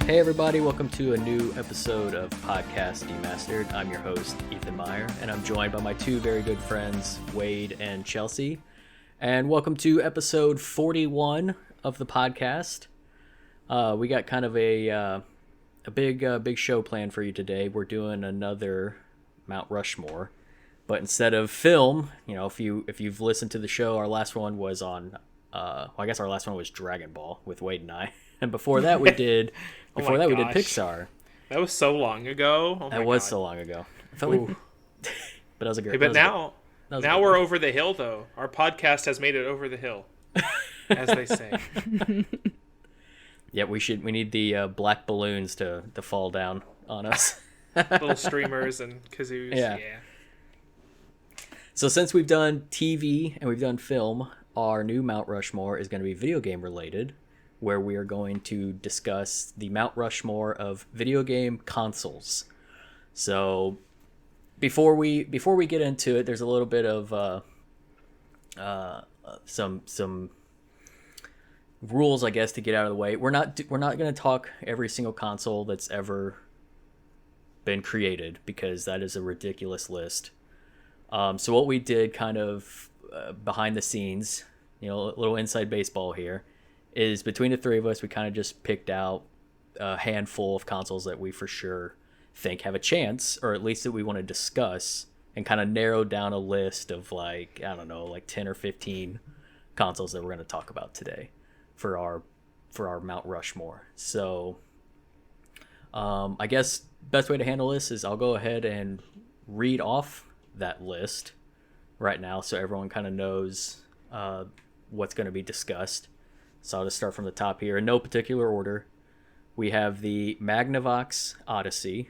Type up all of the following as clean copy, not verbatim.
Hey everybody, welcome to a new episode of Podcast Demastered. I'm your host, Ethan Meyer, and I'm joined by my two very good friends, Wade and Chelsea. And welcome to episode 41 of the podcast. We got kind of a big show planned for you today. We're doing another Mount Rushmore, but instead of film, if you've listened to the show, our last one was on, I guess our last one was Dragon Ball with Wade and I. And before that we did we did Pixar. That was so long ago. That was so long ago. I felt like, but that was a great. Hey, but now we're over the hill, though. Our podcast has made it over the hill, as they say. Yeah, we need the black balloons to fall down on us. Little streamers and kazoos. Yeah. So since we've done TV and we've done film, our new Mount Rushmore is going to be video game related, where we are going to discuss the Mount Rushmore of video game consoles. So before we get into it, there's a little bit of some rules, I guess, to get out of the way. We're not going to talk every single console that's ever been created, because that is a ridiculous list. So what we did, kind of behind the scenes, a little inside baseball here, is between the three of us, we kind of just picked out a handful of consoles that we for sure think have a chance, or at least that we want to discuss, and kind of narrowed down a list of 10 or 15 consoles that we're going to talk about today for our Mount Rushmore. So I guess best way to handle this is I'll go ahead and read off that list right now so everyone kind of knows what's going to be discussed. So I'll just start from the top here in no particular order. We have the Magnavox Odyssey,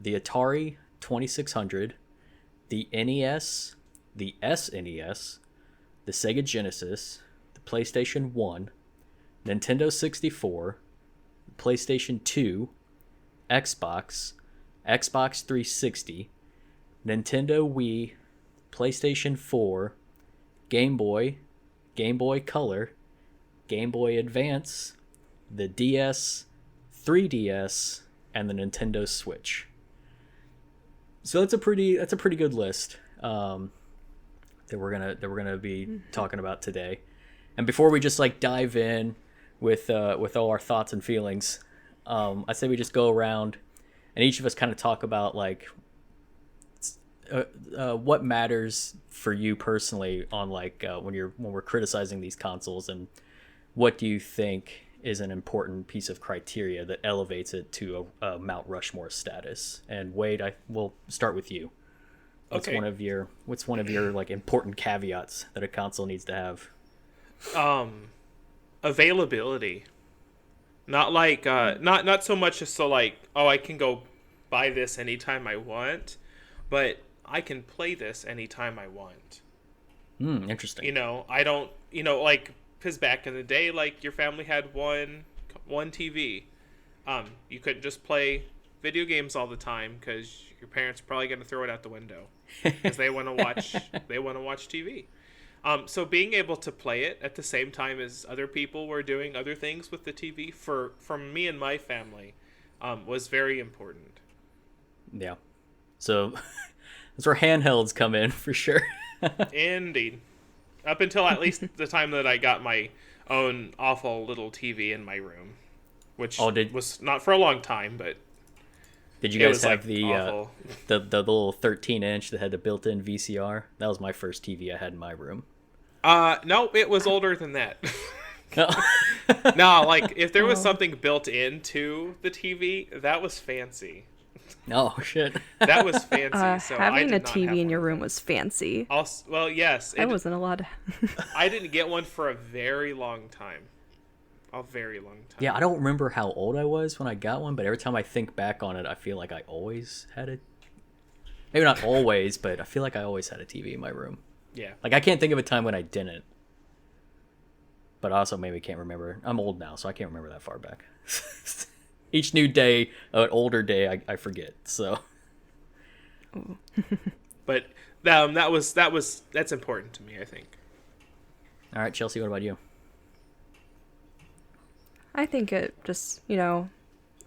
the Atari 2600, the NES, the SNES, the Sega Genesis, the PlayStation 1, Nintendo 64, PlayStation 2, Xbox, Xbox 360, Nintendo Wii, PlayStation 4, Game Boy, Game Boy Color, Game Boy Advance, the DS, 3DS, and the Nintendo Switch. So that's a pretty good list that we're gonna be talking about today. And before we just dive in with all our thoughts and feelings, I say we just go around and each of us kind of talk about what matters for you personally on when we're criticizing these consoles, and what do you think is an important piece of criteria that elevates it to a Mount Rushmore status? And Wade, we'll start with you. What's one of your important caveats that a console needs to have? Availability. Not not so much as I can go buy this anytime I want, but I can play this anytime I want. Interesting. I don't, because back in the day, your family had one TV. You couldn't just play video games all the time because your parents are probably going to throw it out the window because they want to watch TV. So being able to play it at the same time as other people were doing other things with the TV for me and my family was very important. Yeah. So that's where handhelds come in for sure. Indeed. Up until at least the time that I got my own awful little TV in my room, which was not for a long time, but did you guys have the little 13-inch that had the built-in VCR? That was my first TV I had in my room. No, it was older than that. No, if there was something built into the TV, that was fancy. Oh shit! That was fancy. So having a TV in your room was fancy. Well, yes. I wasn't allowed to. I didn't get one for a very long time. A very long time. Yeah, I don't remember how old I was when I got one, but every time I think back on it, I feel like I always had it. Maybe not always, but I feel like I always had a TV in my room. Yeah. I can't think of a time when I didn't. But I also maybe can't remember. I'm old now, so I can't remember that far back. Each new day, an older day, I forget. So, but that's important to me, I think. All right, Chelsea, what about you? I think it just,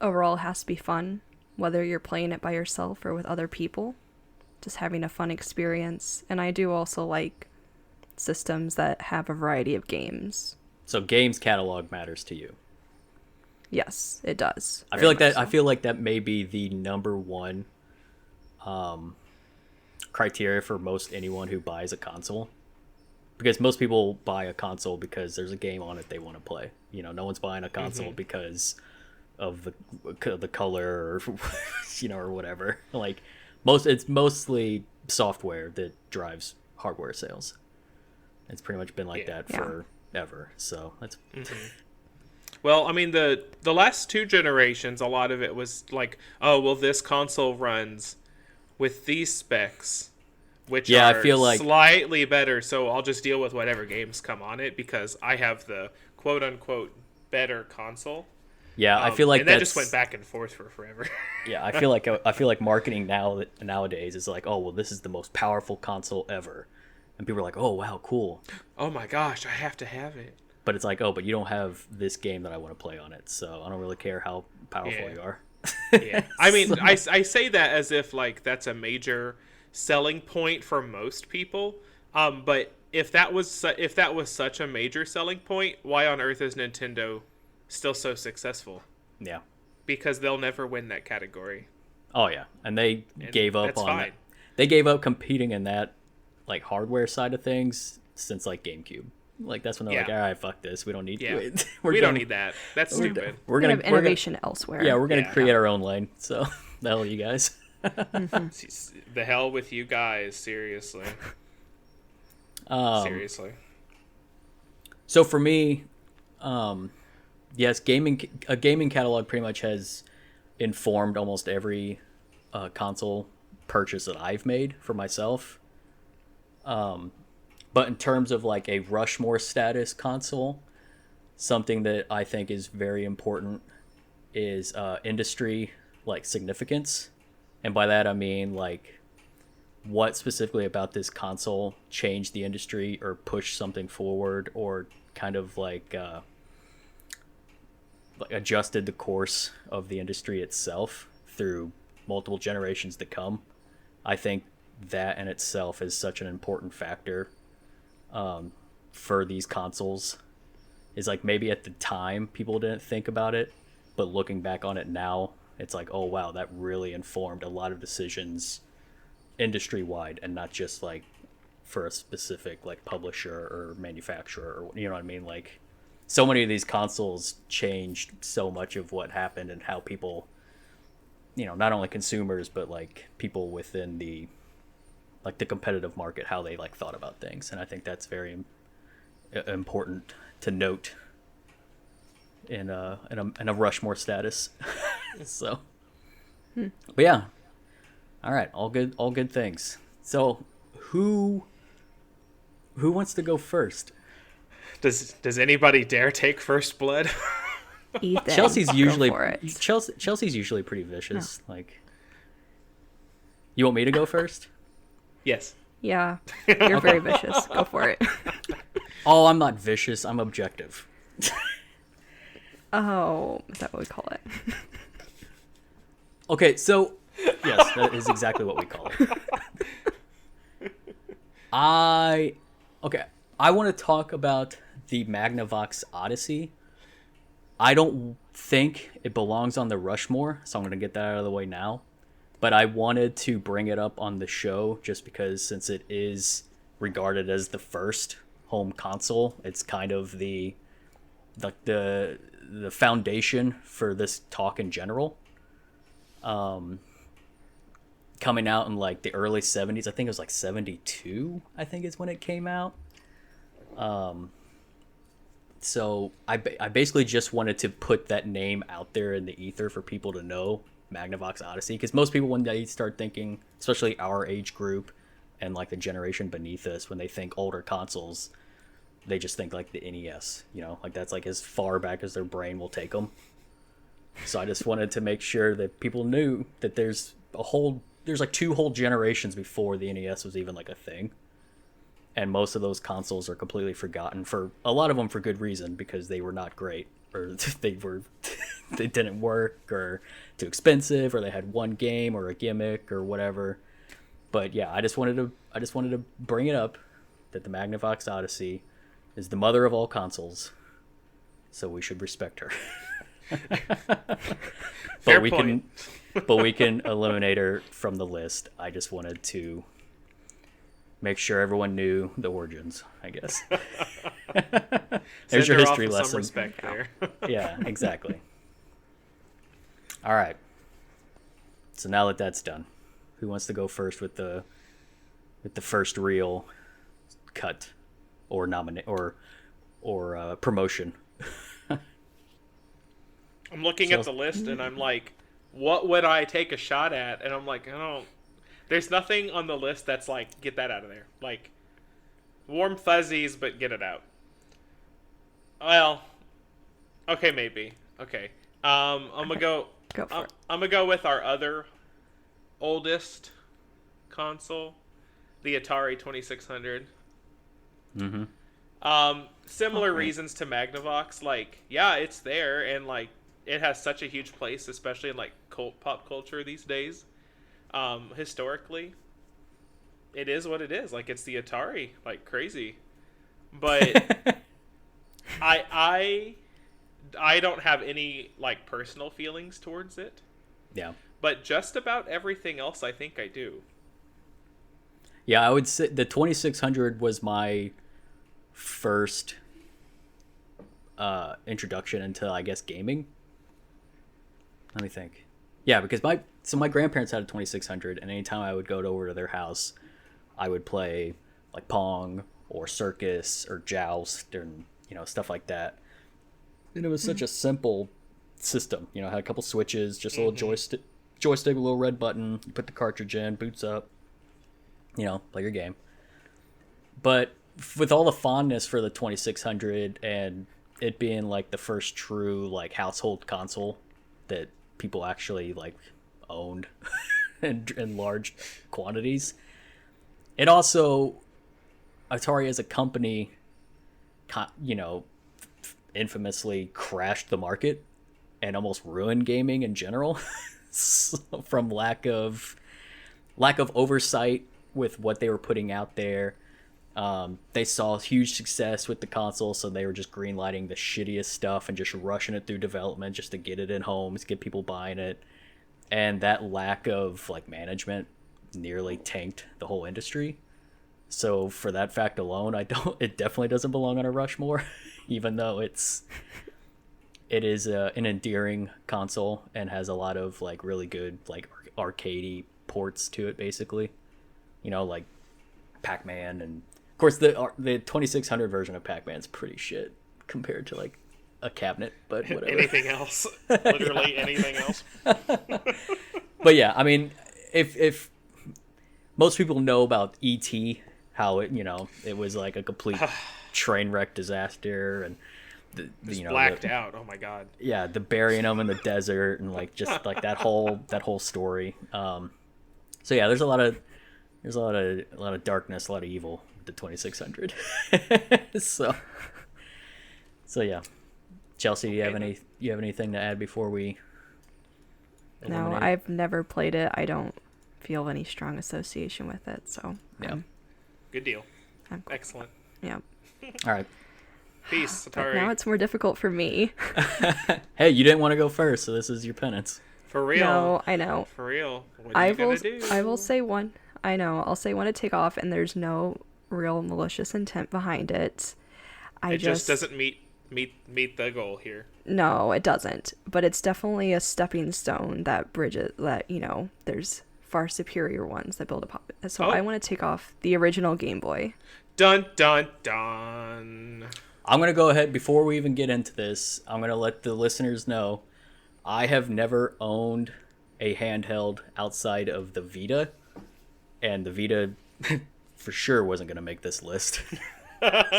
overall it has to be fun, whether you're playing it by yourself or with other people. Just having a fun experience. And I do also like systems that have a variety of games. So games catalog matters to you. Yes, it does. I feel like that. I feel like that may be the number one criteria for most anyone who buys a console, because most people buy a console because there's a game on it they want to play. You know, no one's buying a console because of the color or or whatever. Like it's mostly software that drives hardware sales. It's pretty much been like that forever. So that's. Well, I mean, the last two generations, a lot of it was like, oh, well, this console runs with these specs, which are I feel like slightly better, so I'll just deal with whatever games come on it because I have the quote-unquote better console. Yeah, I feel like and that just went back and forth for forever. Yeah, I feel like marketing nowadays is like, oh, well, this is the most powerful console ever, and people are like, oh, wow, cool. Oh my gosh, I have to have it. But it's like, oh, but you don't have this game that I want to play on it, so I don't really care how powerful you are. Yeah, I mean, I say that as if like that's a major selling point for most people. But if that was such a major selling point, why on earth is Nintendo still so successful? Yeah, because they'll never win that category. Oh yeah, and they gave up on fine. that. They gave up competing in that like hardware side of things since like GameCube. Like that's when they're like, all right, fuck this. We don't need it. We don't need that. That's stupid. We're gonna have innovation elsewhere. Yeah, we're gonna create our own lane. So the hell you guys. The hell with you guys, seriously. Seriously. So for me, yes, a gaming catalog pretty much has informed almost every console purchase that I've made for myself. But in terms of like a Rushmore status console, something that I think is very important is industry like significance. And by that I mean like what specifically about this console changed the industry or pushed something forward or kind of like adjusted the course of the industry itself through multiple generations to come. I think that in itself is such an important factor for these consoles. Is like maybe at the time people didn't think about it, but looking back on it now, it's like, oh wow, that really informed a lot of decisions industry wide and not just like for a specific like publisher or manufacturer or you know what I mean. Like so many of these consoles changed so much of what happened and how people, not only consumers but like people within the like the competitive market, how they like thought about things. And I think that's very important to note in a Rushmore status. So, but yeah, all right, all good things. So, who wants to go first? Does anybody dare take first blood? Ethan, Chelsea's usually go for it. Chelsea's usually pretty vicious. No. Like, you want me to go first? Yes. Yeah, you're very vicious. Go for it. Oh, I'm not vicious. I'm objective. Oh, is that what we call it? Okay, so yes, that is exactly what we call it. I want to talk about the Magnavox Odyssey. I don't think it belongs on the Rushmore, so I'm going to get that out of the way now. But I wanted to bring it up on the show just because since it is regarded as the first home console, it's kind of the foundation for this talk in general. Coming out in like the early 70s, I think it was like 72, I think is when it came out. So I basically just wanted to put that name out there in the ether for people to know Magnavox Odyssey, because most people when they start thinking, especially our age group and like the generation beneath us, when they think older consoles, they just think like the NES, like that's like as far back as their brain will take them. So I just wanted to make sure that people knew that there's like 2 whole generations before the NES was even like a thing. And most of those consoles are completely forgotten, for a lot of them for good reason, because they were not great, or they they didn't work or too expensive or they had one game or a gimmick or whatever. But yeah, I just wanted to bring it up that the Magnavox Odyssey is the mother of all consoles, so we should respect her. Fair point. But we can eliminate her from the list. I just wanted to make sure everyone knew the origins, I guess. There's your history lesson. Some respect there. Yeah, exactly. All right. So now that that's done, who wants to go first with the first real cut or nominate or promotion? I'm looking at the list and I'm like, what would I take a shot at? And I'm like, there's nothing on the list that's like, get that out of there. Like, warm fuzzies, but get it out. Well, okay, maybe. Okay. I'm gonna go. Go for it. I'm gonna go with our other oldest console, the Atari 2600. Similar reasons to Magnavox. Like, yeah, it's there, and like, it has such a huge place, especially in like pop culture these days. Historically, it is what it is. Like, it's the Atari, like crazy. But I don't have any like personal feelings towards it. Yeah. But just about everything else, I think I do. Yeah, I would say the 2600 was my first introduction into, I guess, gaming. Let me think. Yeah, because my grandparents had a 2600, and anytime I would go over to their house, I would play like Pong or Circus or Joust and stuff like that. And it was such a simple system. Had a couple switches, just a little joystick, a little red button. You put the cartridge in, boots up. Play your game. But with all the fondness for the 2600 and it being like the first true like household console that people actually like owned in large quantities, it also, Atari as a company, infamously crashed the market and almost ruined gaming in general from lack of oversight with what they were putting out there. They saw huge success with the console, so they were just greenlighting the shittiest stuff and just rushing it through development just to get it in homes, get people buying it. And that lack of like management nearly tanked the whole industry. So for that fact alone, it definitely doesn't belong on a Rushmore, even though it is an endearing console and has a lot of like really good like arcadey ports to it, basically. Like Pac-Man, and of course the 2600 version of Pac-Man is pretty shit compared to like a cabinet, but whatever. Anything else, literally anything else. But yeah, I mean, if most people know about E.T., how it was like a complete train wreck disaster, and blacked out. Oh my god. Yeah, the burying them in the desert and like just like that whole story. So yeah, there's a lot of darkness, a lot of evil with the 2600. so yeah, Chelsea, do you have anything to add before we eliminate? No, I've never played it. I don't feel any strong association with it, so yeah. Good deal. I'm cool. Excellent. Yeah. All right. Peace, But Atari. now it's more difficult for me. Hey, you didn't want to go first, so this is your penance. For real. No, I know. For real. What are you gonna do? I will say one. I know. I'll say one to take off, and there's no real malicious intent behind it. It just doesn't meet the goal here. No, it doesn't. But it's definitely a stepping stone that bridges that, there's far superior ones that build upon it. So I want to take off the original Game Boy. Dun dun dun. I'm going to go ahead, before we even get into this, I'm going to let the listeners know I have never owned a handheld outside of the Vita, and the Vita for sure wasn't going to make this list.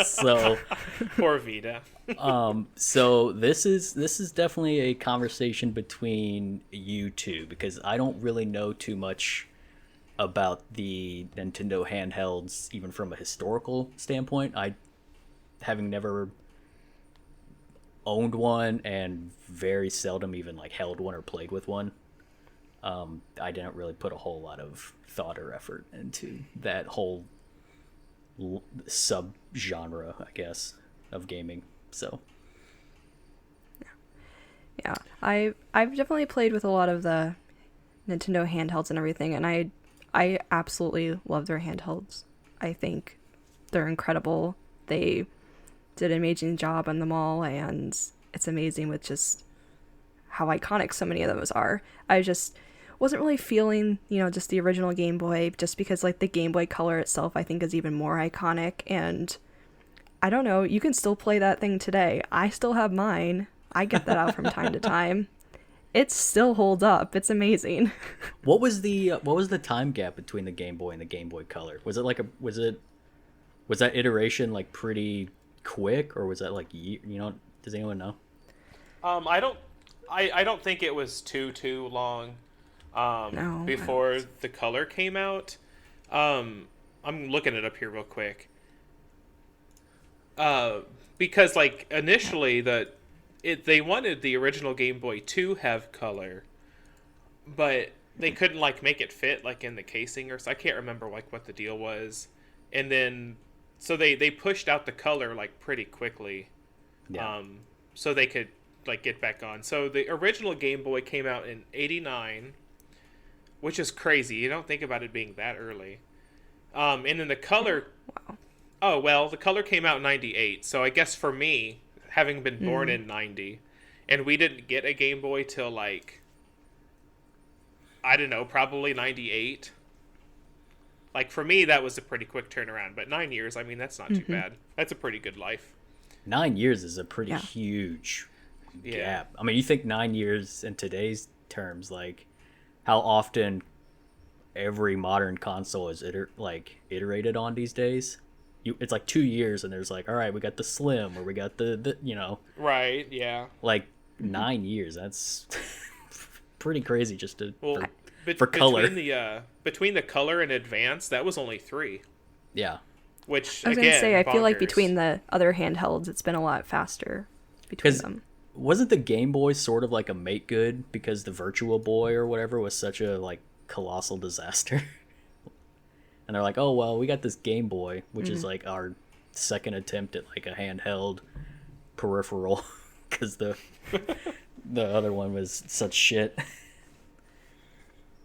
So poor Vita. So this is definitely a conversation between you two, because I don't really know too much about the Nintendo handhelds, even from a historical standpoint. Having never owned one and very seldom even like held one or played with one. I didn't really put a whole lot of thought or effort into that whole sub genre, I guess, of gaming. So Yeah, I've definitely played with a lot of the Nintendo handhelds and everything, and I absolutely love their handhelds. I think they're incredible. They did an amazing job on them all, and it's amazing with just how iconic so many of those are. I just wasn't really feeling, just the original Game Boy, just because like the Game Boy Color itself I think is even more iconic, and I don't know, you can still play that thing today. I still have mine. I get that out from time to time. It still holds up. It's amazing. what was the time gap between the Game Boy and the Game Boy Color? Was that iteration like pretty quick, or was that like, does anyone know? I don't think it was too long No, before the Color came out. I'm looking it up here real quick. Because like initially they wanted the original Game Boy to have color, but they couldn't like make it fit like in the casing or so. I can't remember like what the deal was, and then so they pushed out the color like pretty quickly, so they could like get back on. So the original Game Boy came out in '89, which is crazy. You don't think about it being that early. And then the color. Wow. Oh well, the Color came out in '98. So I guess for me, having been born in '90, and we didn't get a Game Boy till like, I don't know, probably '98. Like for me, that was a pretty quick turnaround. But 9 years, I mean, that's not too bad. That's a pretty good life. 9 years is a pretty huge gap. I mean, you think 9 years in today's terms, like how often every modern console is iterated on these days. It's like 2 years, and there's like, all right, we got the Slim, or we got the Right, yeah. like 9 years. That's pretty crazy just to for color. Between the Color and Advance, that was only 3. Yeah. Which I was again, gonna say, I feel like bonkers. between the other handhelds, it's been a lot faster between them. Wasn't the Game Boy sort of like a make good because the Virtual Boy or whatever was such a like colossal disaster? And they're like, oh, well, we got this Game Boy, which is like our second attempt at like a handheld peripheral because the other one was such shit.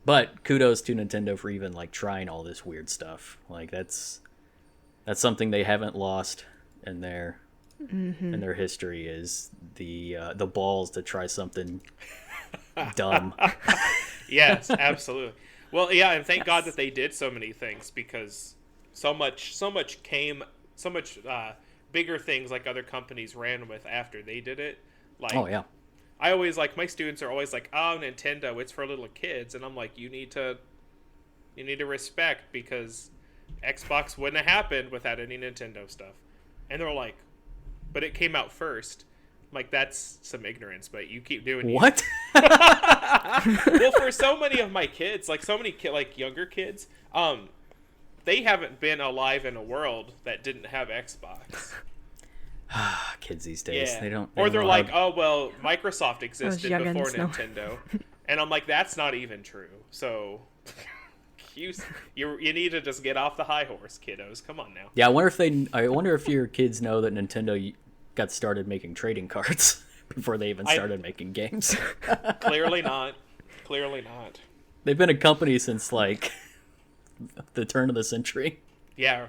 But kudos to Nintendo for even like trying all this weird stuff. Like that's something they haven't lost in their history, is the balls to try something dumb. Yes, absolutely. Well, yeah, and thank God that they did so many things, because so much bigger things like other companies ran with after they did it. Like, oh yeah. I always like, my students are always like, "Oh, Nintendo, it's for little kids," and I'm like, you need to respect, because Xbox wouldn't have happened without any Nintendo stuff. And they're like, "But it came out first." I'm like, that's some ignorance, but you keep doing what? Well, for so many of my kids, like so many younger kids, they haven't been alive in a world that didn't have Xbox. Kids these days, Yeah. they don't. Or they're like, how... oh well, Microsoft existed before youngins, no. Nintendo, and I'm like, that's not even true. So you need to just get off the high horse, kiddos. Come on now. Yeah, I wonder if your kids know that Nintendo got started making trading cards before they even started making games. Clearly not. Clearly not. They've been a company since like the turn of the century. Yeah.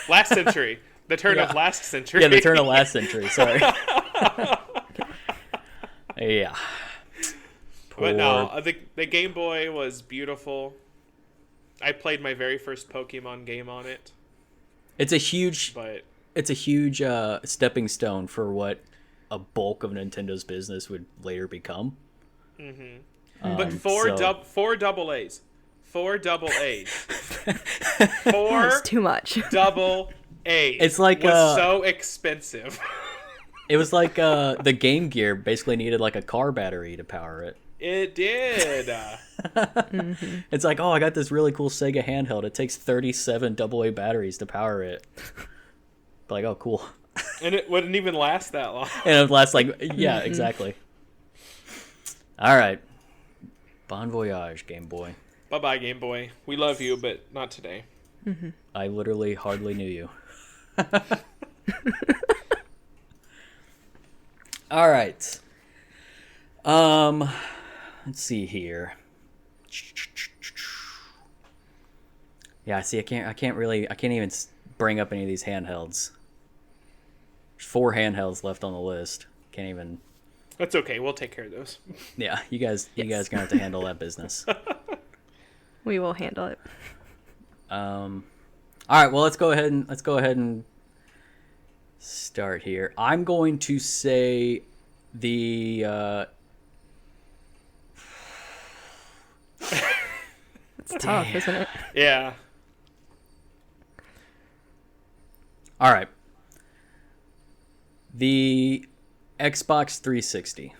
Last century. The turn of last century. Yeah, the turn of last century. Sorry. Yeah. But no, the Game Boy was beautiful. I played my very first Pokemon game on it. It's a huge stepping stone for what a bulk of Nintendo's business would later become. Mm-hmm. But four double A's. 4 double A's. 4 That's too much. double A's. It's like was so expensive. It was like the Game Gear basically needed like a car battery to power it. It did. It's like, oh, I got this really cool Sega handheld. It takes 37 AA batteries to power it. Like, oh, cool. And it wouldn't even last that long. And it would last like, yeah, exactly. All right. Bon voyage, Game Boy. Bye-bye, Game Boy. We love you, but not today. I literally hardly knew you. All right. Let's see here. Yeah, see, I can't even bring up any of these handhelds. There's 4 handhelds left on the list. Can't even. That's okay. We'll take care of those. Yeah, you guys gonna have to handle that business. We will handle it. All right, well, let's go ahead and start here. I'm going to say the It's tough, isn't it? Yeah. all right. The Xbox 360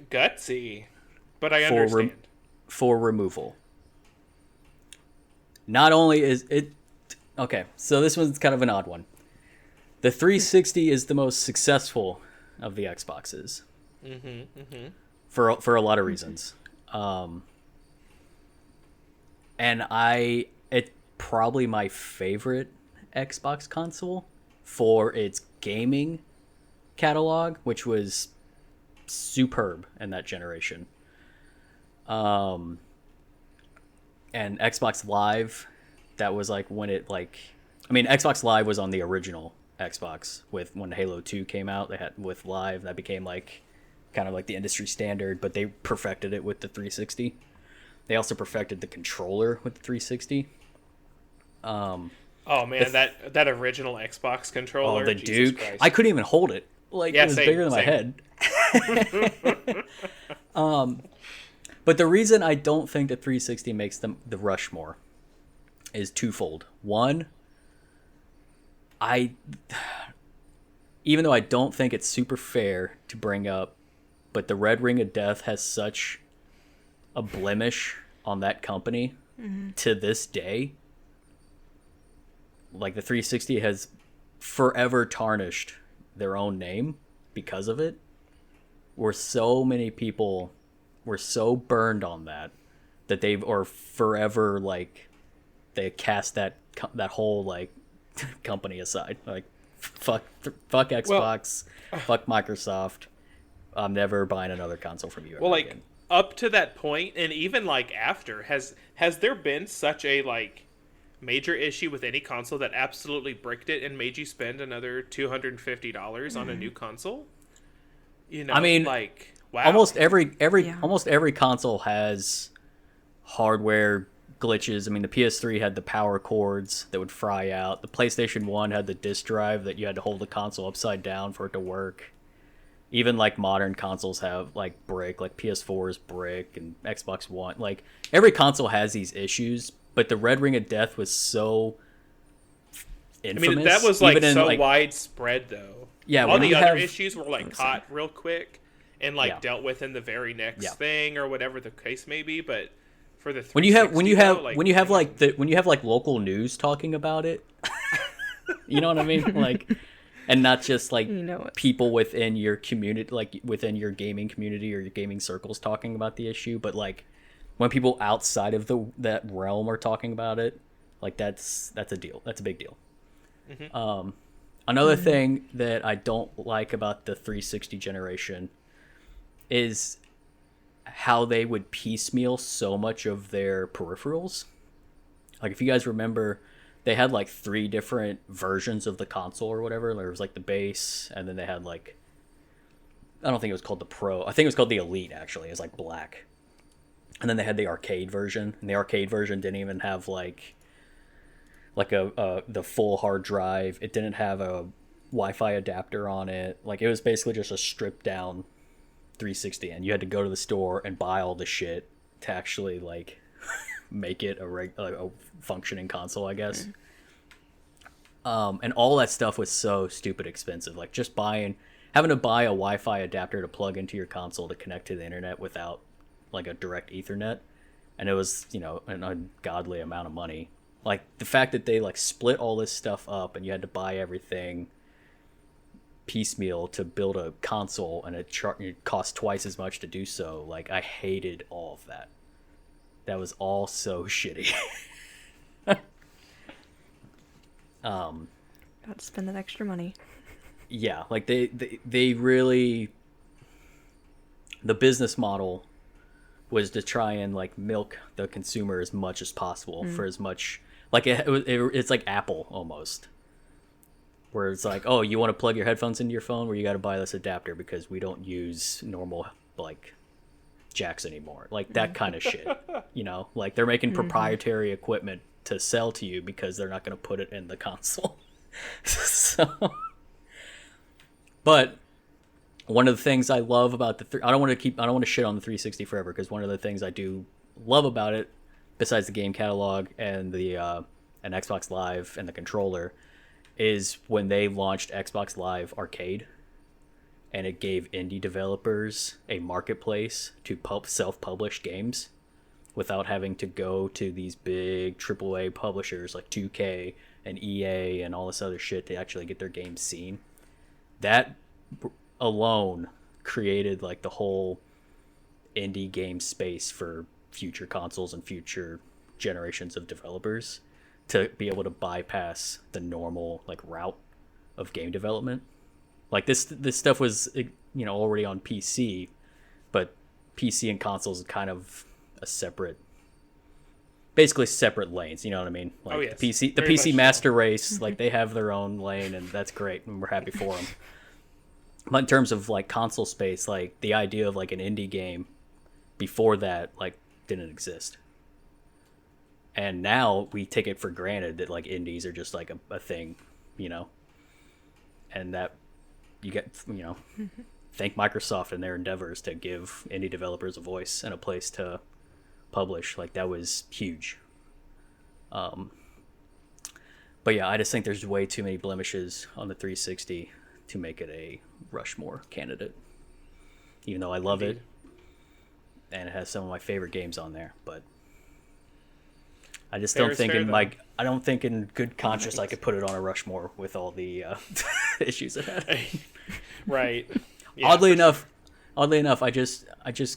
Gutsy. But I For understand. for removal. Not only is it okay, so this one's kind of an odd one. The 360 is the most successful of the Xboxes. For a lot of reasons. And it's probably my favorite Xbox console for its gaming catalog, which was superb in that generation. And Xbox Live, that was like when it like, I mean, Xbox Live was on the original Xbox with when Halo 2 came out. They had with Live that became like kind of like the industry standard, but they perfected it with the 360. They also perfected the controller with the 360. Oh man, that original Xbox controller. Oh, the Jesus Duke! Christ. I couldn't even hold it. Like Yeah, it was same, bigger than my head. But the reason I don't think the 360 makes them the Rushmore is twofold. One, even though I don't think it's super fair to bring up, but the Red Ring of Death has such a blemish on that company to this day. Like the 360 has forever tarnished their own name because of it. Where so many people were so burned on that they've or forever like they cast that whole like company aside. Like fuck Xbox, fuck Microsoft. I'm never buying another console from you. Well, like again. up to that point, and even like after, has there been such a like major issue with any console that absolutely bricked it and made you spend another $250 on a new console? You know, I mean, like wow, almost every Yeah. almost every console has hardware glitches. I mean, the PS3 had the power cords that would fry out. The PlayStation 1 had the disk drive that you had to hold the console upside down for it to work. Even like modern consoles have like brick, like PS4's brick and Xbox One. Like every console has these issues, but the Red Ring of Death was so infamous. I mean, that was like even so in, widespread though. Yeah, all when the you other have- issues were like caught real quick and like Yeah. dealt with in the very next Yeah. thing or whatever the case may be. But for the when you have 360 when you have like local news talking about it, you know what I mean? Like, and not just like You know it. people within your community, like within your gaming community or your gaming circles talking about the issue, but like when people outside of that realm are talking about it, like that's a deal. That's a big deal. Another thing that I don't like about the 360 generation is how they would piecemeal so much of their peripherals. Like if you guys remember, they had like 3 different versions of the console or whatever. There was like the base, and then they had like, I don't think it was called the Pro. I think it was called the Elite actually. It was like black. And then they had the arcade version, and the arcade version didn't even have like the full hard drive. It didn't have a Wi-Fi adapter on it. Like it was basically just a stripped down 360, and you had to go to the store and buy all the shit to actually like make it a functioning console, I guess. And all that stuff was so stupid expensive. Like just having to buy a Wi-Fi adapter to plug into your console to connect to the internet without like a direct Ethernet, and it was an ungodly amount of money. Like the fact that they like split all this stuff up and you had to buy everything piecemeal to build a console, and it cost twice as much to do so. Like I hated all of that. That was all so shitty. Got to spend that extra money. Yeah, like they really, the business model was to try and like milk the consumer as much as possible for as much, like it's like Apple almost, where it's like, oh, you want to plug your headphones into your phone, where you got to buy this adapter because we don't use normal like jacks anymore, like that kind of shit. You know, like they're making proprietary equipment to sell to you because they're not going to put it in the console. So, but one of the things I love about I don't want to shit on the 360 forever, because one of the things I do love about it, besides the game catalog and the and Xbox Live and the controller, is when they launched Xbox Live Arcade, and it gave indie developers a marketplace to self-publish games without having to go to these big AAA publishers like 2K and EA and all this other shit to actually get their games seen. That alone created like the whole indie game space for future consoles and future generations of developers to be able to bypass the normal like route of game development. Like this stuff was, you know, already on PC, but PC and consoles is kind of a separate, basically separate lanes, you know what I mean? Like yes. the PC master race, like they have their own lane, and that's great, and we're happy for them. But in terms of like console space, like the idea of like an indie game before that like didn't exist. And now we take it for granted that like indies are just like a thing, you know? And that you get, you know, thank Microsoft and their endeavors to give indie developers a voice and a place to publish. Like that was huge. But yeah, I just think there's way too many blemishes on the 360 to make it a Rushmore candidate. Even though I love it and it has some of my favorite games on there, but I just don't think I don't think in good conscience I could put it on a Rushmore with all the issues it had. Right. Yeah, Oddly enough, I just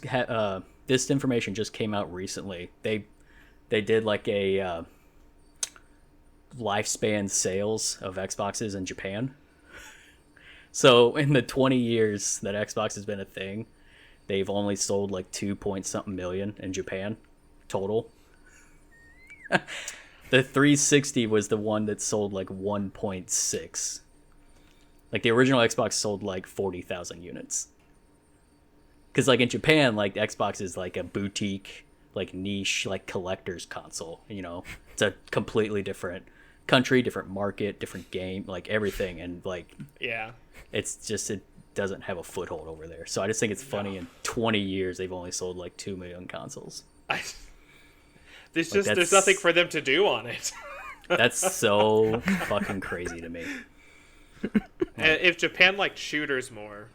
had this information just came out recently. They did like a lifespan sales of Xboxes in Japan. So in the 20 years that Xbox has been a thing, they've only sold like 2 point something million in Japan total. The 360 was the one that sold like 1.6. Like the original Xbox sold like 40,000 units. Because like in Japan, like Xbox is like a boutique, like niche, like collector's console. You know, it's a completely different country, different market, different game, like everything, and like yeah, it's just it doesn't have a foothold over there. So I just think it's funny. In 20 years, they've only sold like 2 million consoles. There's nothing for them to do on it. That's so fucking crazy to me. And if Japan liked shooters more,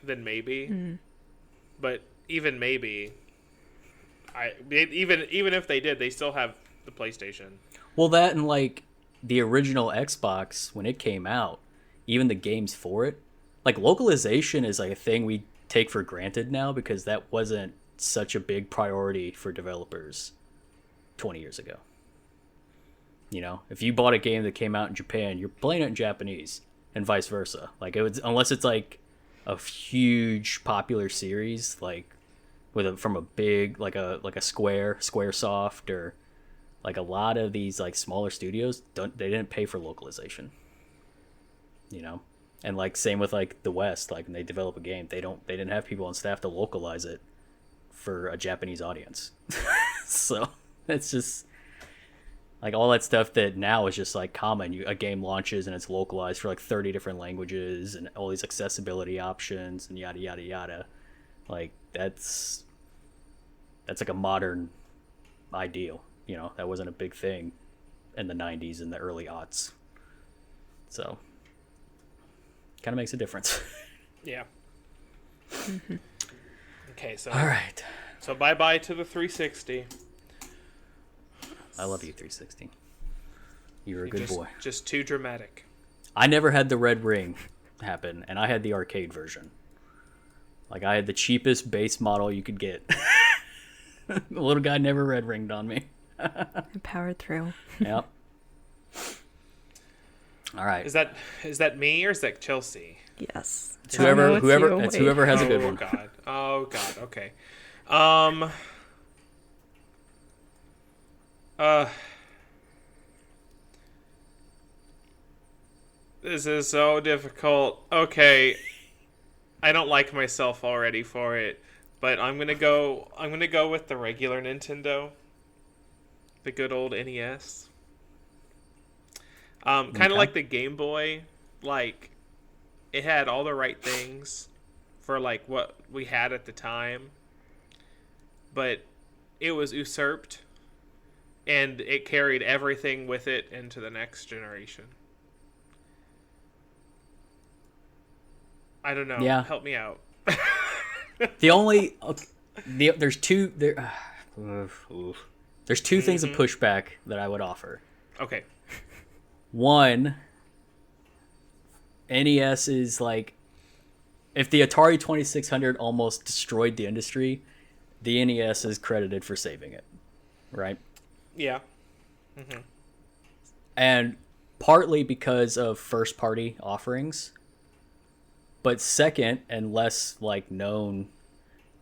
then maybe. But even maybe, even if they did, they still have the PlayStation. Well, that and like the original Xbox when it came out, even the games for it, like localization is like a thing we take for granted now because that wasn't such a big priority for developers 20 years ago. You know, if you bought a game that came out in Japan, you're playing it in Japanese and vice versa. Like it would, unless it's like a huge popular series, like from a big like a Squaresoft or like a lot of these like smaller studios they didn't pay for localization. You know, and like same with like the West, like when they develop a game, they didn't have people on staff to localize it for a Japanese audience. So it's just like all that stuff that now is just like common. A game launches and it's localized for like 30 different languages and all these accessibility options and yada yada yada. Like that's like a modern ideal. You know, that wasn't a big thing in the 90s and the early aughts. So kind of makes a difference. Yeah. Okay, so all right. So bye-bye to the 360. I love you, 360. You're a good just, boy. Just too dramatic. I never had the red ring happen, and I had the arcade version. Like, I had the cheapest base model you could get. The little guy never red ringed on me. I powered through. Yep. All right. Is that me or is that Chelsea? Yes. It's whoever Oh, no, it's whoever you. it's Wait. whoever has a good one. God. Oh God. Okay. This is so difficult. Okay. I don't like myself already for it, but I'm gonna go with the regular Nintendo. The good old NES. Kind of Okay. like the Game Boy, like it had all the right things for like what we had at the time, but it was usurped and it carried everything with it into the next generation. I don't know. Yeah. Help me out. The only there's two there's two things of pushback that I would offer. Okay. One, NES is like, if the Atari 2600 almost destroyed the industry, the NES is credited for saving it, right? Yeah. And partly because of first party offerings, but second and less like known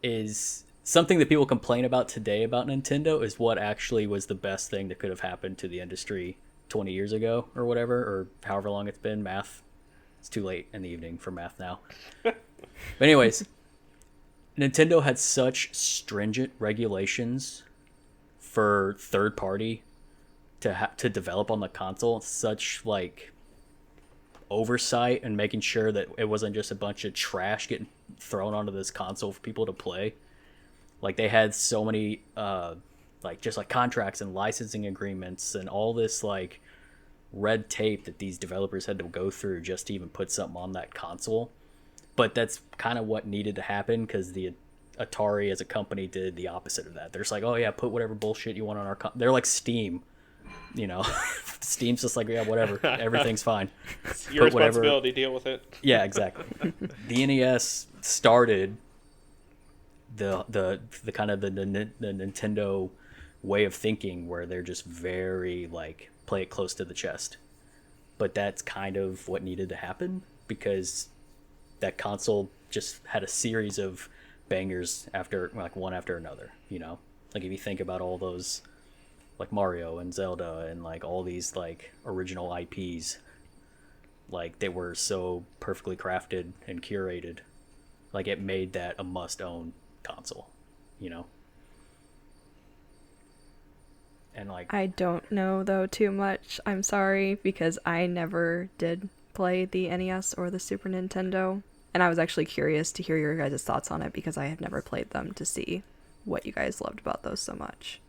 is something that people complain about today about Nintendo is what actually was the best thing that could have happened to the industry 20 years ago or whatever, or however long it's been. Math, it's too late in the evening for math now. But anyways, Nintendo had such stringent regulations for third party to develop on the console, such like oversight and making sure that it wasn't just a bunch of trash getting thrown onto this console for people to play. Like, they had so many like just like contracts and licensing agreements and all this like red tape that these developers had to go through just to even put something on that console. But that's kind of what needed to happen, because the Atari as a company did the opposite of that. They're just like, oh yeah, put whatever bullshit you want on our they're like Steam, you know. Steam's just like, yeah, whatever, everything's fine. It's your responsibility. Deal with it. Yeah, exactly. The NES started the kind of the Nintendo way of thinking, where they're just very like play it close to the chest. But that's kind of what needed to happen, because that console just had a series of bangers after like one after another, you know. Like, if you think about all those like Mario and Zelda and like all these like original IPs, like they were so perfectly crafted and curated, like it made that a must own console, you know. And like, I don't know though too much. I'm sorry, because I never did play the NES or the Super Nintendo, and I was actually curious to hear your guys' thoughts on it, because I have never played them, to see what you guys loved about those so much.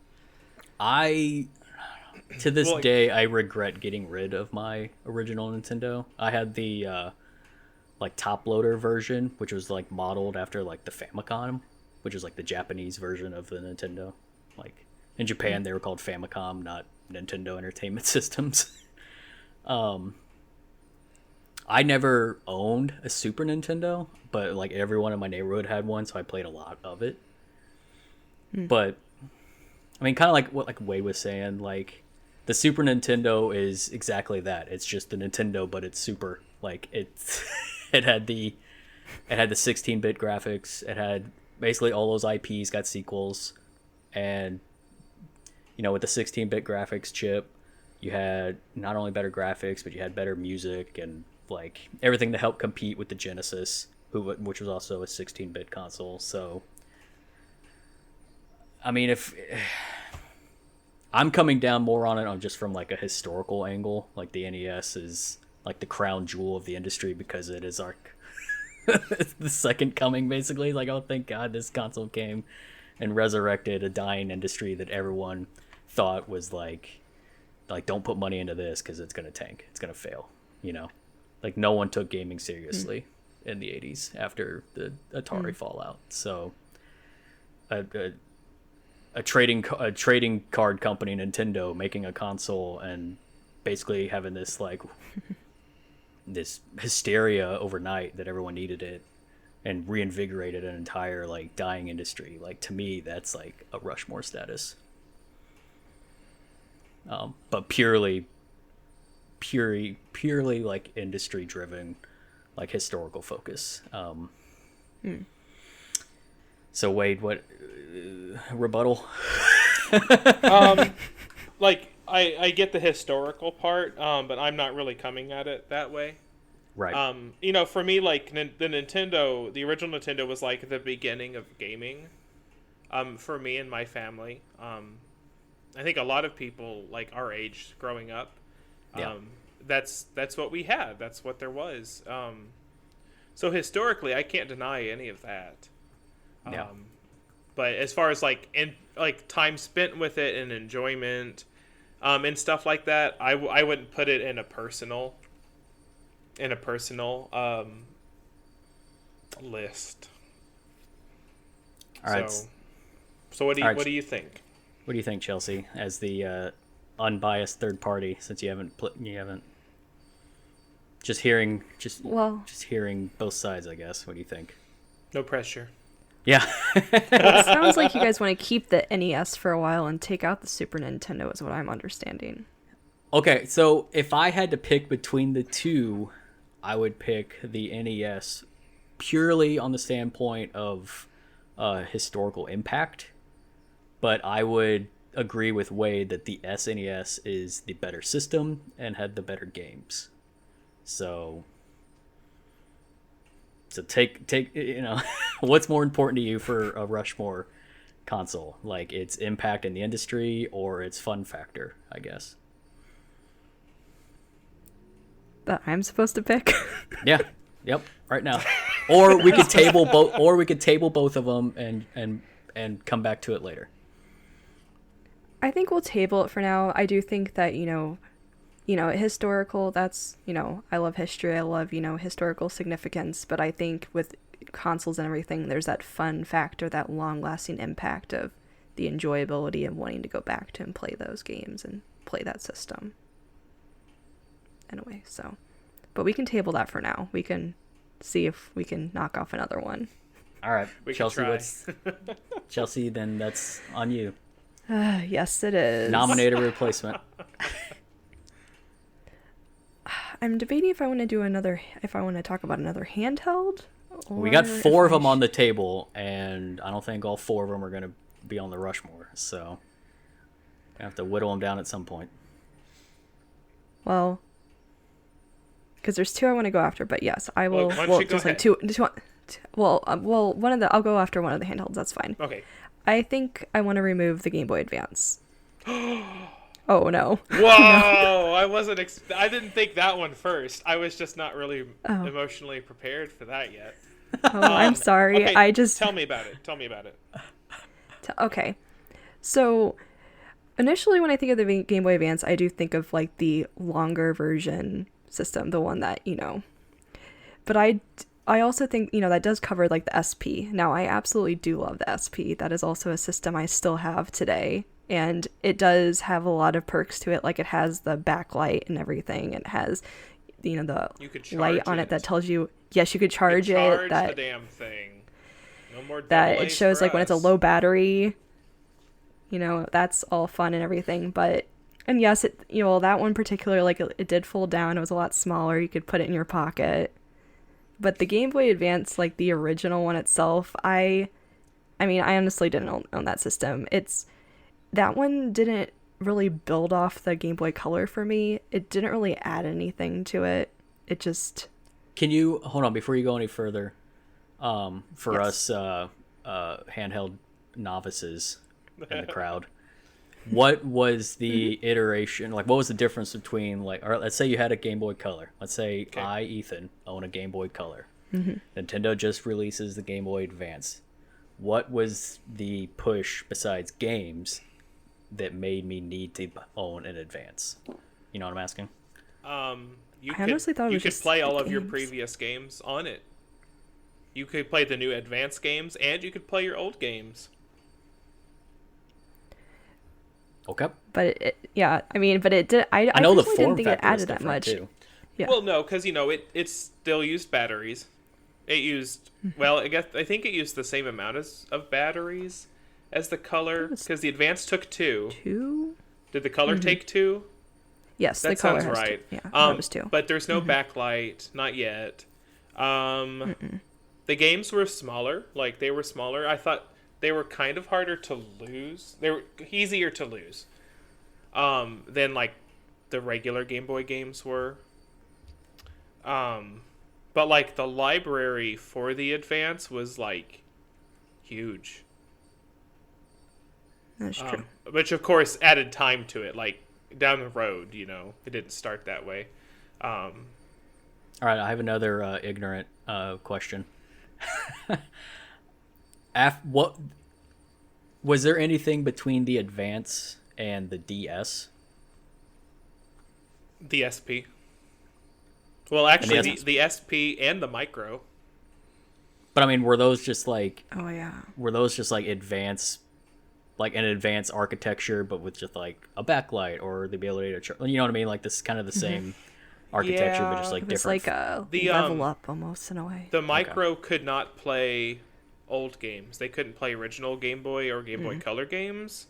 I to this day I regret getting rid of my original Nintendo. I had the like top loader version, which was like modeled after like the Famicom, which is like the Japanese version of the Nintendo. Like, in Japan they were called Famicom, not Nintendo Entertainment Systems. I never owned a Super Nintendo, but like everyone in my neighborhood had one, so I played a lot of it. But I mean, kind of like what like Wade was saying, like the Super Nintendo is exactly that. It's just the Nintendo, but it's super. Like, it's it had the 16-bit graphics. It had basically all those IPs got sequels, and you know, with the 16-bit graphics chip, you had not only better graphics, but you had better music and like everything to help compete with the Genesis, which was also a 16-bit console. So, I mean, if I'm coming down more on it on just from like a historical angle, like the NES is like the crown jewel of the industry, because it is our it's the second coming, basically. Like, oh, thank God this console came and resurrected a dying industry that everyone thought was like don't put money into this because it's gonna tank, it's gonna fail, you know. Like, no one took gaming seriously in the 80s after the Atari fallout. So a trading card company, Nintendo, making a console and basically having this like this hysteria overnight that everyone needed it and reinvigorated an entire like dying industry. Like to me, that's like a Rushmore status. But purely like industry driven, like historical focus. So Wade, what rebuttal? Like I get the historical part, but I'm not really coming at it that way. Right. You know, for me, like the Nintendo, the original Nintendo was like the beginning of gaming. For me and my family, I think a lot of people like our age growing up, Yeah. that's what we had. That's what there was. So historically, I can't deny any of that. Yeah. But as far as like time spent with it and enjoyment, and stuff like that, I wouldn't put it in a personal list. All right. So what do All right. you think? What do you think, Chelsea, as the unbiased third party? Since you haven't just hearing both sides, I guess. What do you think? No pressure. Yeah. It sounds like you guys want to keep the NES for a while and take out the Super Nintendo, is what I'm understanding. Okay, so if I had to pick between the two, I would pick the NES purely on the standpoint of historical impact. But I would agree with Wade that the SNES is the better system and had the better games. So take what's more important to you for a Rushmore console? Like its impact in the industry or its fun factor, I guess. That I'm supposed to pick? Yeah. Yep. Right now. Or we could table both. Or we could table both of them and come back to it later. I think we'll table it for now. I do think that, historical, that's, I love history. I love, historical significance. But I think with consoles and everything, there's that fun factor, that long-lasting impact of the enjoyability of wanting to go back to and play those games and play that system. Anyway, so. But we can table that for now. We can see if we can knock off another one. All right. We Chelsea, can try. Chelsea, then that's on you. Yes, it is. Nominate a replacement. I'm debating if I want to talk about another handheld. We got 4 of them on the table, and I don't think all 4 of them are going to be on the Rushmore. So I have to whittle them down at some point. Well, because there's 2 I want to go after, but yes, I will. Well, Well, just like 2. One of the. I'll go after one of the handhelds. That's fine. Okay. I think I want to remove the Game Boy Advance. Oh no! Whoa! I didn't think that one first. I was just not really emotionally prepared for that yet. Oh, I'm sorry. Okay, tell me about it. Okay, so initially when I think of the Game Boy Advance, I do think of like the longer version system, the one that But I also think, that does cover like the SP. Now, I absolutely do love the SP. That is also a system I still have today. And it does have a lot of perks to it. Like it has the backlight and everything. It has, the light on it that tells you, yes, you could charge it. The damn thing. No more that it shows like when it's a us. low battery. That's all fun and everything. And yes, that one particular, like it did fold down. It was a lot smaller. You could put it in your pocket. But the Game Boy Advance, like the original one itself, I honestly didn't own that system. That one didn't really build off the Game Boy Color for me. It didn't really add anything to it. It just... Can you hold on before you go any further? For Yes. us handheld novices in the crowd, what was the iteration? Like, what was the difference between or let's say you had a Game Boy Color. Let's say I, Ethan, own a Game Boy Color. Mm-hmm. Nintendo just releases the Game Boy Advance. What was the push besides games that made me need to own an Advance? You know what I'm asking? I honestly thought it was you could just play the all of your games. previous games on it. You could play the new Advance games, and you could play your old games. Okay. But yeah, I mean, but it did. I know the personally form didn't think it factor was added that different much. too. Yeah. Well, no, because it still used batteries. It used well, I think it used the same amount of batteries as the color, was because the Advance took 2. 2. Did the color take 2? Yes, That the color sounds has right. 2. Yeah, that was 2. But there's no backlight, not yet. The games were smaller. Like, they were smaller. I thought they were kind of harder to lose. They were easier to lose than, like, the regular Game Boy games were. But, like, the library for the Advance was, like, huge. That's true. Which, of course, added time to it. Like, down the road, it didn't start that way. All right, I have another ignorant question. What was there anything between the Advance and the DS? The SP. Well, actually, the the SP and the Micro. But I mean, were those just like advanced, like an advanced architecture, but with just like a backlight or the ability to, you know what I mean? Like this is kind of the same architecture, but just like It was different. like a The, level up almost in a way. The Micro could not play old games. They couldn't play original Game Boy or Game Boy Color games.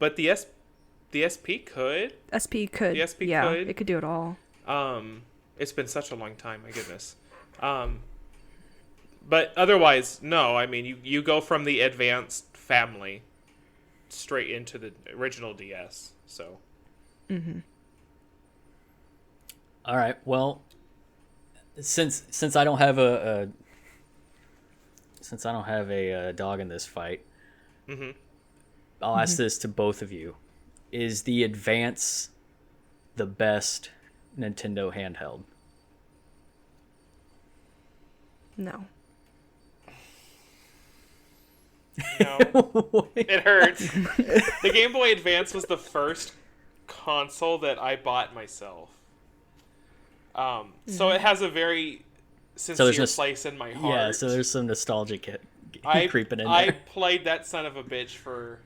But the SP could. SP could. The SP yeah, could. it could do it all. It's been such a long time, my goodness. But otherwise, no. I mean, you go from the advanced family straight into the original DS. So. All right. Well, since I don't have a dog in this fight, I'll ask this to both of you: is the Advance the best Nintendo handheld? No. No. It hurts. The Game Boy Advance was the first console that I bought myself. So it has a very sincere place in my heart. Yeah, so there's some nostalgic creeping in there. I played that son of a bitch for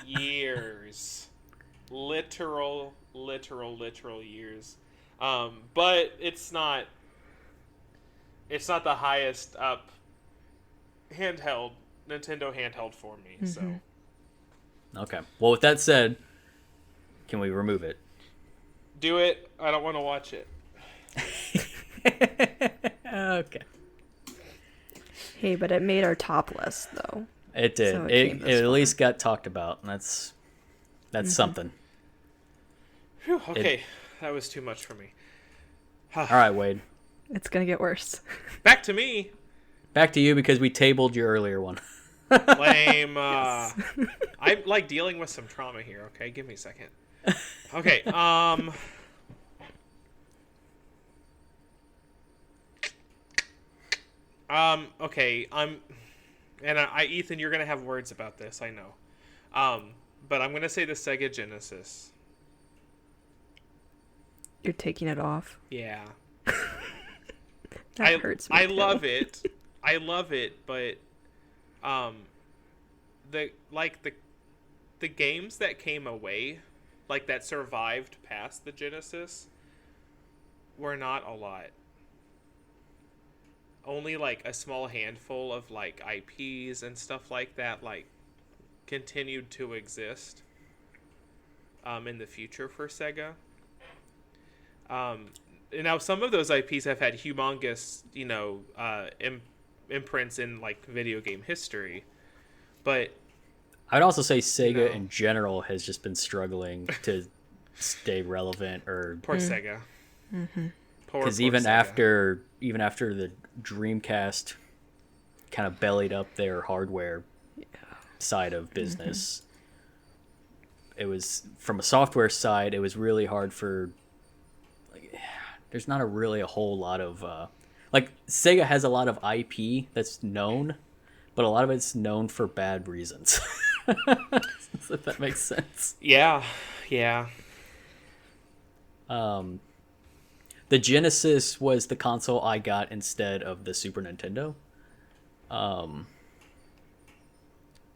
years. Literal years. But it's not the highest up Nintendo handheld for me, so. Okay. Well, with that said, can we remove it? Do it. I don't want to watch it. Okay. Hey, but it made our top list though. It did. So it at least got talked about, and that's something. Whew, okay, that was too much for me. All right, Wade. It's gonna get worse. Back to me. Back to you because we tabled your earlier one. Lame. I'm like dealing with some trauma here. Okay, give me a second. Okay. Okay. Ethan, you're gonna have words about this. I know. But I'm gonna say the Sega Genesis. You're taking it off. Yeah. That hurts me. I love it. I love it, but the games that came away, like that survived past the Genesis, were not a lot. Only like a small handful of like IPs and stuff like that like continued to exist in the future for Sega. Now some of those IPs have had humongous, imprints in like video game history, but I'd also say Sega in general has just been struggling to stay relevant, or poor Sega. Because even after the Dreamcast kind of bellied up their hardware side of business, it was from a software side. It was really hard for. There's not really a whole lot of Sega has a lot of IP that's known, but a lot of it's known for bad reasons. If that makes sense. Yeah. The Genesis was the console I got instead of the Super Nintendo.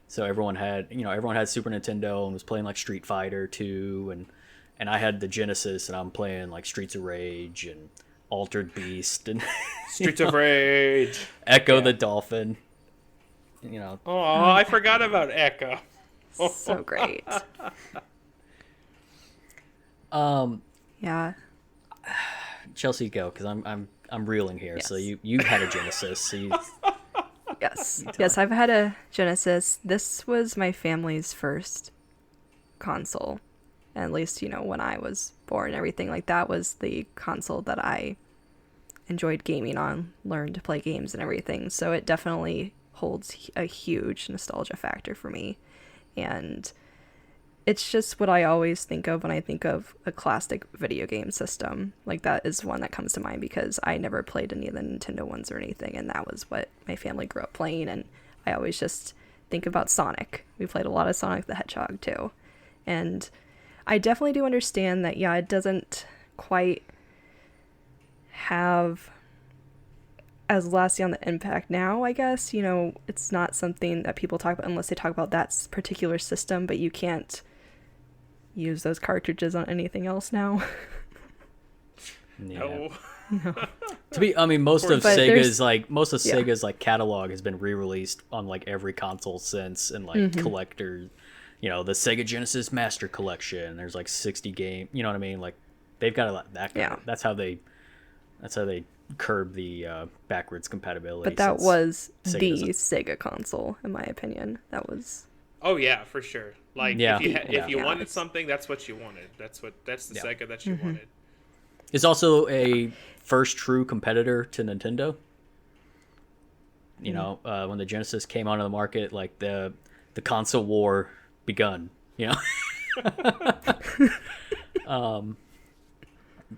So everyone had Super Nintendo and was playing like Street Fighter 2, and I had the Genesis, and I'm playing like Streets of Rage and Altered Beast and Streets of Rage. Echo the Dolphin. You know. Oh, I forgot about Echo. So great. Yeah. Chelsea, go, because I'm reeling here. Yes. So you had a Genesis. So you, Yes, I've had a Genesis. This was my family's first console. At least, when I was born, everything like that was the console that I enjoyed gaming on, learned to play games and everything. So it definitely holds a huge nostalgia factor for me. And it's just what I always think of when I think of a classic video game system. Like, that is one that comes to mind because I never played any of the Nintendo ones or anything, and that was what my family grew up playing, and I always just think about Sonic. We played a lot of Sonic the Hedgehog too. And I definitely do understand that, yeah, it doesn't quite have as lasting on the impact now, I guess. It's not something that people talk about unless they talk about that particular system, but you can't use those cartridges on anything else now. No. Most of But Sega's like catalog has been re-released on like every console since, and like collectors, the Sega Genesis Master Collection. There's like 60 games. You know what I mean? Like, they've got a lot that. Yeah. That's how they curb the backwards compatibility. But that was Sega the doesn't- Sega console, in my opinion. That was... Oh yeah, for sure. Like, Yeah. if you Yeah. wanted something, that's what you wanted. That's the Sega that you wanted. It's also a first true competitor to Nintendo. When the Genesis came onto the market, like the console war begun.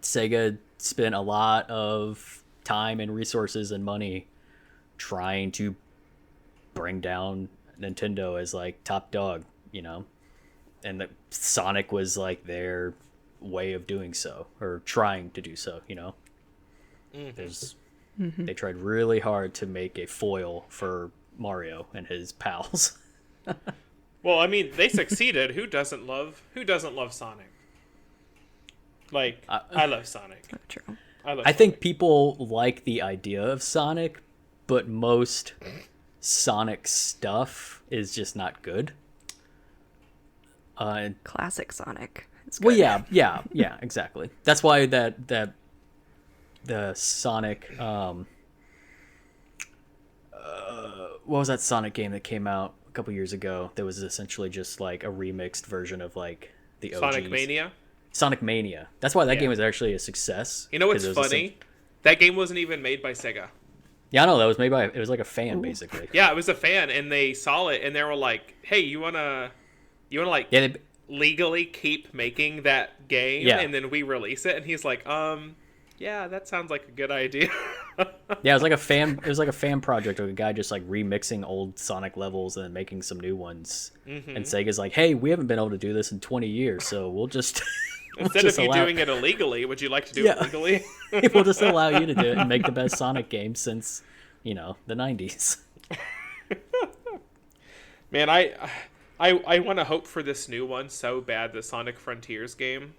Sega spent a lot of time and resources and money trying to bring down Nintendo as like top dog, and that Sonic was like their way of doing so, or trying to do so. They tried really hard to make a foil for Mario and his pals. Well, I mean, they succeeded. Who doesn't love Sonic? Like, I love Sonic. True. I think people like the idea of Sonic, but most Sonic stuff is just not good. Classic Sonic. It's Well, good. yeah, exactly. That's why the Sonic, what was that Sonic game that came out a couple years ago that was essentially just like a remixed version of like the OGs? Sonic Mania. Sonic Mania. That's why that Yeah. game was actually a success. You know what's 'cause it was funny? That game wasn't even made by Sega. Yeah, I know, that was made by, it was like a fan basically. Yeah, it was a fan, and they saw it, and they were like, "Hey, you wanna like Yeah, legally keep making that game, Yeah. and then we release it?" And he's like, yeah, that sounds like a good idea." yeah, it was like a fan project of a guy just like remixing old Sonic levels and then making some new ones. And Sega's like, "Hey, we haven't been able to do this in 20 years, so we'll just Instead of you doing it illegally, would you like to do it legally? we'll just allow you to do it and make the best Sonic game since, the 90s." Man, I want to hope for this new one so bad, the Sonic Frontiers game.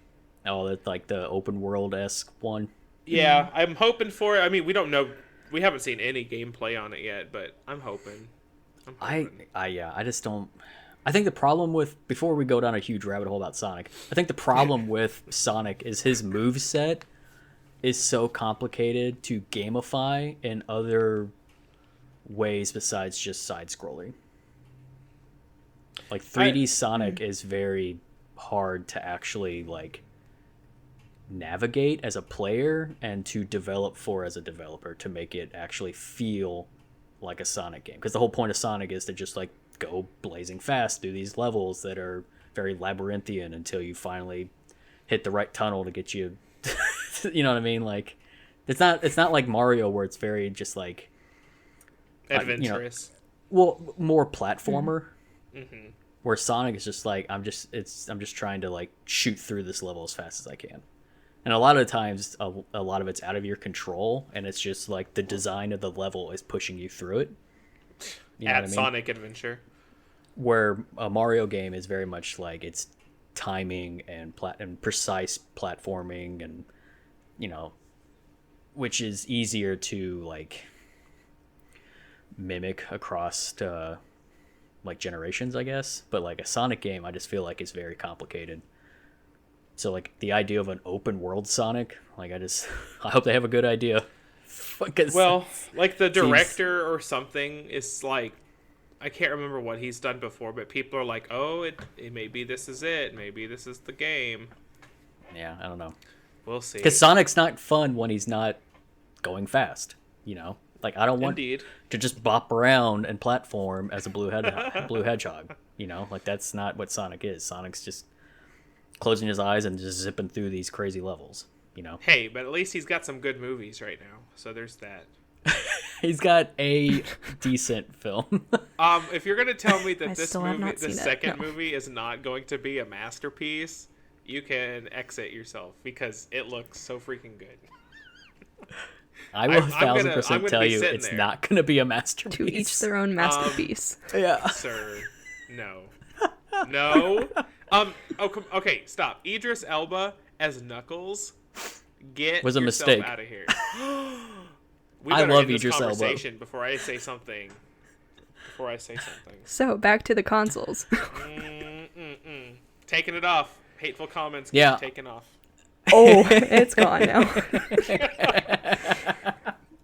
Oh, that's like the open world-esque one. Yeah, I'm hoping for it. I mean, we don't know. We haven't seen any gameplay on it yet, but I'm hoping. I just don't. I think the problem with, before we go down a huge rabbit hole about Sonic, I think the problem with Sonic is his moveset is so complicated to gamify in other ways besides just side scrolling. Like 3D Sonic is very hard to actually like navigate as a player and to develop for as a developer to make it actually feel like a Sonic game, because the whole point of Sonic is to just like go blazing fast through these levels that are very labyrinthian until you finally hit the right tunnel to get you you know what I mean? Like, it's not like Mario where it's very just like adventurous. More platformer. Where Sonic is just like, I'm just trying to like shoot through this level as fast as I can. And a lot of the times, a lot of it's out of your control, and it's just like the design of the level is pushing you through it. You know what I mean? Sonic Adventure. where a Mario game is very much like it's timing and precise platforming, and you know, which is easier to like mimic across like generations, I guess. But like a Sonic game, I just feel like it's very complicated. So like the idea of an open world Sonic, like I hope they have a good idea. Well, like the director or something is like, I can't remember what he's done before, but people are like, oh, it maybe this is it, maybe this is the game. Yeah, I don't know. We'll see. Because Sonic's not fun when he's not going fast. You know, like I don't want to just bop around and platform as a blue hedgehog. You know, like that's not what Sonic is. Sonic's just closing his eyes and just zipping through these crazy levels. You know. Hey, but at least he's got some good movies right now, so there's that. He's got a decent film. If you're gonna tell me that this movie, the second No. movie, is not going to be a masterpiece, you can exit yourself because it looks so freaking good. I will I'm gonna 1,000% tell be you sitting it's there. not going to be a masterpiece. To each their own masterpiece. Yeah. Sir, no, no. Okay, stop. Idris Elba as Knuckles. Get Was a yourself mistake. out of here. I love end this Idris Elba. conversation before I say something. So back to the consoles. Taking it off. Hateful comments. Yeah. Taken off. Oh, it's gone now.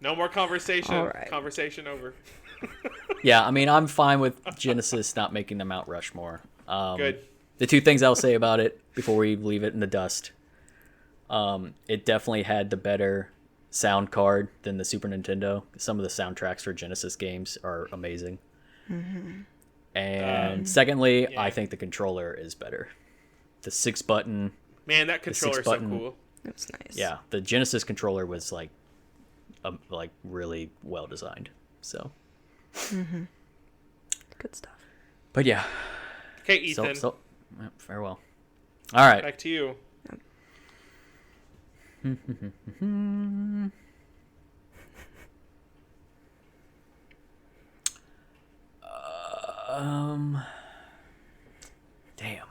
No more conversation. All right. Conversation over. Yeah, I mean, I'm fine with Genesis not making the Mount Rushmore. Good. The two things I'll say about it before we leave it in the dust. It definitely had the better sound card than the Super Nintendo. Some of the soundtracks for Genesis games are amazing. Mm-hmm. And secondly, yeah. I think the controller is better. The 6-button. Man, that controller's so cool. That's nice. Yeah, the Genesis controller was like really well designed. So. Mm-hmm. Good stuff. But yeah. Okay, Ethan. Farewell. All right. Back to you. Damn.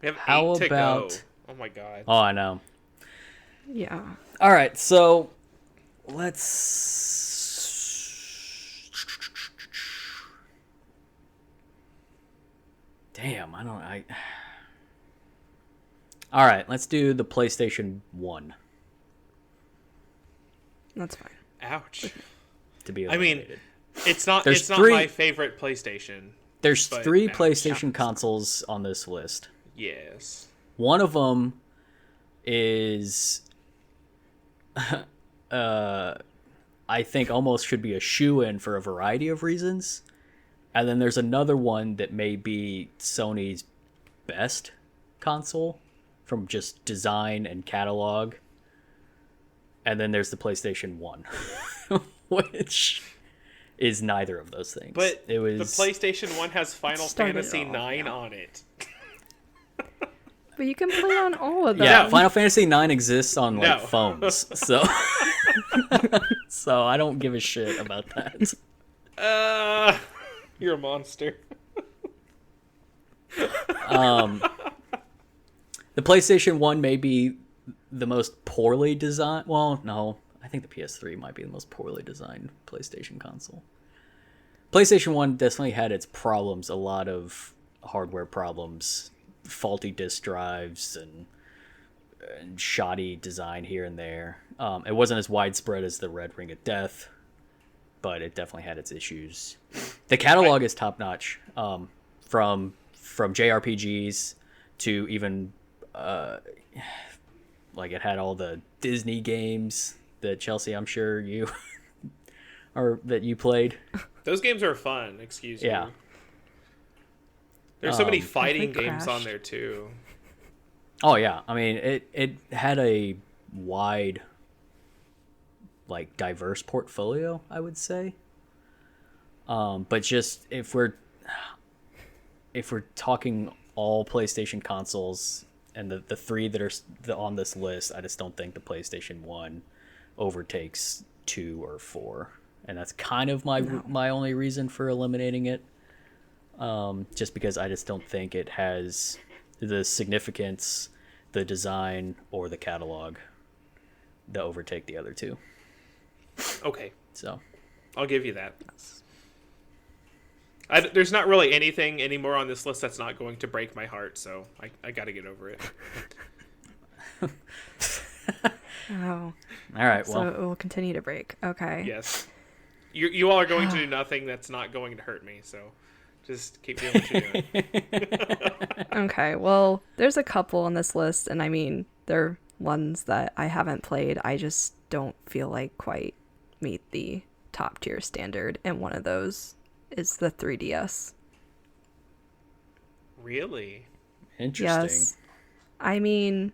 We have How 8 to about- go. Oh my god. Oh, I know. Yeah. All right, so let's. Damn, I. All right, let's do the PlayStation 1 That's fine. Ouch. to be I mean, eliminated. it's not There's it's not three- my favorite PlayStation. There's but 3 ouch. PlayStation consoles on this list. Yes. One of them is, I think, almost should be a shoe-in for a variety of reasons. And then there's another one that may be Sony's best console from just design and catalog. And then there's the PlayStation 1, which is neither of those things. But it was the PlayStation 1 has Final Started it Fantasy all, 9 yeah. on it. But you can play on all of them. Yeah, No. Final Fantasy 9 exists on like No. phones, so so I don't give a shit about that. You're a monster. The PlayStation 1 may be the most poorly designed. Well, no, I think the PS3 might be the most poorly designed PlayStation console. PlayStation 1 definitely had its problems, a lot of hardware problems, faulty disk drives, and shoddy design here and there. It wasn't as widespread as the Red Ring of Death, but it definitely had its issues. The catalog is top notch, from JRPGs to even like it had all the Disney games that Chelsea, I'm sure you or that you played. Those games are fun, excuse Yeah. you. There's so many I fighting played games Crash. on there too. Oh yeah, I mean it had a wide, like, diverse portfolio, I would say. But just if we're talking all PlayStation consoles and the 3 that are on this list, I just don't think the PlayStation 1 overtakes 2 or 4 and that's kind of my only reason for eliminating it. Just because I just don't think it has the significance, the design, or the catalog to overtake the other two. Okay. So I'll give you that. There's not really anything anymore on this list that's not going to break my heart, so I got to get over it. Oh. All right, So well. it will continue to break. Okay. Yes. You all are going to do nothing that's not going to hurt me, so just keep doing what you're doing. Okay, well, there's a couple on this list, and I mean, they're ones that I haven't played. I just don't feel like quite meet the top tier standard, and one of those is the 3DS. Really? Interesting. Yes. I mean,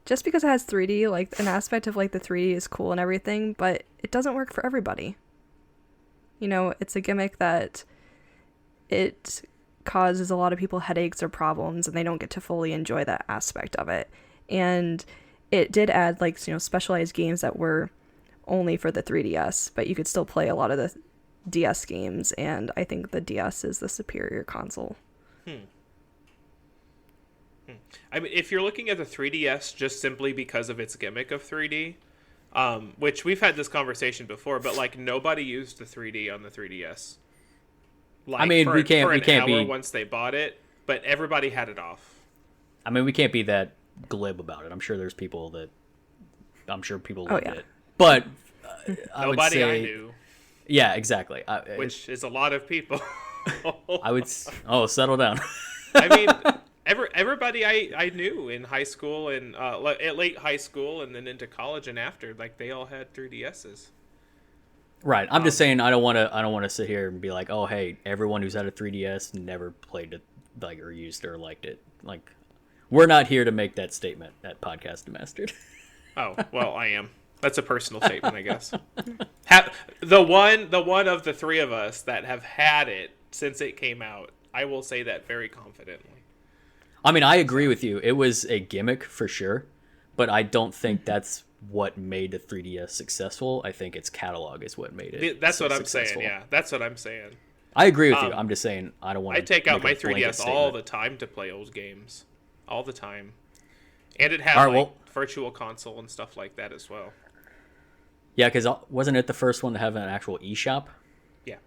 just because it has 3D, like, an aspect of, like, the 3D is cool and everything, but it doesn't work for everybody. You know, it's a gimmick that it causes a lot of people headaches or problems, and they don't get to fully enjoy that aspect of it. And it did add, like, you know, specialized games that were only for the 3DS, but you could still play a lot of the DS games, and I think the DS is the superior console. I mean, if you're looking at the 3DS just simply because of its gimmick of 3D, which we've had this conversation before, but like nobody used the 3D on the 3DS. Like, I mean, we can't be once they bought it, but everybody had it off. I mean, we can't be that glib about it. I'm sure people loved it, but I would Nobody say, I knew. Yeah, exactly. Which is a lot of people. I would. Oh, settle down. I mean, everybody I knew in high school and at late high school and then into college and after, like they all had 3DSs. Right. I'm just saying I don't want to sit here and be like, oh, hey, everyone who's had a 3DS never played it, like, or used it or liked it. Like, we're not here to make that statement at Podcast Mastered. Oh, well, I am. That's a personal statement, I guess. The one of the three of us that have had it since it came out, I will say that very confidently. I mean, I agree with you. It was a gimmick for sure, but I don't think that's what made the 3DS successful. I think its catalog is what made it. That's what I'm successful. saying. Yeah, that's what I'm saying. I agree with you. I'm just saying I don't want to. I take out my 3DS all the time to play old games, all the time, and it had virtual console and stuff like that as well. Yeah, because wasn't it the first one to have an actual eShop? Yeah.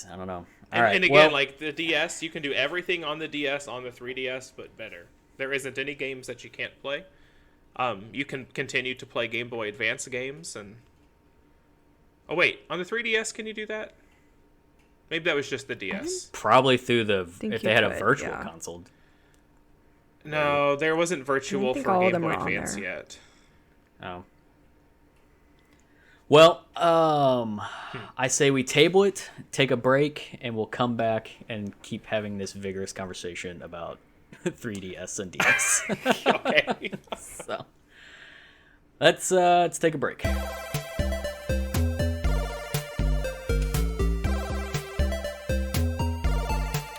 I don't know. And again, like the DS, you can do everything on the DS on the 3DS, but better. There isn't any games that you can't play. You can continue to play Game Boy Advance games, and oh wait, on the 3DS, can you do that? Maybe that was just the DS. Probably through if they had a virtual yeah. console. No, there wasn't virtual for Game Boy Advance yet. Oh. Well, I say we table it, take a break, and we'll come back and keep having this vigorous conversation about 3DS and DS. Okay. So, let's take a break.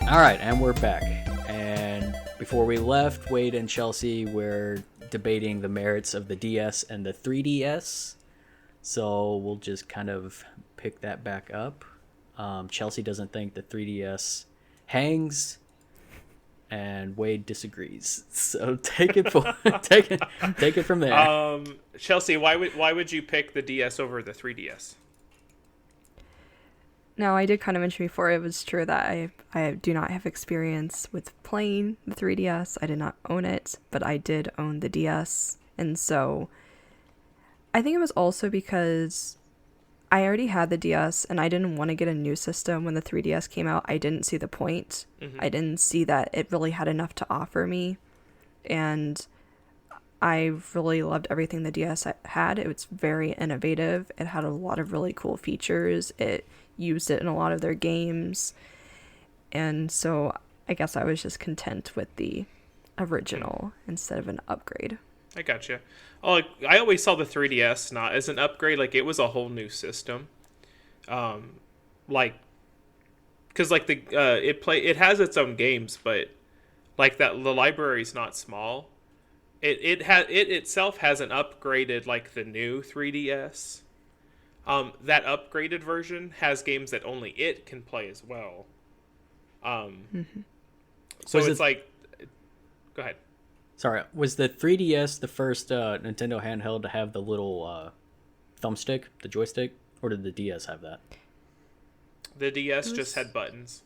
All right, and we're back. And before we left, Wade and Chelsea were debating the merits of the DS and the 3DS. So we'll just kind of pick that back up. Chelsea doesn't think the 3DS hangs, and Wade disagrees. So take it from there. Chelsea, why would you pick the DS over the 3DS? Now, I did kind of mention before, it was true that I do not have experience with playing the 3DS. I did not own it, but I did own the DS. And so I think it was also because I already had the DS and I didn't want to get a new system when the 3DS came out. I didn't see the point. Mm-hmm. I didn't see that it really had enough to offer me. And I really loved everything the DS had. It was very innovative. It had a lot of really cool features. It used it in a lot of their games. And so I guess I was just content with the original instead of an upgrade. I gotcha. Oh, I always saw the 3DS not as an upgrade. Like, it was a whole new system. Like, because like it has its own games, but like that the library's not small. it itself hasn't upgraded like the new 3DS. That upgraded version has games that only it can play as well. So Was it's it- like, go ahead. Sorry, was the 3DS the first Nintendo handheld to have the little thumbstick, the joystick, or did the DS have that? The DS It just was- had buttons,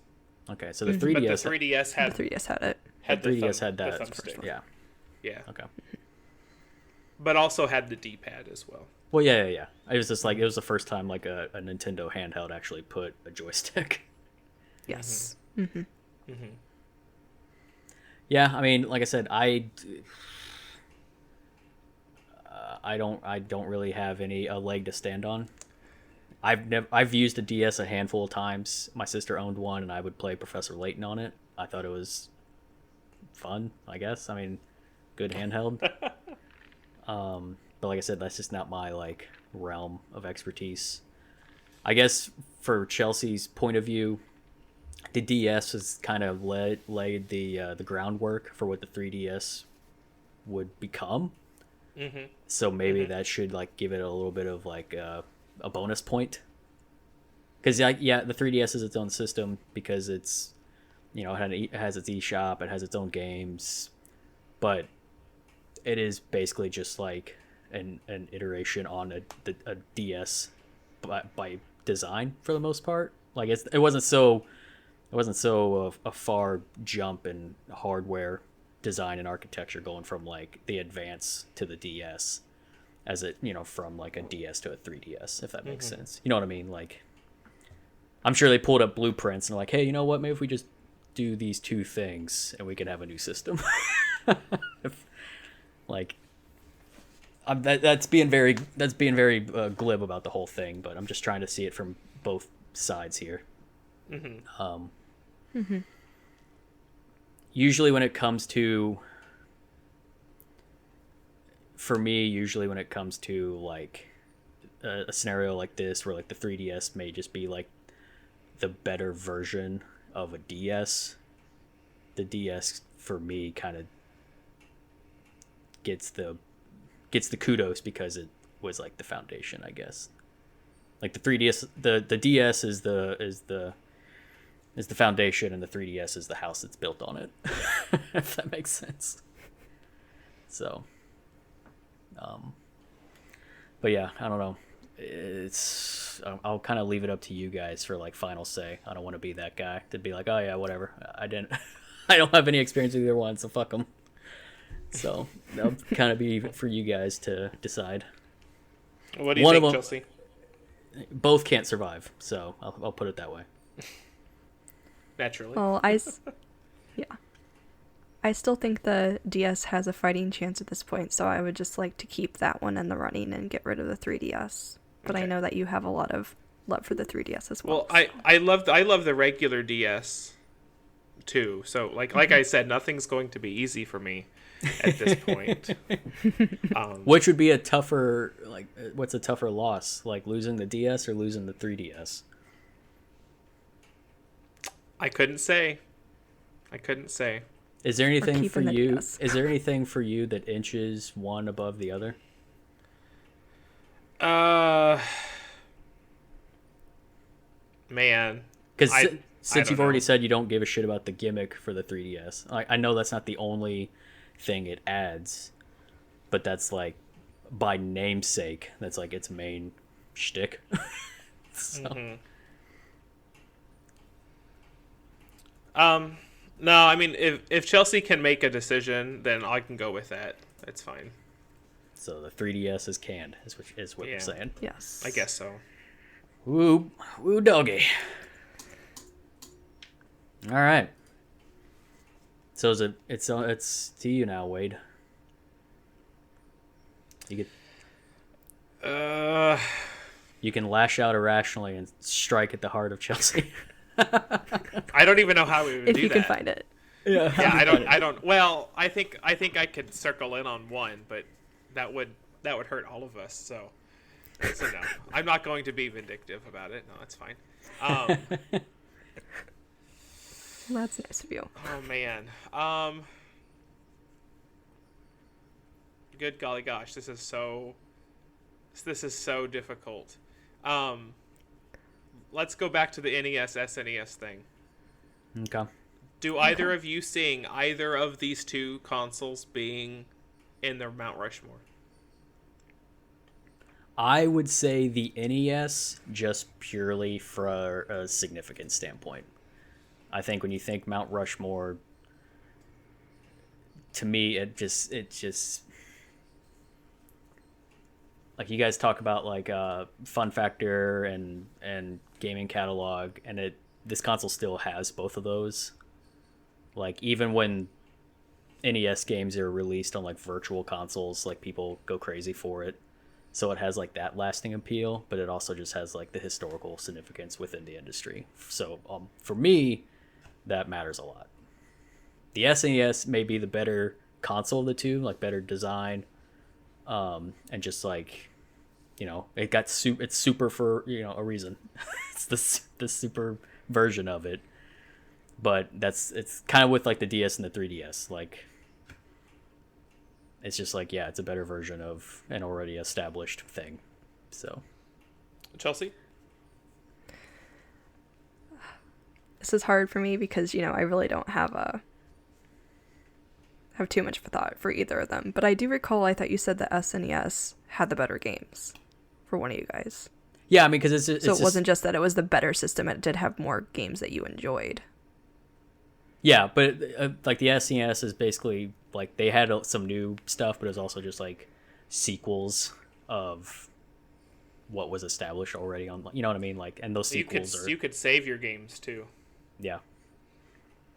Okay, so the but the 3DS 3DS The had 3DS had it. had the 3DS thumb, had that the as first thumbstick. one. Yeah. Yeah, Okay. but also had the D-pad as well. Well, yeah. It was just like it was the first time like a Nintendo handheld actually put a joystick. Yes. Yeah, I mean, like I said, I don't really have a leg to stand on. I've used a DS a handful of times. My sister owned one, and I would play Professor Layton on it. I thought it was fun, I guess. I mean, good handheld. But like I said, that's just not my like realm of expertise. I guess for Chelsea's point of view, the DS has kind of laid the groundwork for what the 3DS would become. So maybe that should like give it a little bit of like a bonus point. Because yeah, the 3DS is its own system because it's it has its eShop, it has its own games, but it is basically just like an iteration on a DS by design for the most part. Like it wasn't so a far jump in hardware design and architecture going from like the Advance to the DS as it from like a DS to a 3DS, if that makes sense. You know what I mean? Like I'm sure they pulled up blueprints and like, hey, you know what, maybe if we just do these two things and we can have a new system. Like that's being very glib about the whole thing, but I'm just trying to see it from both sides here. Usually when it comes to like a scenario like this where like the 3DS may just be like the better version of a DS, the DS for me kind of gets the kudos because it was like the foundation, I guess. Like the 3DS, the DS is the foundation, and the 3DS is the house that's built on it. If that makes sense. So, but yeah, I don't know. I'll kind of leave it up to you guys for like final say. I don't want to be that guy to be like, oh yeah, whatever. I don't have any experience with either one, so fuck them. So that'll kind of be for you guys to decide. What do you One think, of 'em- Chelsea? Both can't survive, so I'll put it that way. Naturally. Well, yeah. I still think the DS has a fighting chance at this point, so I would just like to keep that one in the running and get rid of the 3DS. But I Okay. know that you have a lot of love for the 3DS as well. Well, I love the regular DS too. So like I said, nothing's going to be easy for me at this point. Which would be a tougher, like, what's a tougher loss? Like losing the DS or losing the 3DS? I couldn't say. Is there anything for keeping the you? DS. Is there anything for you that inches one above the other? Man. Because I since don't you've already know. said you don't give a shit about the gimmick for the 3DS, I know that's not the only thing it adds, but that's like by namesake, that's like its main shtick. So. No, I mean if Chelsea can make a decision, then I can go with that. That's fine. So the 3DS is canned, is what Yeah. you're saying. Yes. I guess so. Woo doggy. All right. So it's to you now, Wade. You can lash out irrationally and strike at the heart of Chelsea. I don't even know how we would If do you that. can find it. Yeah, Yeah, I don't. Well, I think I could circle in on one, but that would hurt all of us. So no, I'm not going to be vindictive about it. No, that's fine. Well, that's nice of you. Oh man. good golly gosh, this is so difficult. Let's go back to the NES SNES thing. Okay. Do either of you seeing either of these two consoles being in their Mount Rushmore? I would say the NES just purely for a significant standpoint. I think when you think Mount Rushmore, to me, it just like you guys talk about like fun factor and gaming catalog, and this console still has both of those. Like even when NES games are released on like virtual consoles, like people go crazy for it. So it has like that lasting appeal, but it also just has like the historical significance within the industry. So for me, that matters a lot. The SNES may be the better console of the two, like better design, and just like, you know, it's super for, you know, a reason. It's the super version of it. But it's kind of with like the DS and the 3DS, like. It's just like, yeah, it's a better version of an already established thing. So, Chelsea? This is hard for me because, you know, I really don't have too much of a thought for either of them. But I do recall I thought you said the SNES had the better games for one of you guys. yeah, I mean, because it's So it wasn't just that it was the better system, it did have more games that you enjoyed. Yeah, but like the SNES is basically like they had some new stuff, but it was also just like sequels of what was established already on. You know what I mean? Like, and those sequels you could save your games too. Yeah.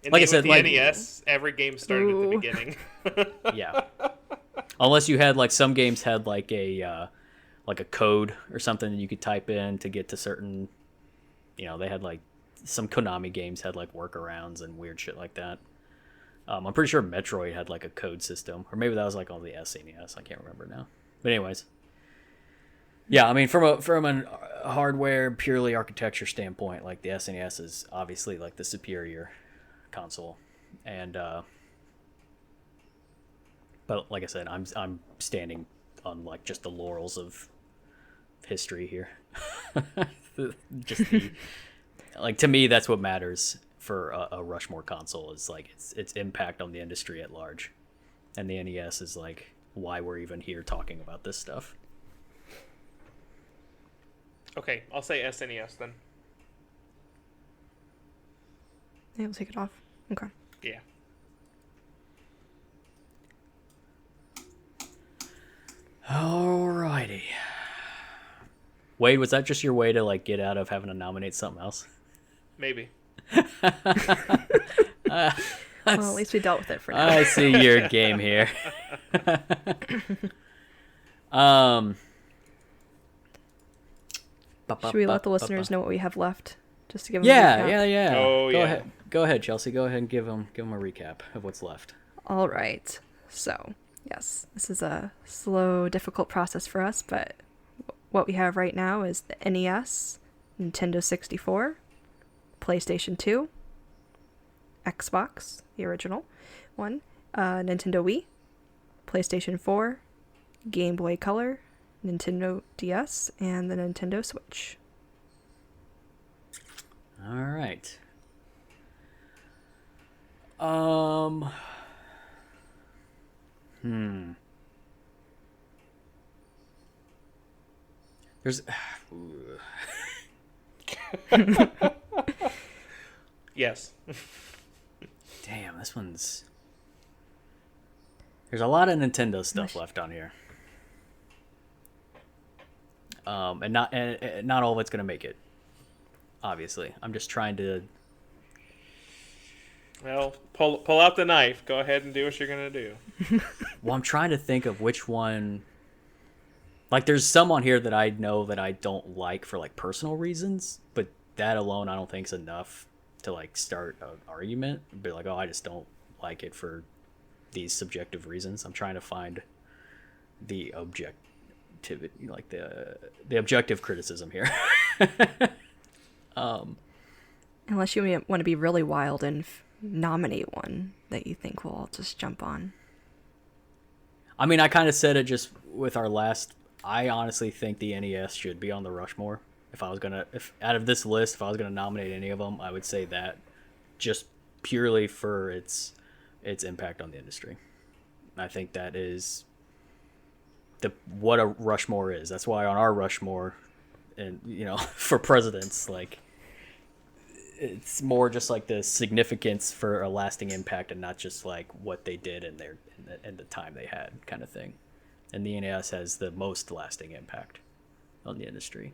And Like I with said, the like NES, every game started at the beginning. yeah. Unless you had like some games had like a code or something that you could type in to get to certain. You know, they had like some Konami games had like workarounds and weird shit like that. I'm pretty sure Metroid had like a code system, or maybe that was like on the SNES. I can't remember now. But anyways, yeah, I mean from a hardware purely architecture standpoint, like the SNES is obviously like the superior console, and but like I said, I'm standing on like just the laurels of history here. Just the like to me, that's what matters for a Rushmore console is like its impact on the industry at large, and the NES is like why we're even here talking about this stuff. Okay, I'll say SNES then. Yeah, we'll take it off. Okay. Yeah. Alrighty. Wade, was that just your way to like get out of having to nominate something else? Maybe. Well, at least we dealt with it for now. I see your game here. Should we let the listeners know what we have left? Just to give them Yeah, a recap? yeah. Oh, yeah. Go ahead, Chelsea. Go ahead and give them a recap of what's left. All right. So, yes, this is a slow, difficult process for us, but what we have right now is the NES, Nintendo 64, PlayStation 2, Xbox, the original one, Nintendo Wii, PlayStation 4, Game Boy Color, Nintendo DS, and the Nintendo Switch. All right. There's Yes. damn, this one's there's a lot of Nintendo stuff left on here. And not all of it's gonna make it. Obviously, I'm just trying to. Well, pull out the knife. Go ahead and do what you're gonna do. Well, I'm trying to think of which one. Like, there's some on here that I know that I don't like for like personal reasons, but that alone I don't think is enough to like start an argument. Be like, oh, I just don't like it for these subjective reasons. I'm trying to find the objectivity, like the objective criticism here. Unless you want to be really wild and nominate one that you think we'll all just jump on. I mean, I kind of said it just with our last. I honestly think the NES should be on the Rushmore. If out of this list, if I was gonna nominate any of them, I would say that, just purely for its impact on the industry. I think that is what a Rushmore is. That's why on our Rushmore, and for presidents, like it's more just like the significance for a lasting impact, and not just like what they did in the time they had, kind of thing. And the NES has the most lasting impact on the industry.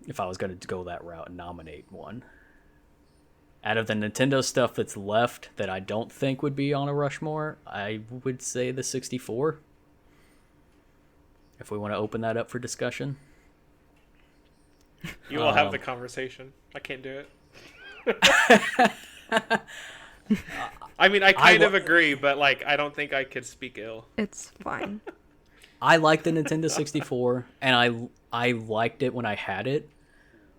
If I was going to go that route and nominate one, out of the Nintendo stuff that's left that I don't think would be on a Rushmore, I would say the 64. If we want to open that up for discussion. You will have the conversation. I can't do it. I mean, I kind of agree, but like, I don't think I could speak ill. It's fine. I like the Nintendo 64, and I liked it when I had it,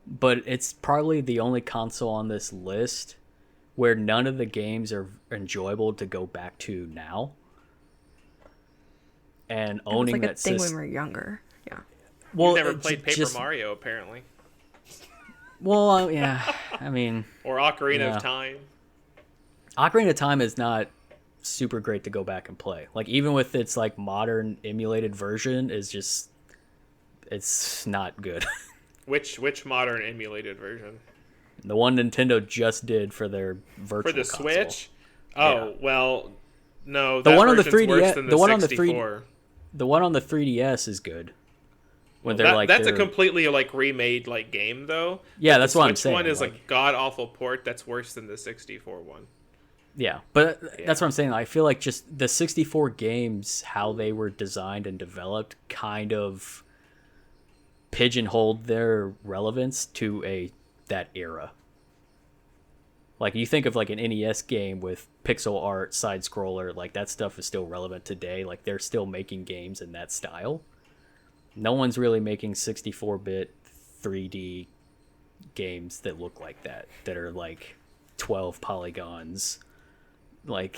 but it's probably the only console on this list where none of the games are enjoyable to go back to now. And owning that thing system when we were younger. Yeah. Well, you never played Paper Mario, apparently. Well, yeah. I mean, or Ocarina of Time. Ocarina of Time is not super great to go back and play. Like, even with its like modern emulated version, it's not good. Which modern emulated version? The one Nintendo just did for their virtual for the console. Switch. Oh, well, no. The that one on the version's 3DS, worse than the one on the 64. the one on the 3DS is good. When That's a completely like remade like game though. Yeah, that's what I'm saying. The Switch one is like, a god awful port that's worse than the 64 one. Yeah, but that's what I'm saying. I feel like just the 64 games, how they were designed and developed, kind of pigeonholed their relevance to that era. Like, you think of like an NES game with pixel art, side scroller, like that stuff is still relevant today. Like, they're still making games in that style. No one's really making 64-bit 3D games that look like that are like 12 polygons. Like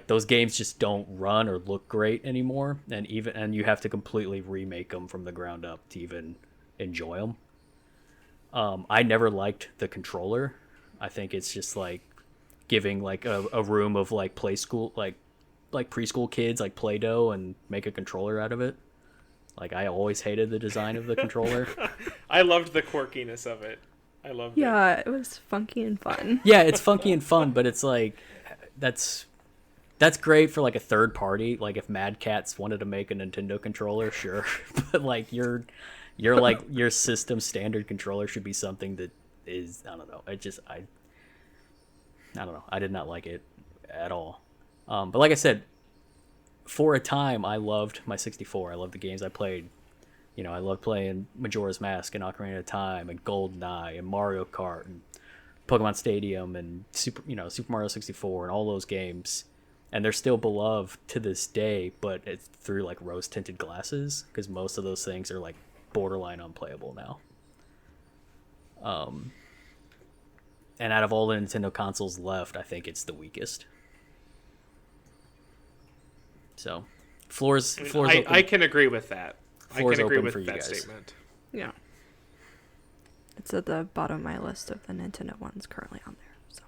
those games just don't run or look great anymore, and you have to completely remake them from the ground up to even enjoy them. I never liked the controller. I think it's just like giving like a room of like like preschool kids like Play-Doh and make a controller out of it. Like, I always hated the design of the controller. I loved the quirkiness of it. I loved it. Yeah, it was funky and fun. Yeah, it's funky and fun, but it's like that's great for like a third party. Like, if Mad Catz wanted to make a Nintendo controller, sure. But like your system standard controller should be something that is, I don't know. I don't know. I did not like it at all. But like I said, for a time, I loved my 64. I loved the games I played. I loved playing Majora's Mask and Ocarina of Time and GoldenEye and Mario Kart and Pokemon Stadium and Super Mario 64 and all those games. And they're still beloved to this day, but it's through like rose-tinted glasses, because most of those things are like borderline unplayable now. And out of all the Nintendo consoles left, I think it's the weakest. So, floor's open. I can agree with that. Floor's I can agree open with for you that guys. statement. Yeah. It's at the bottom of my list of the Nintendo ones currently on there. So.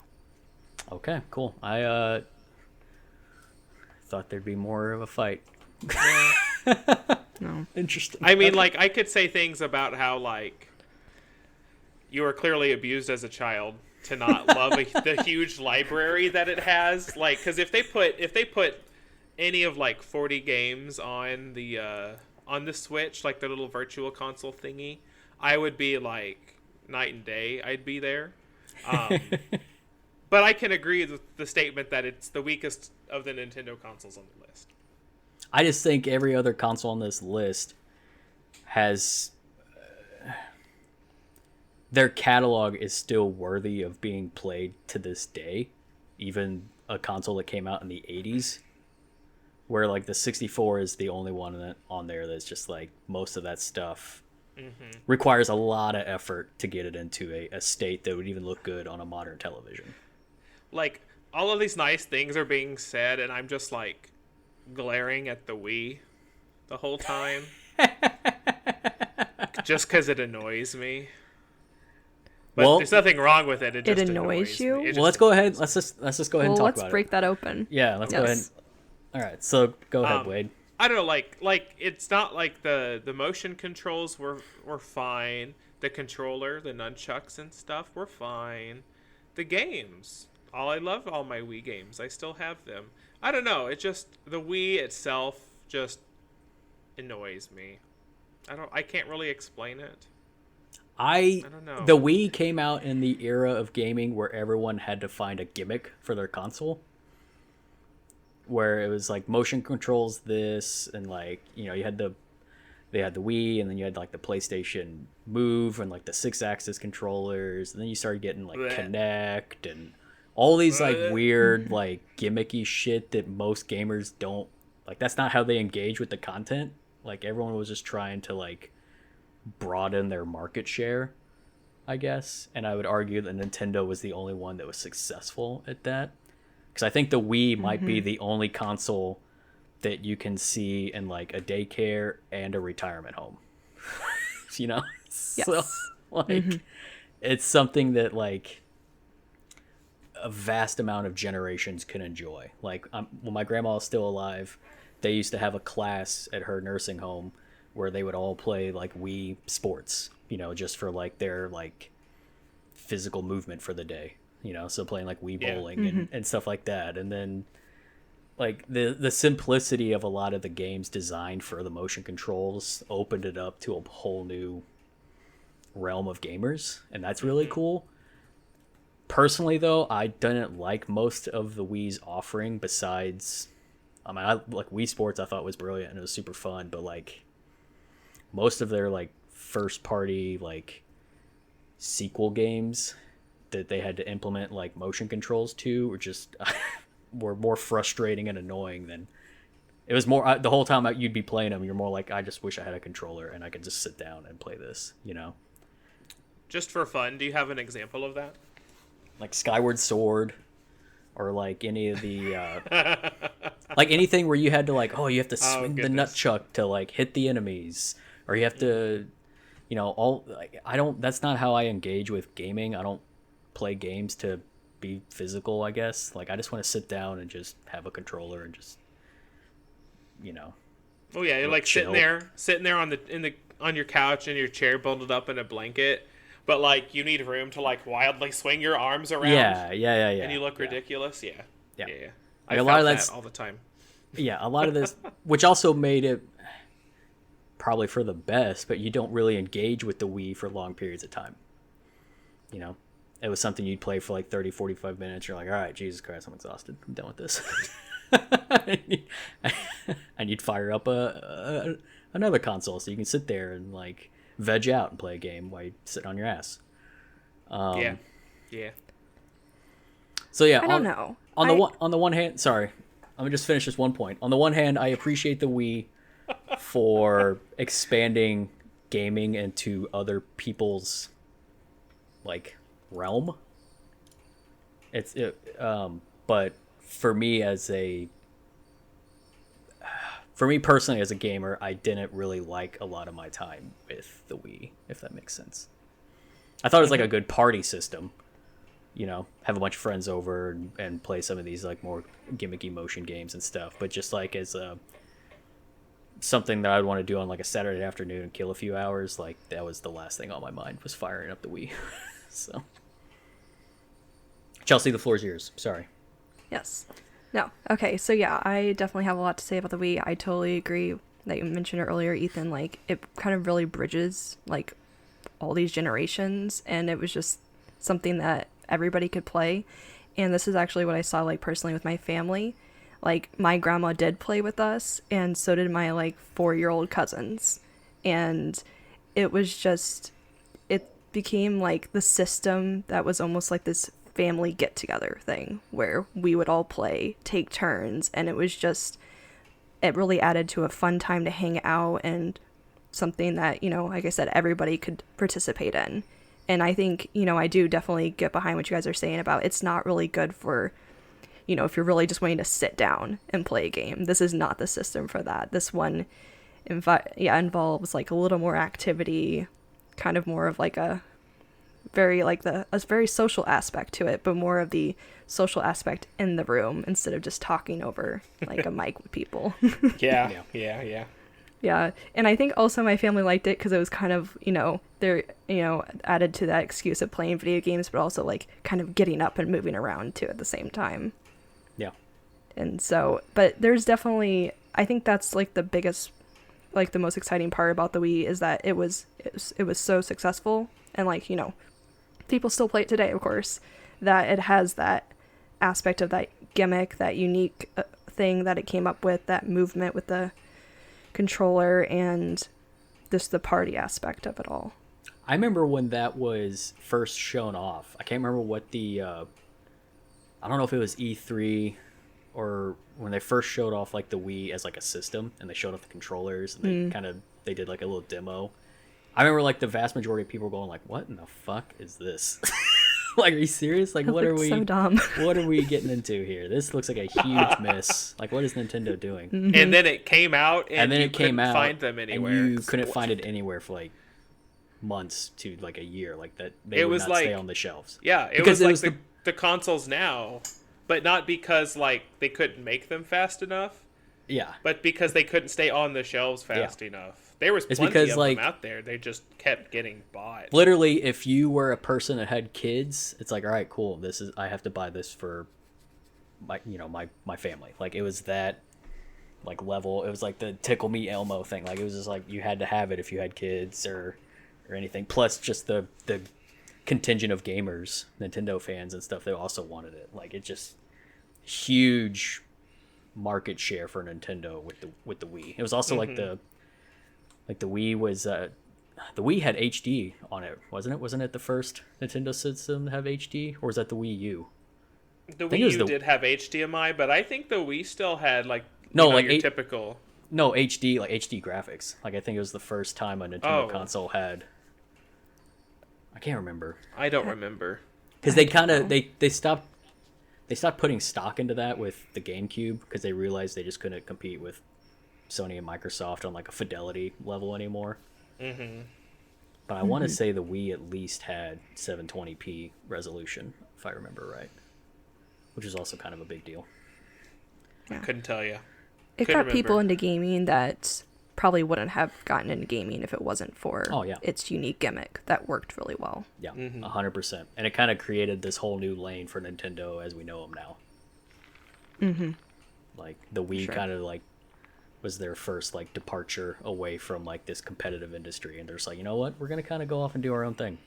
Okay, cool. I thought there'd be more of a fight. No. Interesting. I mean, like, I could say things about how, like, you were clearly abused as a child to not love the huge library that it has. Like, because if they put any of like 40 games on the Switch, like the little virtual console thingy, I would be like night and day. I'd be there. But I can agree with the statement that it's the weakest of the Nintendo consoles on the list. I just think every other console on this list has their catalog is still worthy of being played to this day, even a console that came out in the 80s, where like the 64 is the only one on there that's just like most of that stuff requires a lot of effort to get it into a state that would even look good on a modern television. Like, all of these nice things are being said, and I'm just like, glaring at the Wii the whole time. Just because it annoys me. But Well, there's nothing wrong with it. It just annoys you? Me. well, let's go ahead. Let's just go ahead and talk let's about break it. that open. Yeah, let's go ahead. Yes. All right, so go ahead, Wade. I don't know, like it's not like the motion controls were fine. The controller, the nunchucks and stuff were fine. The games, I love all my Wii games. I still have them. I don't know. It just the Wii itself just annoys me. I can't really explain it. I don't know. The Wii came out in the era of gaming where everyone had to find a gimmick for their console. Where it was like motion controls this, and like, you know, they had the Wii, and then you had like the PlayStation Move and like the 6-axis controllers, and then you started getting like Kinect and all these like weird like gimmicky shit that most gamers don't like. That's not how they engage with the content. Like everyone was just trying to like broaden their market share, I guess. And I would argue that Nintendo was the only one that was successful at that. Because I think the Wii might be the only console that you can see in like a daycare and a retirement home. You know? Yes. So like it's something that like a vast amount of generations can enjoy. Like when my grandma was still alive, they used to have a class at her nursing home where they would all play like Wii sports, you know, just for like their like physical movement for the day, you know, so playing like Wii bowling and stuff like that. And then like the simplicity of a lot of the games designed for the motion controls opened it up to a whole new realm of gamers, and that's really cool. Personally though, I didn't like most of the Wii's offering. Besides, I mean, I like Wii Sports, I thought was brilliant and it was super fun, but like most of their like first party like sequel games that they had to implement like motion controls to were just were more frustrating and annoying than it was. More the whole time you'd be playing them, you're more like, I just wish I had a controller and I could just sit down and play this, you know. Just for fun, do you have an example of that? Like Skyward Sword, or like any of the like anything where you had to like, you have to swing the nunchuck to like hit the enemies, or you have to, you know, all like, that's not how I engage with gaming. I don't play games to be physical, I guess. Like I just want to sit down and just have a controller and just, you know. Oh yeah, you're like chill. sitting there on your couch in your chair, bundled up in a blanket, but like you need room to like wildly swing your arms around. Yeah. And you look ridiculous. Yeah. Like I a felt lot of that that's all the time. Yeah, a lot of this, which also made it probably for the best, but you don't really engage with the Wii for long periods of time. You know, it was something you'd play for like 30, 45 minutes. You're like, all right, Jesus Christ, I'm exhausted. I'm done with this. And you'd fire up another console so you can sit there and like veg out and play a game while you sit on your ass. Yeah. So yeah, I don't know. On the one hand, sorry, let me just finish this one point. On the one hand, I appreciate the Wii for expanding gaming into other people's like realm. But for me personally as a gamer, I didn't really like a lot of my time with the Wii, if that makes sense. I thought it was like a good party system, you know, have a bunch of friends over and play some of these like more gimmicky motion games and stuff, but just like as something that I'd want to do on like a Saturday afternoon and kill a few hours, like that was the last thing on my mind, was firing up the Wii. So Chelsea, the floor is yours. Sorry. Yes. No. Okay. So yeah, I definitely have a lot to say about the Wii. I totally agree that you mentioned it earlier, Ethan. Like it kind of really bridges like all these generations, and it was just something that everybody could play. And this is actually what I saw like personally with my family. Like my grandma did play with us, and so did my like 4-year-old cousins. And it was just, it became like the system that was almost like this family get together thing where we would all play, take turns, and it was just, it really added to a fun time to hang out and something that, you know, like I said, everybody could participate in. And I think, you know, I do definitely get behind what you guys are saying about it's not really good for if you're really just wanting to sit down and play a game, this is not the system for that. This one involves like a little more activity, kind of more of like a very social aspect to it, but more of the social aspect in the room instead of just talking over like a mic with people. Yeah. Yeah, and I think also my family liked it because it was kind of, they're, added to that excuse of playing video games, but also like kind of getting up and moving around too at the same time. Yeah. And so, but there's definitely, I think that's like the biggest, like the most exciting part about the Wii is that it was so successful, and like, people still play it today, of course, that it has that aspect of that gimmick, that unique thing that it came up with, that movement with the controller, and just the party aspect of it all. I remember when that was first shown off. I can't remember what the I don't know if it was E3 or when they first showed off like the Wii as like a system, and they showed off the controllers, and they did like a little demo. I remember like the vast majority of people going like, "What in the fuck is this?" Like, are you serious? Like, what are we? So dumb. What are we getting into here? This looks like a huge miss. Like, what is Nintendo doing? Mm-hmm. And then it came out, and then you couldn't find them anywhere. And you couldn't find it anywhere for like months to like a year. Like that, they would not stay on the shelves. Yeah, because it was like the consoles now, but not because like they couldn't make them fast enough. Yeah, but because they couldn't stay on the shelves fast enough. There was plenty of them out there. They just kept getting bought. Literally, if you were a person that had kids, it's like, all right, cool. I have to buy this for my family. Like, it was that like level. It was like the Tickle Me Elmo thing. Like, it was just like you had to have it if you had kids or anything. Plus, just the contingent of gamers, Nintendo fans and stuff, they also wanted it. Like, it just huge market share for Nintendo with the Wii. It was also like the Wii was the Wii had HD on it, wasn't it? Wasn't it the first Nintendo system to have HD, or was that the Wii U? The Wii U did have HDMI, but I think the Wii still had like typical HD graphics. Like, I think it was the first time a Nintendo console had. I can't remember. I don't remember because they kind of they stopped putting stock into that with the GameCube because they realized they just couldn't compete with Sony and Microsoft on like a fidelity level anymore. Mm-hmm. But I want to say the Wii at least had 720p resolution, if I remember right, which is also kind of a big deal. Yeah. Couldn't tell you. It got people into gaming that probably wouldn't have gotten into gaming if it wasn't for its unique gimmick that worked really well. Yeah, 100%. And it kind of created this whole new lane for Nintendo as we know them now. Mm-hmm. Like, the Wii kind of like was their first like departure away from like this competitive industry, and they're just like, you know what, we're gonna kind of go off and do our own thing.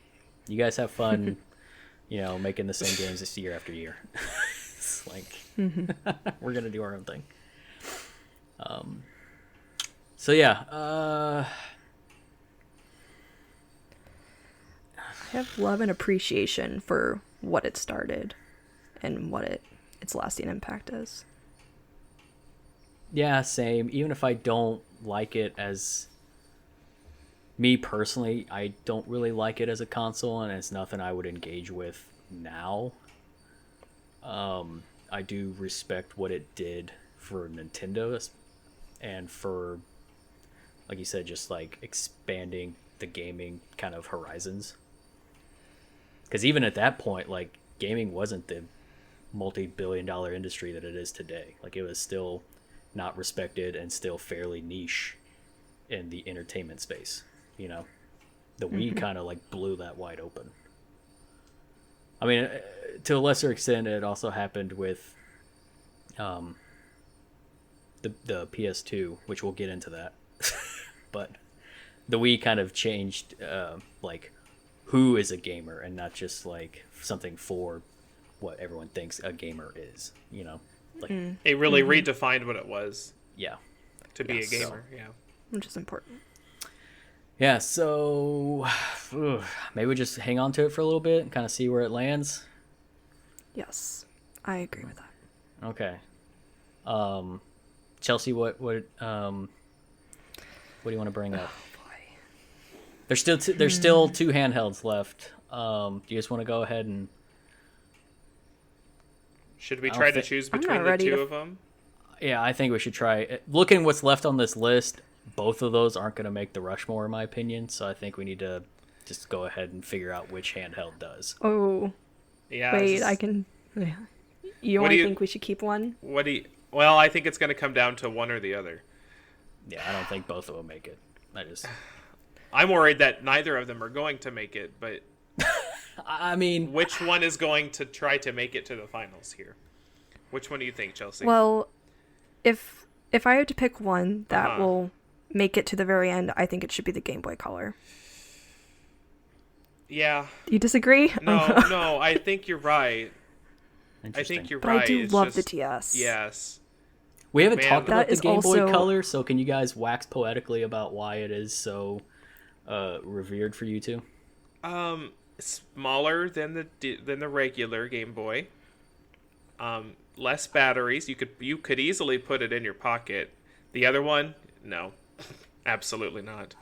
You guys have fun, making the same games this year after year. It's like we're gonna do our own thing. So yeah, I have love and appreciation for what it started and what its lasting impact is. Yeah, same. Even if I don't like it as me personally, I don't really like it as a console, and it's nothing I would engage with now. I do respect what it did for Nintendo and for, like you said, just like expanding the gaming kind of horizons. Because even at that point, like, gaming wasn't the multi-billion-dollar industry that it is today. Like, it was still not respected and still fairly niche in the entertainment space. The Wii kind of like blew that wide open. I mean, to a lesser extent, it also happened with the PS2, which we'll get into that. But the Wii kind of changed like who is a gamer, and not just like something for what everyone thinks a gamer is. Like, it really redefined what it was. Yeah. To be a gamer, Which is important. Yeah, so maybe we just hang on to it for a little bit and kind of see where it lands. Yes, I agree with that. Okay. Chelsea, what do you want to bring up? Oh boy. There's still two handhelds left. Do you just want to go ahead and Should we I don't try to think- choose I'm not between the ready two to- of them? Yeah, I think we should try. Looking what's left on this list, both of those aren't going to make the Rushmore, in my opinion. So I think we need to just go ahead and figure out which handheld does. Oh, Yeah. wait, I can. Yeah. You What only do you- think we should keep one? What do you? Well, I think it's going to come down to one or the other. Yeah, I don't think both of them make it. I'm worried that neither of them are going to make it, but I mean, which one is going to try to make it to the finals here? Which one do you think, Chelsea? Well, if I had to pick one that Uh-huh. will make it to the very end, I think it should be the Game Boy Color. Yeah. You disagree? No, I think you're right. I interesting. think you're But right. I do It's love the just- DS. Yes. We haven't Man, talked that about the is Game Boy also- Color, so can you guys wax poetically about why it is so revered for you two? Smaller than the regular Game Boy. Less batteries. You could easily put it in your pocket. The other one, no, absolutely not.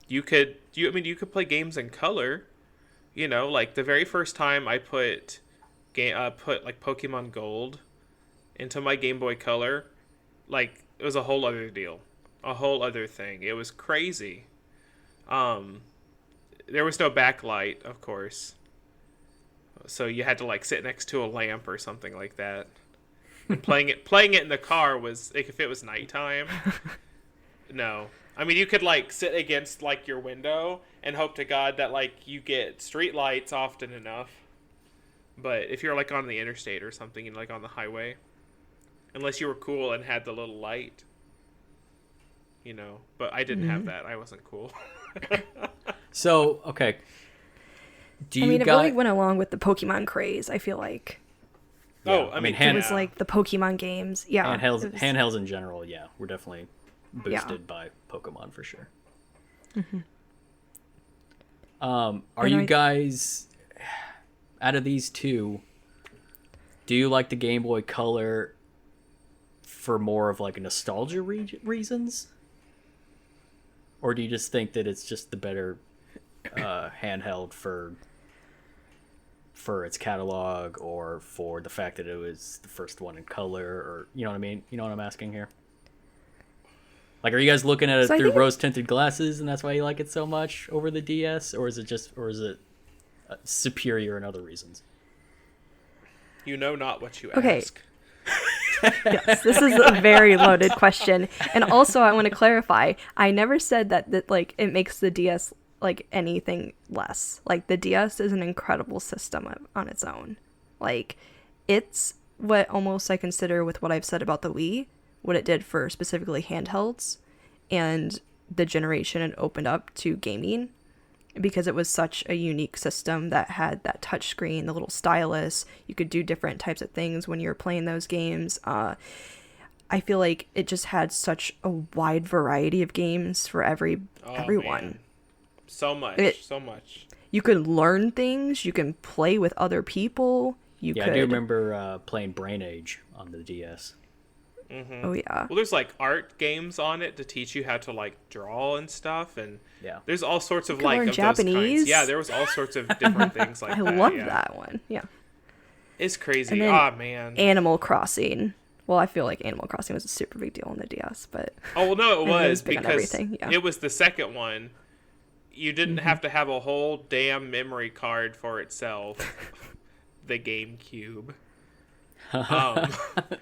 You could play games in color. You know, like the very first time I put like Pokemon Gold into my Game Boy Color, like it was a whole other deal, a whole other thing. It was crazy. There was no backlight, of course, so you had to like sit next to a lamp or something like that. And playing it in the car was like, if it was nighttime. No, I mean you could like sit against like your window and hope to God that like you get street lights often enough. But if you're like on the interstate or something and like on the highway, unless you were cool and had the little light, you know. But I didn't have that. I wasn't cool. So, okay. Do you I mean, it guys... really went along with the Pokemon craze, I feel like. Oh, Yeah, I mean, It was like the Pokemon games. Yeah. handhelds, it was- handhelds in general, yeah, we're definitely Yeah. boosted by Pokemon for sure. Mm-hmm. Are And you I- guys, out of these two, do you like the Game Boy Color for more of like a nostalgia reasons? Or do you just think that it's just the better handheld for its catalog, or for the fact that it was the first one in color, or you know what I mean? You know what I'm asking here? Like, are you guys looking at it So I through think- rose-tinted glasses, and that's why you like it so much over the DS, or is it superior in other reasons? you know not what you Okay. ask. Yes, this is a very loaded question. And also, I want to clarify, I never said that like it makes the DS like anything less. Like the DS is an incredible system on its own. Like it's what almost I consider, with what I've said about the Wii, what it did for specifically handhelds and the generation it opened up to gaming, because it was such a unique system that had that touch screen, the little stylus. You could do different types of things when you're playing those games. I feel like it just had such a wide variety of games for everyone. Man. So much, It- so much. You could learn things. You can play with other people. You Yeah, could. I do remember playing Brain Age on the DS. Oh yeah. Well, there's like art games on it to teach you how to like draw and stuff, and Yeah. there's all sorts of could like learn of those kinds. Japanese. Yeah, there was all sorts of different things like I that. love yeah. that one. Yeah. It's crazy. And then Ah, man. Animal Crossing. Well, I feel like Animal Crossing was a super big deal on the DS, but Oh well, no, it And it was was big on because everything, yeah. it was the second one. You didn't have to have a whole damn memory card for itself. The GameCube.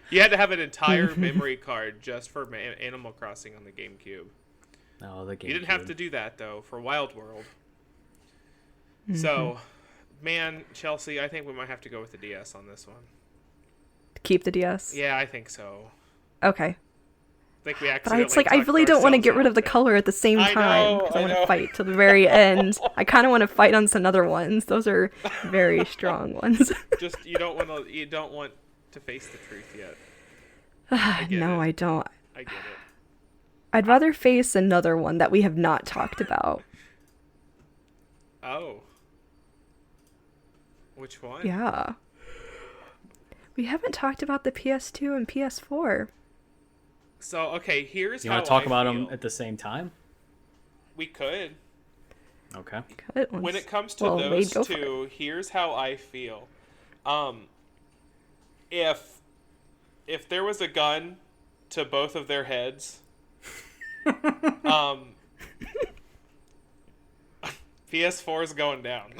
You had to have an entire memory card just for Animal Crossing on the GameCube. Oh, the game. You didn't have to do that though for Wild World. So, man, Chelsea, I think we might have to go with the DS on this one. keep the DS. Yeah, I think so. Okay. I think we But accidentally. it's like I talked really don't want to ourselves get rid out of the there. color at the same I time, know, because I I want know. to fight to the very end. I kind of want to fight on some other ones. Those are very strong ones. Just you don't want to face the truth yet. get No, it. I don't. I get it. I'd rather face another one that we have not talked about. Oh. Which one? Yeah. We haven't talked about the PS2 and PS4. So okay, here's You how want to talk I about feel. them at the same time? We could. Good. When it comes to Well, Wade, those go for two, here's how I feel. if there was a gun to both of their heads, um, PS4 is going down.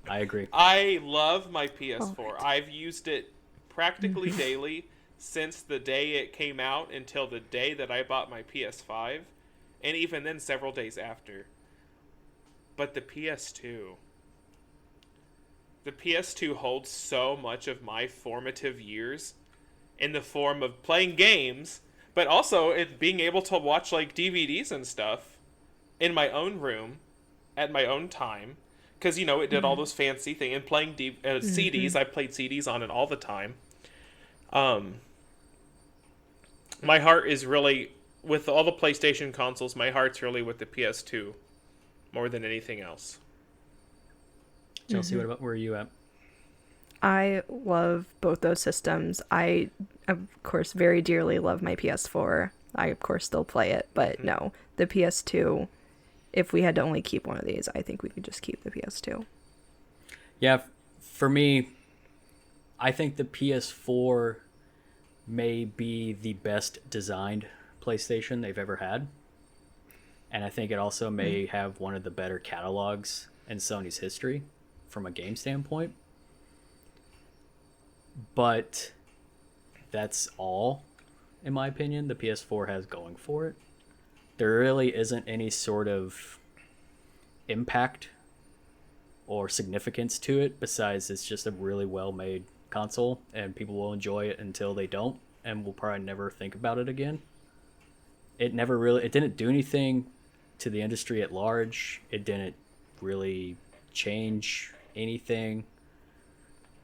I agree. I love my PS4. I've used it practically daily since the day it came out until the day that I bought my PS5, and even then several days after. But the PS2 holds so much of my formative years in the form of playing games, but also it being able to watch like DVDs and stuff in my own room at my own time. Because, you know, it did all those fancy things. And playing CDs, I played CDs on it all the time. My heart is really, with all the PlayStation consoles, my heart's really with the PS2 more than anything else. Chelsea, what about where are you at? I love both those systems. I, of course, very dearly love my PS4. I, of course, still play it. But no, the PS2... If we had to only keep one of these, I think we could just keep the PS2. Yeah, for me, I think the PS4 may be the best designed PlayStation they've ever had. And I think it also may have one of the better catalogs in Sony's history from a game standpoint. But that's all, in my opinion, the PS4 has going for it. There really isn't any sort of impact or significance to it besides it's just a really well-made console and people will enjoy it until they don't and will probably never think about it again. It didn't do anything to the industry at large. It didn't really change anything.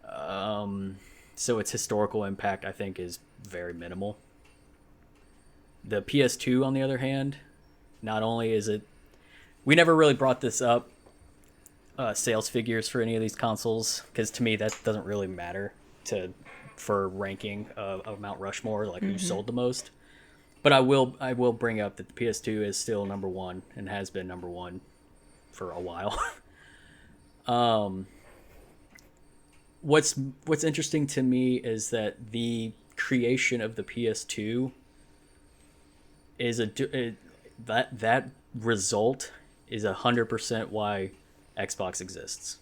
So its historical impact, I think, is very minimal. The PS2, on the other hand, not only is it... We never really brought this up, sales figures for any of these consoles, because to me that doesn't really matter for ranking of Mount Rushmore, like who sold the most. But I will bring up that the PS2 is still number one and has been number one for a while. What's interesting to me is that the creation of the PS2 is that result is 100% why Xbox exists.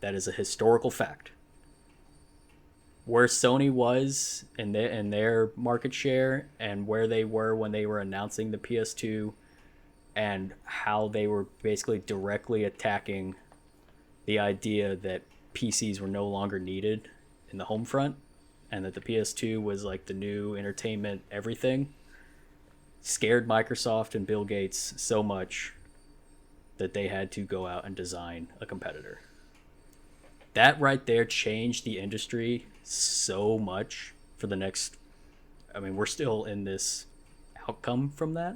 That is a historical fact. Where Sony was in their market share and where they were when they were announcing the PS2 and how they were basically directly attacking the idea that PCs were no longer needed in the home front and that the PS2 was like the new entertainment everything, scared Microsoft and Bill Gates so much that they had to go out and design a competitor. That right there changed the industry so much for the next... I mean, we're still in this outcome from that.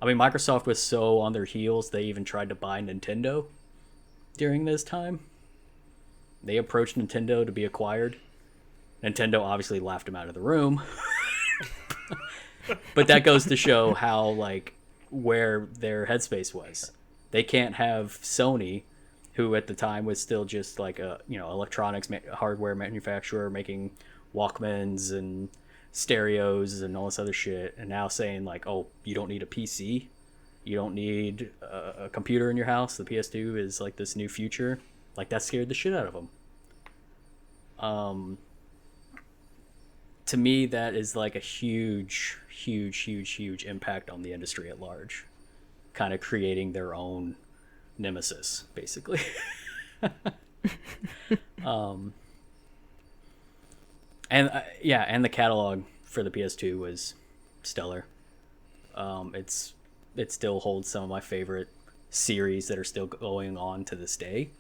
I mean, Microsoft was so on their heels, they even tried to buy Nintendo during this time. They approached Nintendo to be acquired. Nintendo obviously laughed him out of the room. But that goes to show how, like, where their headspace was. They can't have Sony, who at the time was still just like a, electronics hardware manufacturer making Walkmans and stereos and all this other shit, and now saying like, oh, you don't need a PC, you don't need a computer in your house, the PS2 is like this new future. Like, that scared the shit out of them. To me, that is like a huge impact on the industry at large, kind of creating their own nemesis, basically. And the catalog for the PS2 was stellar. It still holds some of my favorite series that are still going on to this day.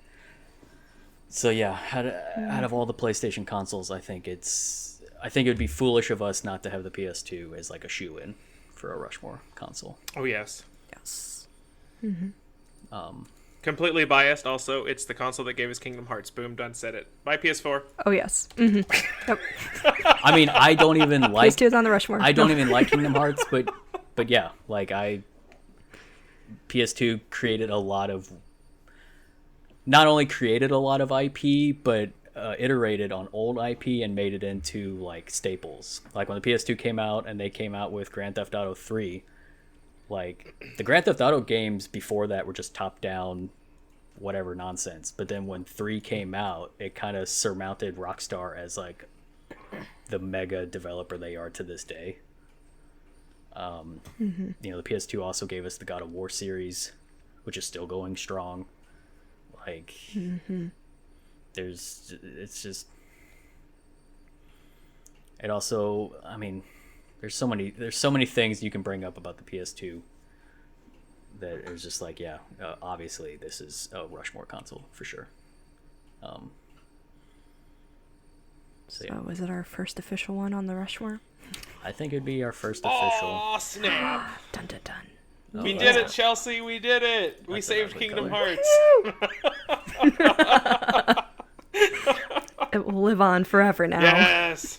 So yeah, out of all the PlayStation consoles, I think it would be foolish of us not to have the PS2 as like a shoe-in for a Rushmore console. Oh yes. Yes. Completely biased. Also, it's the console that gave us Kingdom Hearts. Boom, done, said it. Bye PS4. Oh yes. Mm-hmm. Yep. I mean, I don't even like PS2 is on the Rushmore. I don't even like Kingdom Hearts, but yeah, like PS2 created a lot of not only created a lot of IP, but iterated on old IP and made it into like staples. Like when the PS2 came out and they came out with Grand Theft Auto 3, like the Grand Theft Auto games before that were just top down whatever nonsense. But then when 3 came out, it kind of surmounted Rockstar as like the mega developer they are to this day. You know, the PS2 also gave us the God of War series, which is still going strong. Like, it's just, it also, I mean, there's so many things you can bring up about the PS2 that is just like, yeah, obviously this is a Rushmore console for sure. So yeah. Was it our first official one on the Rushmore? I think it'd be our first official. Oh, snap. Dun dun dun. We did it, Chelsea. We did it. We saved Kingdom Hearts. It will live on forever now. Yes.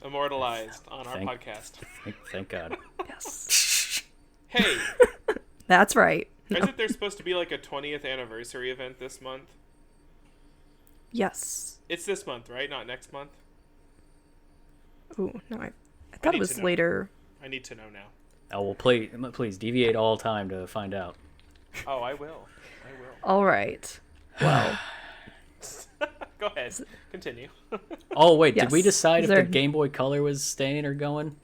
Immortalized on our podcast. Thank God. Yes. Hey. That's right. Isn't there supposed to be like a 20th anniversary event this month? Yes. It's this month, right? Not next month? Ooh, no, I thought it was later. I need to know now. Oh, well, please deviate all time to find out. Oh, I will. All right. Well. Go ahead. Continue. Oh, wait. Yes. Did we decide if there... the Game Boy Color was staying or going?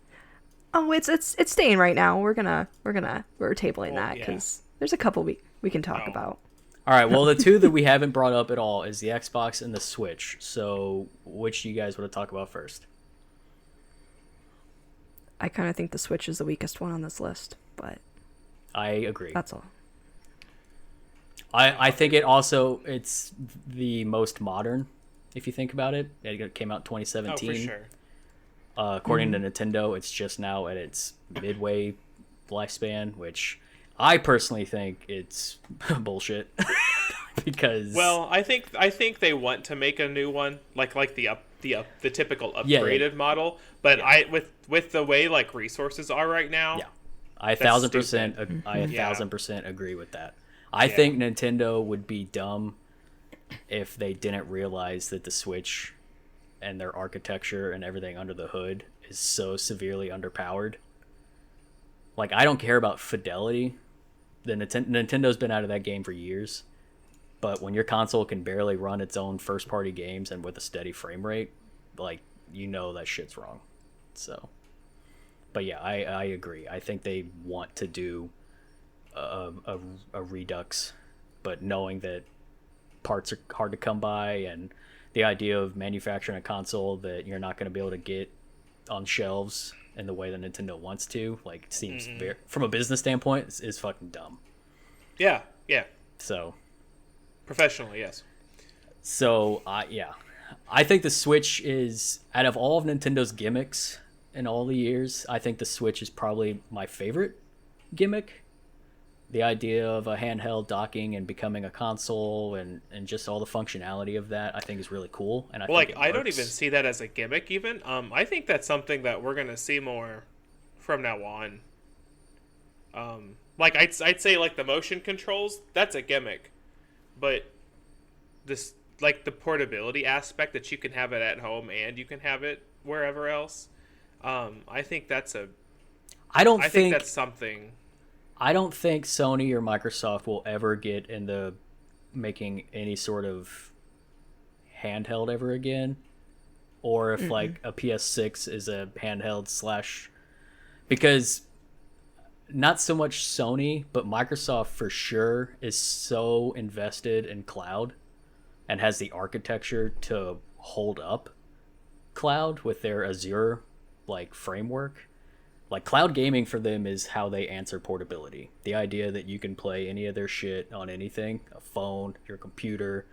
Oh, it's staying right now. We're tabling that because there's a couple we can talk about. All right. Well, the two that we haven't brought up at all is the Xbox and the Switch. So, which do you guys want to talk about first? I kind of think the Switch is the weakest one on this list, but I agree. That's all. I think it's the most modern, if you think about it. It came out in 2017. Oh, for sure. According to Nintendo, it's just now at its midway lifespan, which I personally think it's bullshit. Because I think they want to make a new one, like the typical upgraded model, but with the way like resources are right now, I 1,000% agree with that. I think Nintendo would be dumb if they didn't realize that the Switch and their architecture and everything under the hood is so severely underpowered. Like, I don't care about fidelity. Nintendo's been out of that game for years. But when your console can barely run its own first-party games and with a steady frame rate, like, you know that shit's wrong. So, but yeah, I agree. I think they want to do a redux, but knowing that parts are hard to come by, and the idea of manufacturing a console that you're not going to be able to get on shelves in the way that Nintendo wants to, like, seems very, from a business standpoint, is fucking dumb. Yeah. So, professionally, yes. So, I think the Switch is, out of all of Nintendo's gimmicks in all the years, I think the Switch is probably my favorite gimmick. The idea of a handheld docking and becoming a console and just all the functionality of that, I think is really cool. And I don't even see that as a gimmick even. I think that's something that we're going to see more from now on. Like I'd say like the motion controls, that's a gimmick. But this, like the portability aspect that you can have it at home and you can have it wherever else. I think that's something. I don't think Sony or Microsoft will ever get into making any sort of handheld ever again, or if like a PS6 is a handheld / because not so much Sony, but Microsoft for sure is so invested in cloud and has the architecture to hold up cloud with their Azure like framework. Like, cloud gaming for them is how they answer portability. The idea that you can play any of their shit on anything, a phone, your computer.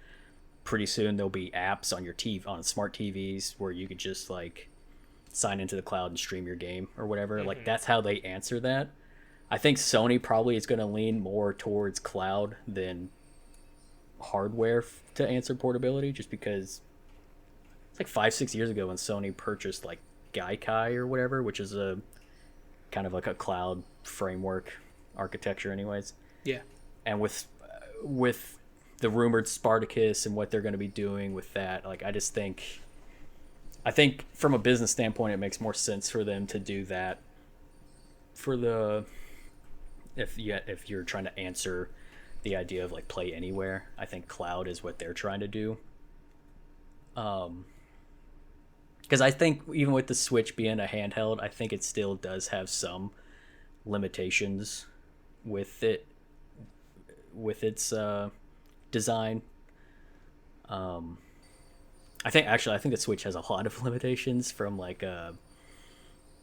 Pretty soon there'll be apps on your TV, on smart TVs, where you could just like sign into the cloud and stream your game or whatever. Like, that's how they answer that. I think Sony probably is going to lean more towards cloud than hardware to answer portability, just because it's like 5-6 years ago when Sony purchased like Gaikai or whatever, which is a kind of like a cloud framework architecture anyways. Yeah. And with the rumored Spartacus and what they're going to be doing with that. Like, I think from a business standpoint, it makes more sense for them to do that for the if you're trying to answer the idea of like play anywhere. I think cloud is what they're trying to do. Because I think even with the Switch being a handheld, I think it still does have some limitations with its design. I think the Switch has a lot of limitations from like a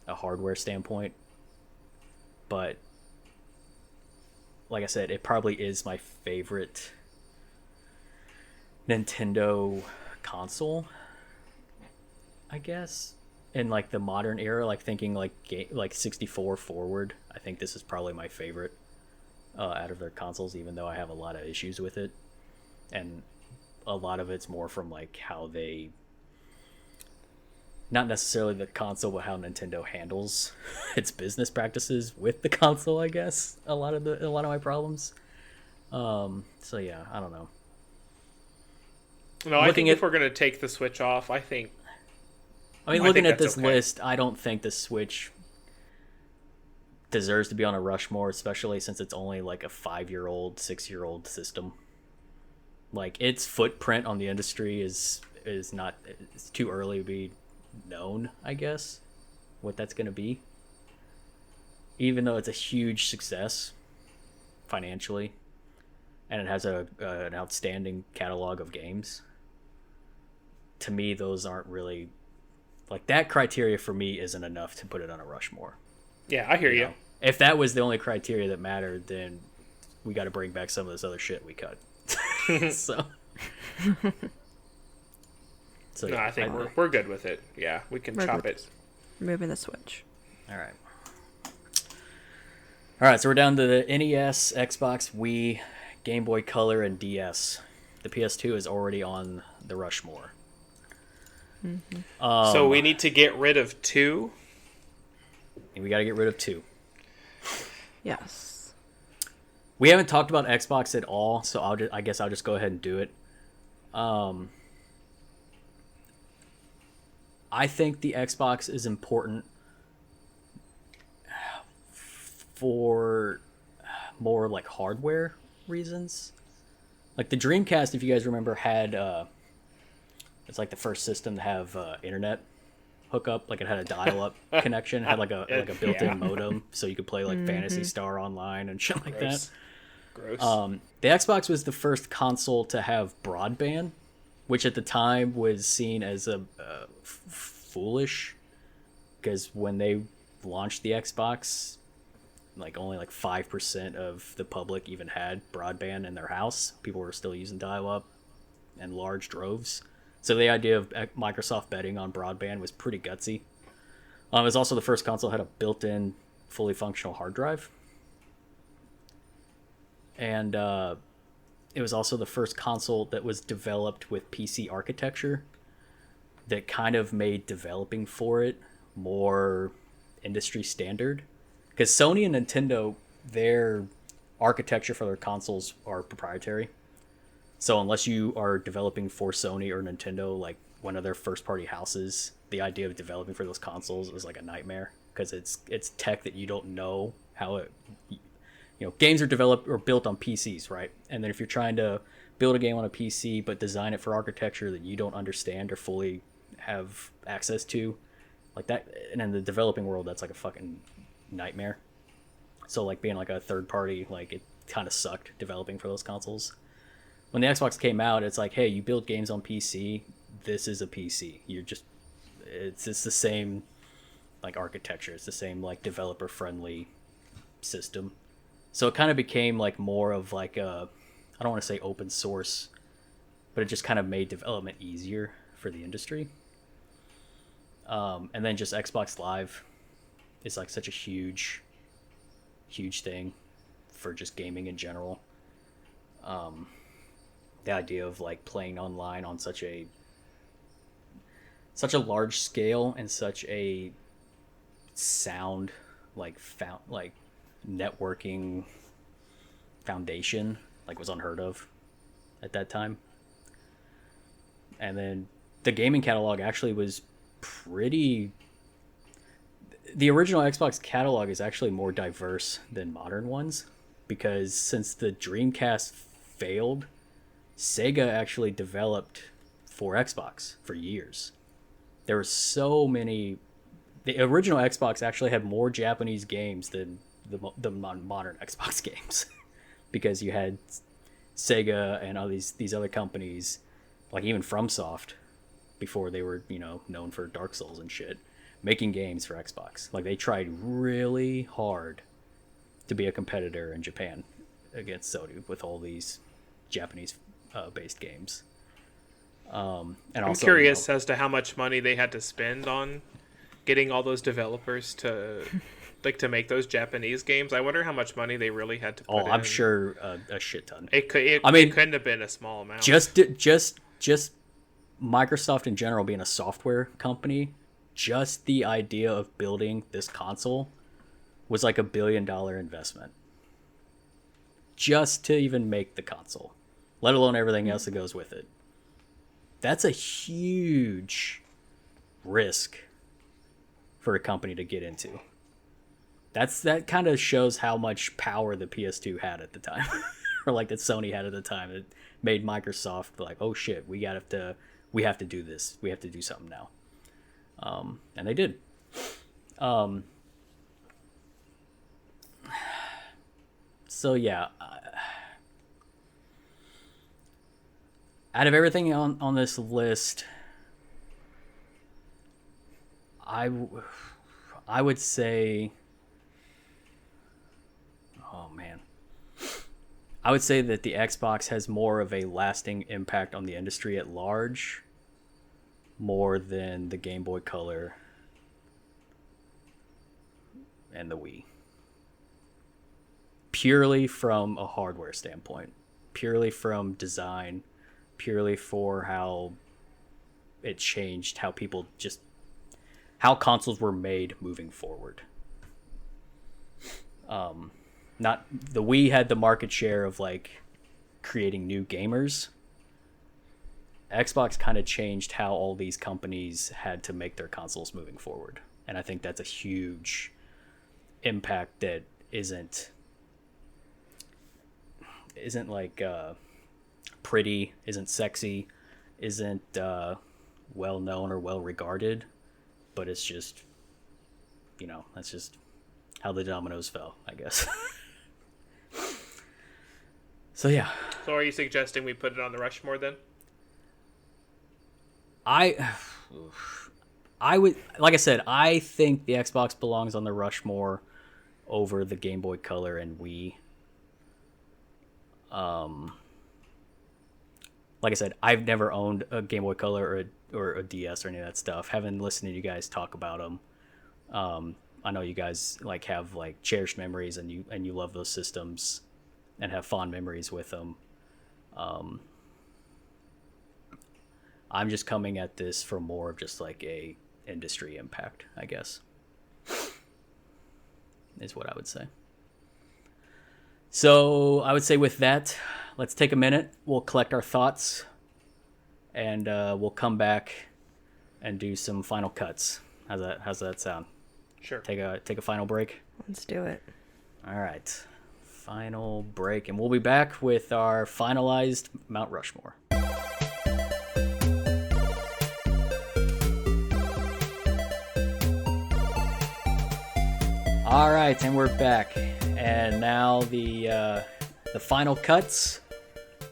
hardware standpoint, but like I said, it probably is my favorite Nintendo console, I guess, in like the modern era. Like thinking like 64 forward, I think this is probably my favorite out of their consoles, even though I have a lot of issues with it, and a lot of it's more from like how they, not necessarily the console, but how Nintendo handles its business practices with the console. I guess a lot of my problems. So yeah, I don't know. No, I think if we're gonna take the Switch off, looking at this list, I don't think the Switch deserves to be on a Rushmore, especially since it's only like a 5-year-old, 6-year-old system. Like, its footprint on the industry is not, it's too early to be known, I guess, what that's going to be. Even though it's a huge success financially, and it has an outstanding catalog of games, to me, those aren't really, like, that criteria for me isn't enough to put it on a Rushmore. Yeah, I hear you. If that was the only criteria that mattered, then we got to bring back some of this other shit we cut. So no, I think we're good with it. Yeah, we can chop it. Moving the Switch. All right, so we're down to the NES, Xbox, Wii, Game Boy Color, and DS. The PS2 is already on the Rushmore. Mm-hmm. So we need to get rid of 2. We got to get rid of 2. Yes. We haven't talked about Xbox at all, so I guess I'll just go ahead and do it. I think the Xbox is important for more like hardware reasons. Like the Dreamcast, if you guys remember, had it's like the first system to have internet hookup. Like it had a dial-up connection, it had like a built-in modem, so you could play like Phantasy Star online and shit like that. Gross. The Xbox was the first console to have broadband, which at the time was seen as a foolish, because when they launched the Xbox, like only like 5% of the public even had broadband in their house. People were still using dial-up in large droves. So the idea of Microsoft betting on broadband was pretty gutsy. It was also the first console that had a built-in, fully functional hard drive. And it was also the first console that was developed with PC architecture that kind of made developing for it more industry standard. Because Sony and Nintendo, their architecture for their consoles are proprietary. So unless you are developing for Sony or Nintendo, like one of their first-party houses, the idea of developing for those consoles is like a nightmare, because it's tech that you don't know how it... games are developed or built on PCs, right? And then if you're trying to build a game on a PC but design it for architecture that you don't understand or fully have access to, like that, and in the developing world, that's like a fucking nightmare. So like being like a third party, like it kind of sucked developing for those consoles. When the Xbox came out, it's like, hey, you build games on PC, this is a PC. It's the same like architecture, it's the same like developer friendly system. So it kind of became like more of like a, I don't want to say open source, but it just kind of made development easier for the industry. And then just Xbox Live is like such a huge thing for just gaming in general. The idea of like playing online on such a large scale and such a sound like networking foundation like was unheard of at that time. And then the gaming catalog actually was pretty... The original Xbox catalog is actually more diverse than modern ones, because since the Dreamcast failed, Sega actually developed for Xbox for years. There were so many... The original Xbox actually had more Japanese games than the modern Xbox games, because you had Sega and all these other companies, like even FromSoft, before they were, you know, known for Dark Souls and shit, making games for Xbox. Like, they tried really hard to be a competitor in Japan against Sony with all these Japanese based games. And I'm also, curious as to how much money they had to spend on getting all those developers to to make those Japanese games. I wonder how much money they really had to put in. I'm sure a shit ton. It couldn't have been a small amount. Just Microsoft in general being a software company, just the idea of building this console was like $1 billion investment. Just to even make the console, let alone everything else that goes with it. That's a huge risk for a company to get into. That kind of shows how much power the PS2 had at the time, or like that Sony had at the time. It made Microsoft like, oh shit, we have to do this. We have to do something now. And they did. So yeah, out of everything on this list, I would say, oh man, I would say that the Xbox has more of a lasting impact on the industry at large, more than the Game Boy Color and the Wii. Purely from a hardware standpoint, purely from design, purely for how it changed how consoles were made moving forward. Not the Wii had the market share of like creating new gamers. Xbox kind of changed how all these companies had to make their consoles moving forward, and I think that's a huge impact that isn't like pretty, isn't sexy, isn't well known or well regarded, but it's just, you know, that's just how the dominoes fell, I guess. So yeah. So are you suggesting we put it on the Rushmore then? I would, like I said, I think the Xbox belongs on the Rushmore over the Game Boy Color and Wii. Like I said, I've never owned a Game Boy Color or a DS or any of that stuff. Haven't listened to you guys talk about them. I know you guys like have like cherished memories, and you love those systems and have fond memories with them. I'm just coming at this from more of just like a industry impact, I guess, is what I would say. So I would say with that, let's take a minute. We'll collect our thoughts, and we'll come back and do some final cuts. How's that sound? Sure. Take a final break. Let's do it. All right. Final break, and we'll be back with our finalized Mount Rushmore. All right, and we're back. And now the final cuts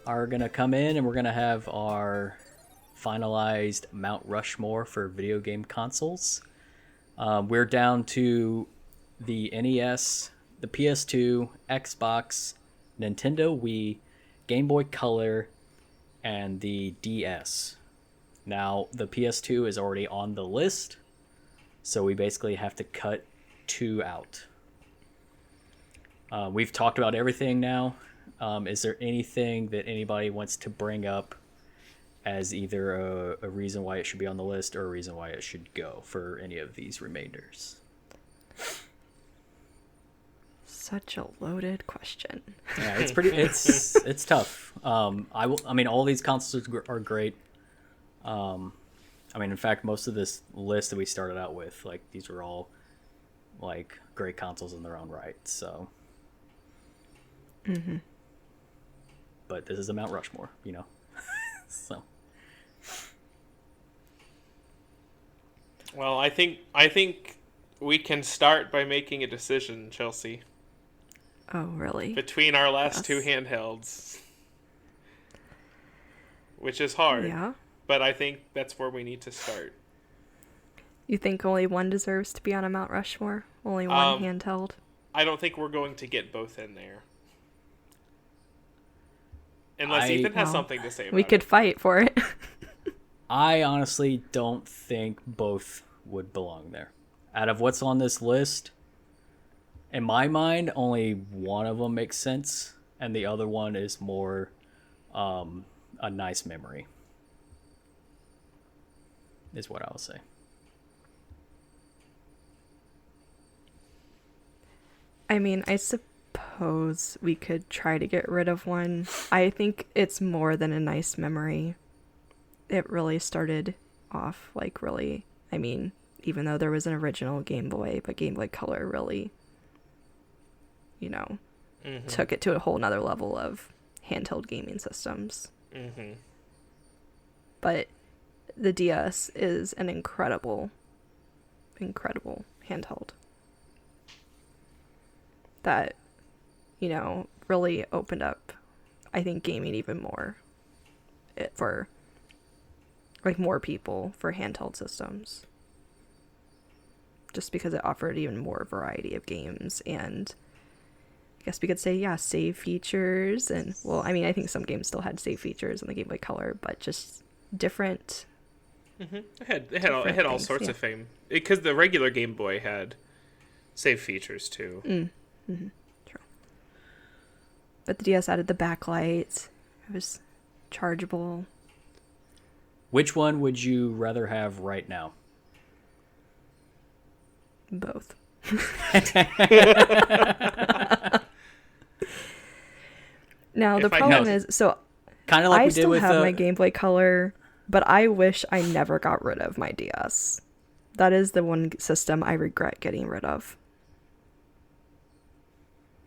are going to come in, and we're going to have our finalized Mount Rushmore for video game consoles. We're down to the NES, the PS2, Xbox, Nintendo Wii, Game Boy Color, and the DS. Now, the PS2 is already on the list, so we basically have to cut 2 out. We've talked about everything now. Is there anything that anybody wants to bring up as either a reason why it should be on the list or a reason why it should go for any of these remainders? such a loaded question. Yeah, it's pretty. It's tough. I mean, all these consoles are great. I mean, in fact, most of this list that we started out with, like, these were all like great consoles in their own right. So. Mm-hmm. But this is a Mount Rushmore, you know. So. Well, I think we can start by making a decision, Chelsea, Oh, really? between our last two Yes. handhelds, which is hard. Yeah. But I think that's where we need to start. You think only one deserves to be on a Mount Rushmore? Only one handheld? I don't think we're going to get both in there. Unless Ethan has Well, something to say about We could it. fight for it. I honestly don't think both would belong there. Out of what's on this list, in my mind, only one of them makes sense, and the other one is more a nice memory, is what I will say. I mean, I suppose we could try to get rid of one. I think it's more than a nice memory. It really started off like really, I mean, even though there was an original Game Boy, but Game Boy Color really, you know, took it to a whole nother level of handheld gaming systems. Mm-hmm. But the DS is an incredible handheld that, you know, really opened up, I think, gaming even more for like more people for handheld systems, just because it offered even more variety of games, and I guess we could say, yeah, save features. And well, I mean, I think some games still had save features in the Game Boy Color, but just different. Mm-hmm. It had all things, sorts yeah. of fame because the regular Game Boy had save features too. Mm-hmm. True. But the DS added the backlight. It was chargeable. Which one would you rather have right now? Both. Now the If I problem had- is, so Kind of like I we did still with have my Game Boy Color, but I wish I never got rid of my DS. That is the one system I regret getting rid of.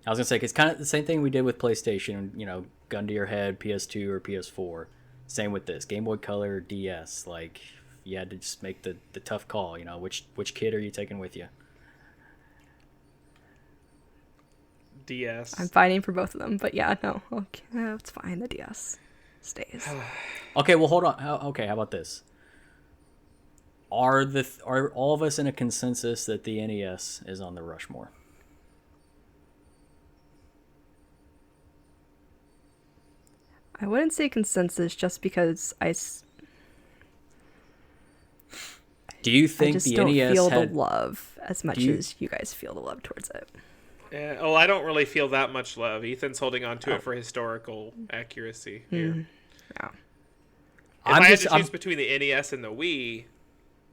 I was gonna say, 'cause kind of the same thing we did with PlayStation. You know, gun to your head, PS2 or PS4. Same with this Game Boy Color, DS. Like, you had to just make the tough call. You know, which kid are you taking with you? DS. I'm fighting for both of them, but yeah, no, okay, it's fine. The DS stays. Okay, well, hold on. Okay, how about this? Are all of us in a consensus that the NES is on the Rushmore? I wouldn't say consensus just because Do you I think just the don't NES feel had? the love as much you- as you guys feel the love towards it. I don't really feel that much love. Ethan's holding on to Oh. it for historical accuracy here. Yeah. If I'm I had just- to choose between the NES and the Wii,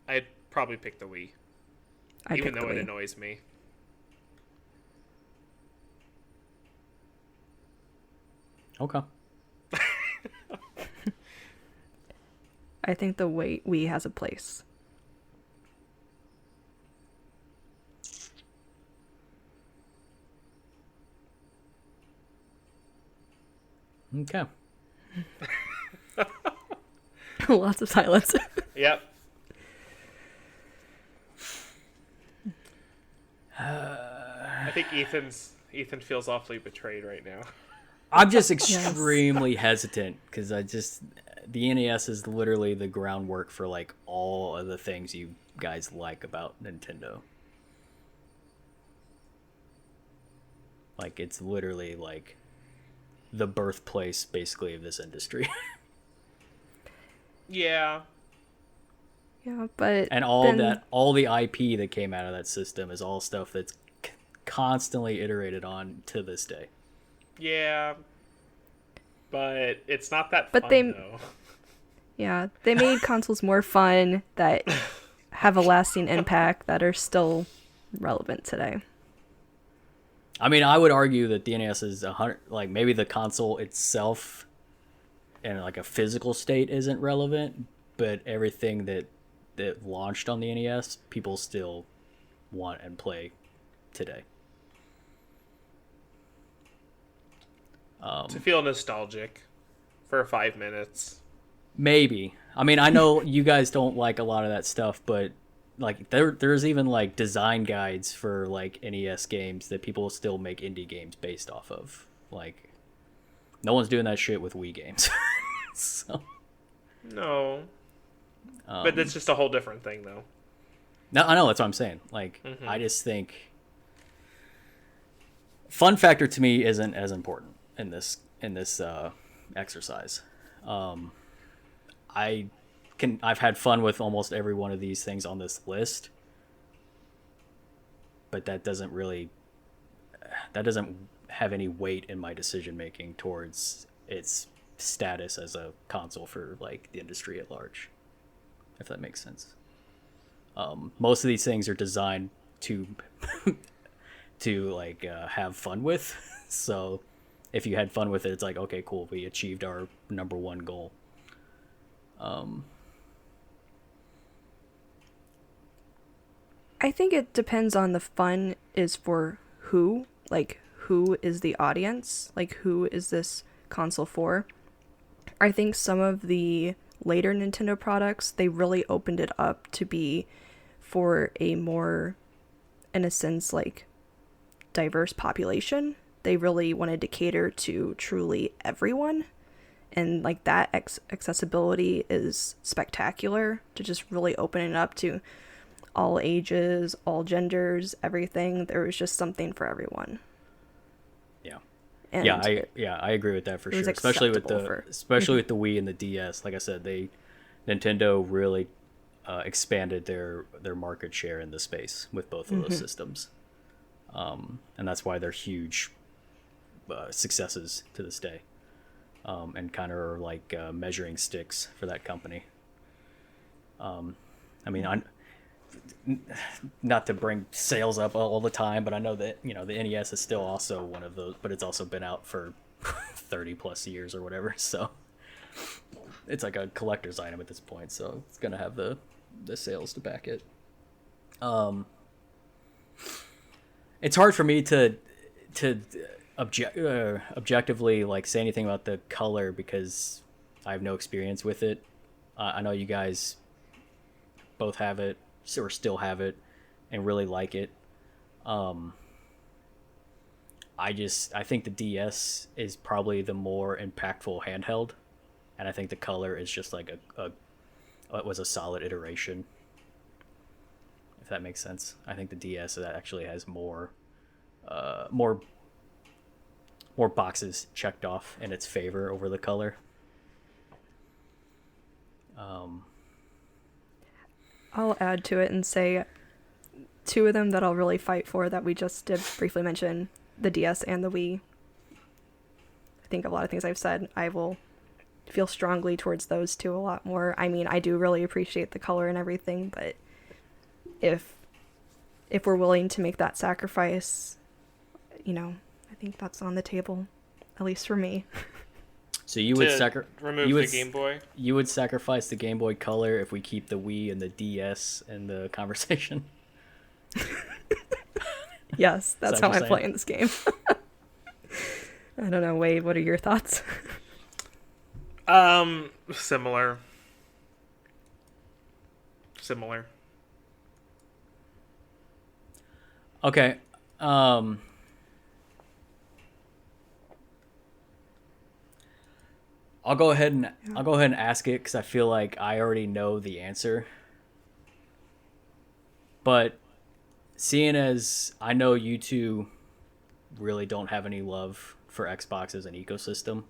I'd probably pick the Wii, I'd even pick though the it Wii. annoys me. Okay. I think the Wii has a place. Okay. Lots of silence. Yep. I think Ethan feels awfully betrayed right now. I'm just extremely hesitant because the NES is literally the groundwork for like all of the things you guys like about Nintendo. Like, it's literally like the birthplace basically of this industry. Yeah. Yeah, but And all then, all the IP that came out of that system is all stuff that's constantly iterated on to this day. Yeah. But it's not that But fun, they- though. yeah, they made consoles more fun that have a lasting impact that are still relevant today. I mean, I would argue that the NES is 100. Like maybe the console itself, in like a physical state, isn't relevant, but everything that launched on the NES, people still want and play today. To feel nostalgic for 5 minutes. Maybe. I mean, I know you guys don't like a lot of that stuff, but like there's even like design guides for like NES games that people still make indie games based off of. Like, no one's doing that shit with Wii games. So, No. But it's just a whole different thing, though. no, I know that's what I'm saying. Like, I just think fun factor to me isn't as important in this exercise. I've had fun with almost every one of these things on this list, but that doesn't have any weight in my decision making towards its status as a console for like the industry at large, if that makes sense. Most of these things are designed to like have fun with. So if you had fun with it, it's like, okay, cool, we achieved our number one goal. I think it depends on the fun is for who, like who is the audience, like who is this console for. I think some of the later Nintendo products, they really opened it up to be for a more, in a sense, like diverse population. They really wanted to cater to truly everyone. And like that accessibility is spectacular, to just really open it up to all ages, all genders, everything. There was just something for everyone. Yeah. And I agree with that for sure. Especially with the Wii and the DS. Like I said, Nintendo really expanded their market share in the space with both of those systems. And that's why they're huge successes to this day. And kind of are like measuring sticks for that company. I mean, not to bring sales up all the time, but I know that, the NES is still also one of those, but it's also been out for 30 plus years or whatever. So it's like a collector's item at this point. So it's going to have the sales to back it. It's hard for me to objectively like say anything about the color because I have no experience with it. I know you guys both have it or still have it and really like it. I think the DS is probably the more impactful handheld, and I think the color is just like it was a solid iteration, if that makes sense. I think the DS actually has more boxes checked off in its favor over the color. I'll add to it and say two of them that I'll really fight for that we just did briefly mention, the DS and the Wii. I think a lot of things I've said, I will feel strongly towards those two a lot more. I mean, I do really appreciate the color and everything, but if we're willing to make that sacrifice, I think that's on the table, at least for me. So you would remove the Game Boy? You would sacrifice the Game Boy Color if we keep the Wii and the DS in the conversation? Yes, that's how I'm playing this game. I don't know, Wade, what are your thoughts? Similar. Okay. I'll go ahead and ask it because I feel like I already know the answer. But seeing as I know you two really don't have any love for Xbox as an ecosystem,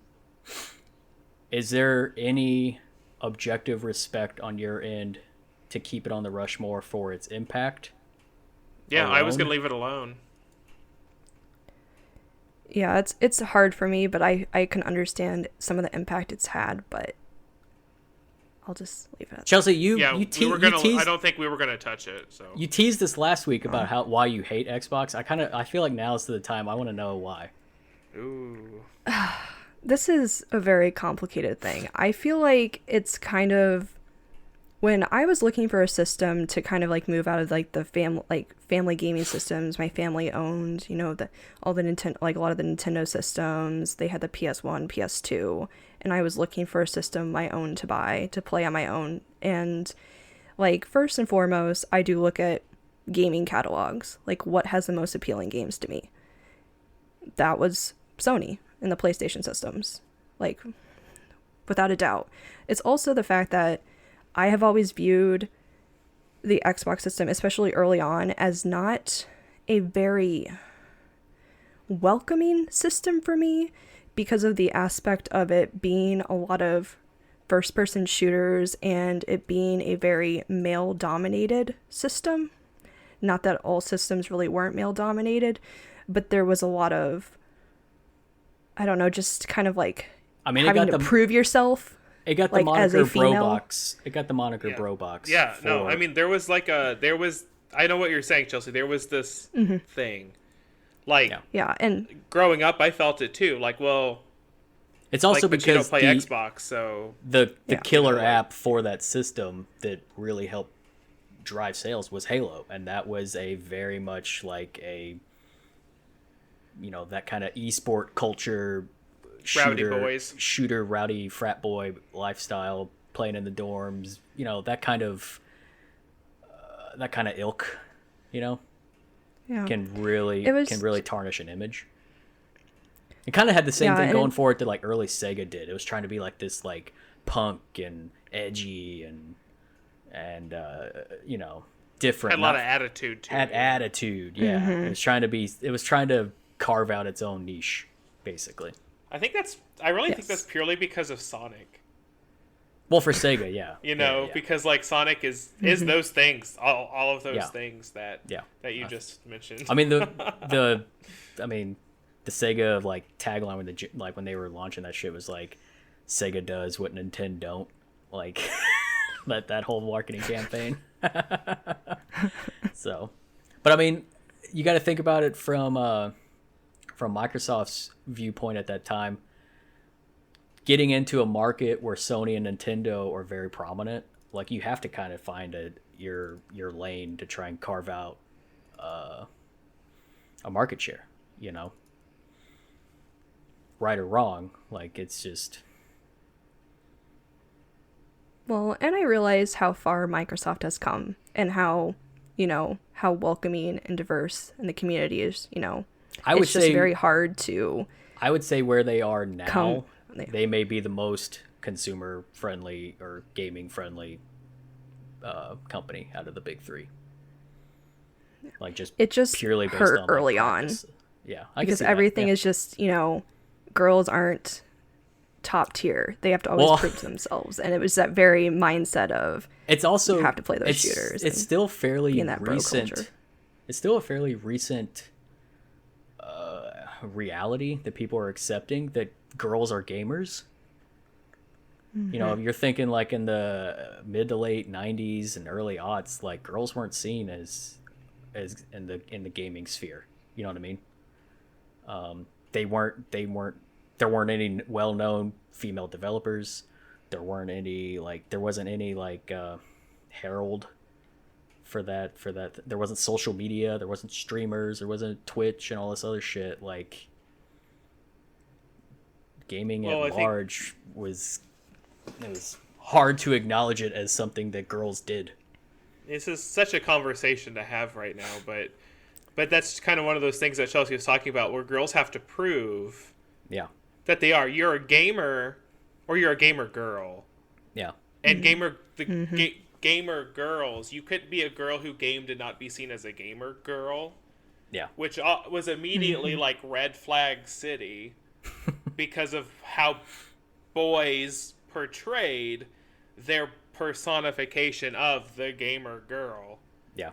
is there any objective respect on your end to keep it on the Rushmore for its impact? Yeah, alone? I was going to leave it alone. Yeah, it's hard for me, but I can understand some of the impact it's had, but I'll just leave it at that. Chelsea, Yeah, you we were gonna. teased, I don't think we were gonna touch it. So you teased this last week about why you hate Xbox. I feel like now's the time. I want to know why. ooh, This is a very complicated thing. I feel like it's kind of when I was looking for a system to kind of like move out of like the family gaming systems my family owned, you know, all the Nintendo, like a lot of the Nintendo systems, they had the PS1, PS2, and I was looking for a system my own to buy to play on my own. And like first and foremost, I do look at gaming catalogs, like what has the most appealing games to me. That was Sony and the PlayStation systems, like without a doubt. It's also the fact that I have always viewed the Xbox system, especially early on, as not a very welcoming system for me because of the aspect of it being a lot of first-person shooters and it being a very male-dominated system. Not that all systems really weren't male-dominated, but there was a lot of, I don't know, just kind of like having to prove yourself. It got the like, moniker as a female. Brobox. It got the moniker Brobox. yeah. No, I mean there was. I know what you're saying, Chelsea. There was this thing, like Yeah, and growing up, I felt it too. Like, well, it's also but you don't because play Xbox, so the killer app for that system that really helped drive sales was Halo, and that was a very much like a, you know, that kind of esport culture. Shooter, rowdy frat boy lifestyle, playing in the dorms, you know, that kind of ilk, you know, can really tarnish an image. It kind of had the same thing going for it that like early Sega did. It was trying to be like this like punk and edgy and you know, different. Had a lot of attitude too. Attitude, yeah. Mm-hmm. It was trying to carve out its own niche, basically. I think think that's purely because of Sonic. Well, for Sega, yeah. You know, because like Sonic is those things, all of those things that you just mentioned. I mean the Sega like tagline when they were launching that shit was like, Sega does what Nintendo don't, like that whole marketing campaign. So, but I mean, you got to think about it from Microsoft's viewpoint at that time. Getting into a market where Sony and Nintendo are very prominent, like you have to kind of find your lane to try and carve out a market share, you know, right or wrong. Like it's just. Well, and I realize how far Microsoft has come and how, you know, how welcoming and diverse and the community is, you know. It's just very hard to. I would say where they are now, they may be the most consumer friendly or gaming friendly company out of the big three. Like it just purely based hurt on early on. Yeah, because everything is just, you know, girls aren't top tier. They have to always prove to themselves, and it was that very mindset of it's also you have to play those shooters. It's still fairly in that recent. It's still a fairly recent reality that people are accepting that girls are gamers. You know, you're thinking like in the mid to late 90s and early aughts, like girls weren't seen as in the gaming sphere. You know what I mean? There weren't any well-known female developers. There wasn't any herald for that. There wasn't social media, there wasn't streamers, there wasn't Twitch and all this other shit. Like gaming at large was hard to acknowledge it as something that girls did. This is such a conversation to have right now, but that's kind of one of those things that Chelsea was talking about, where girls have to prove that they are. You're a gamer, or you're a gamer girl. Yeah. And gamer girls, you couldn't be a girl who gamed and not be seen as a gamer girl. Yeah. Which was immediately like red flag city because of how boys portrayed their personification of the gamer girl. Yeah.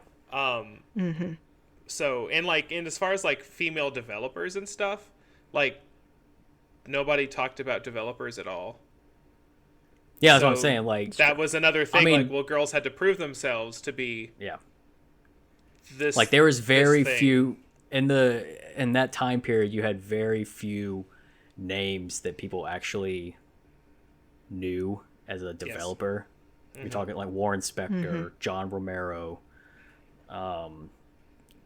So, and as far as like female developers and stuff, like nobody talked about developers at all. Yeah, that's what I'm So saying. Like, that was another thing. mean- like, well, girls had to prove themselves to be yeah, this. like there was very this thing. few in that time period. You had very few names that people actually knew as a developer. You're talking like Warren Spector, John Romero,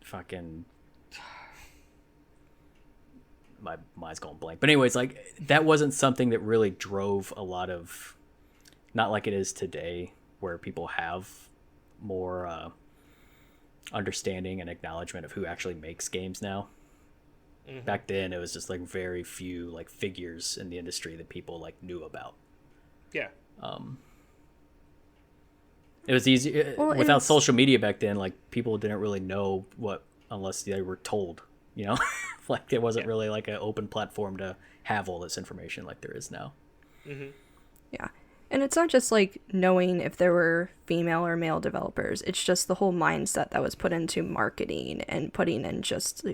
fucking. My mind's going blank. But anyways, like that wasn't something that really drove a lot of, not like it is today, where people have more understanding and acknowledgement of who actually makes games now. Back then, it was just like very few like figures in the industry that people like knew about. Yeah. It was easy Well, without it's- social media back then. Like people didn't really know what unless they were told. You know, like it wasn't really like an open platform to have all this information like there is now. Yeah. And it's not just like knowing if there were female or male developers. It's just the whole mindset that was put into marketing and putting in just,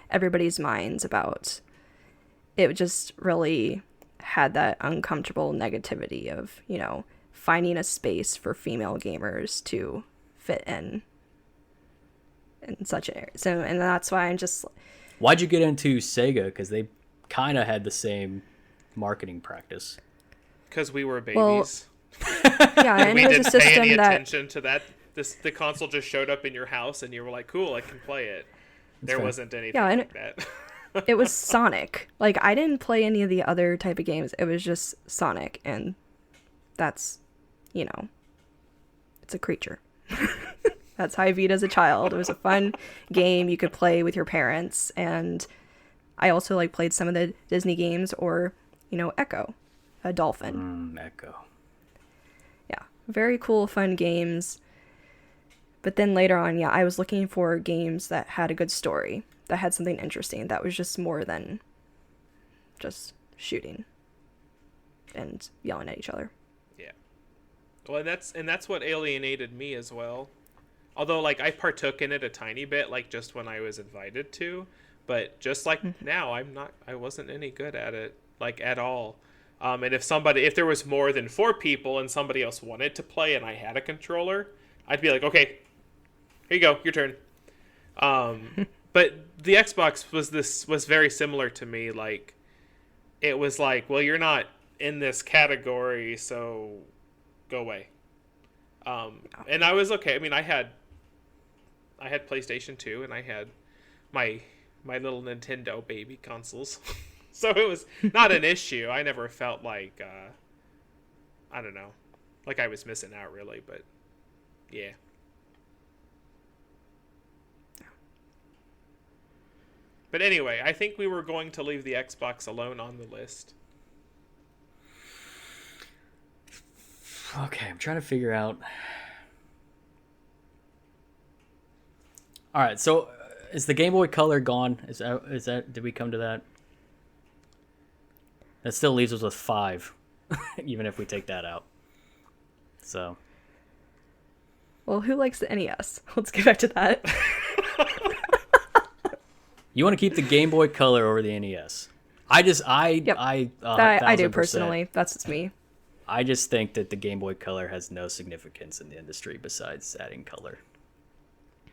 everybody's minds about it. Just really had that uncomfortable negativity of, finding a space for female gamers to fit in such an area. So, and that's why I'm just... Why'd you get into Sega? Because they kind of had the same marketing practice. Because we were Well, babies. Yeah, and We it was a didn't pay any system that... attention to that. The console just showed up in your house, and you were like, "Cool, I can play it." There fair. wasn't anything Yeah, and like that. It was Sonic. Like, I didn't play any of the other type of games. It was just Sonic, and that's, it's a creature. That's how I viewed it as a child. It was a fun game you could play with your parents, and I also like played some of the Disney games or, Echo, a dolphin. Echo. Yeah, very cool, fun games. But then later on, I was looking for games that had a good story, that had something interesting, that was just more than just shooting and yelling at each other. Yeah. Well, and that's what alienated me as well. Although, like, I partook in it a tiny bit, like, just when I was invited to. But just like now, I wasn't any good at it, like, at all. And if there was more than 4 people and somebody else wanted to play and I had a controller, I'd be like, okay, here you go, your turn. But the Xbox was very similar to me. Like, it was like, well, you're not in this category, so go away. And I was okay. I mean, I had PlayStation 2 and I had my little Nintendo baby consoles. So it was not an issue. I never felt like I don't know, like I was missing out really, but yeah. But anyway, I think we were going to leave the Xbox alone on the list. Okay, I'm trying to figure out. All right, so is the Game Boy Color gone? Is that did we come to that? That still leaves us with 5, even if we take that out. So. Well, who likes the NES? Let's get back to that. You want to keep the Game Boy Color over the NES? I Yep. I do 1000%. personally. That's just me. I just think that the Game Boy Color has no significance in the industry besides adding color,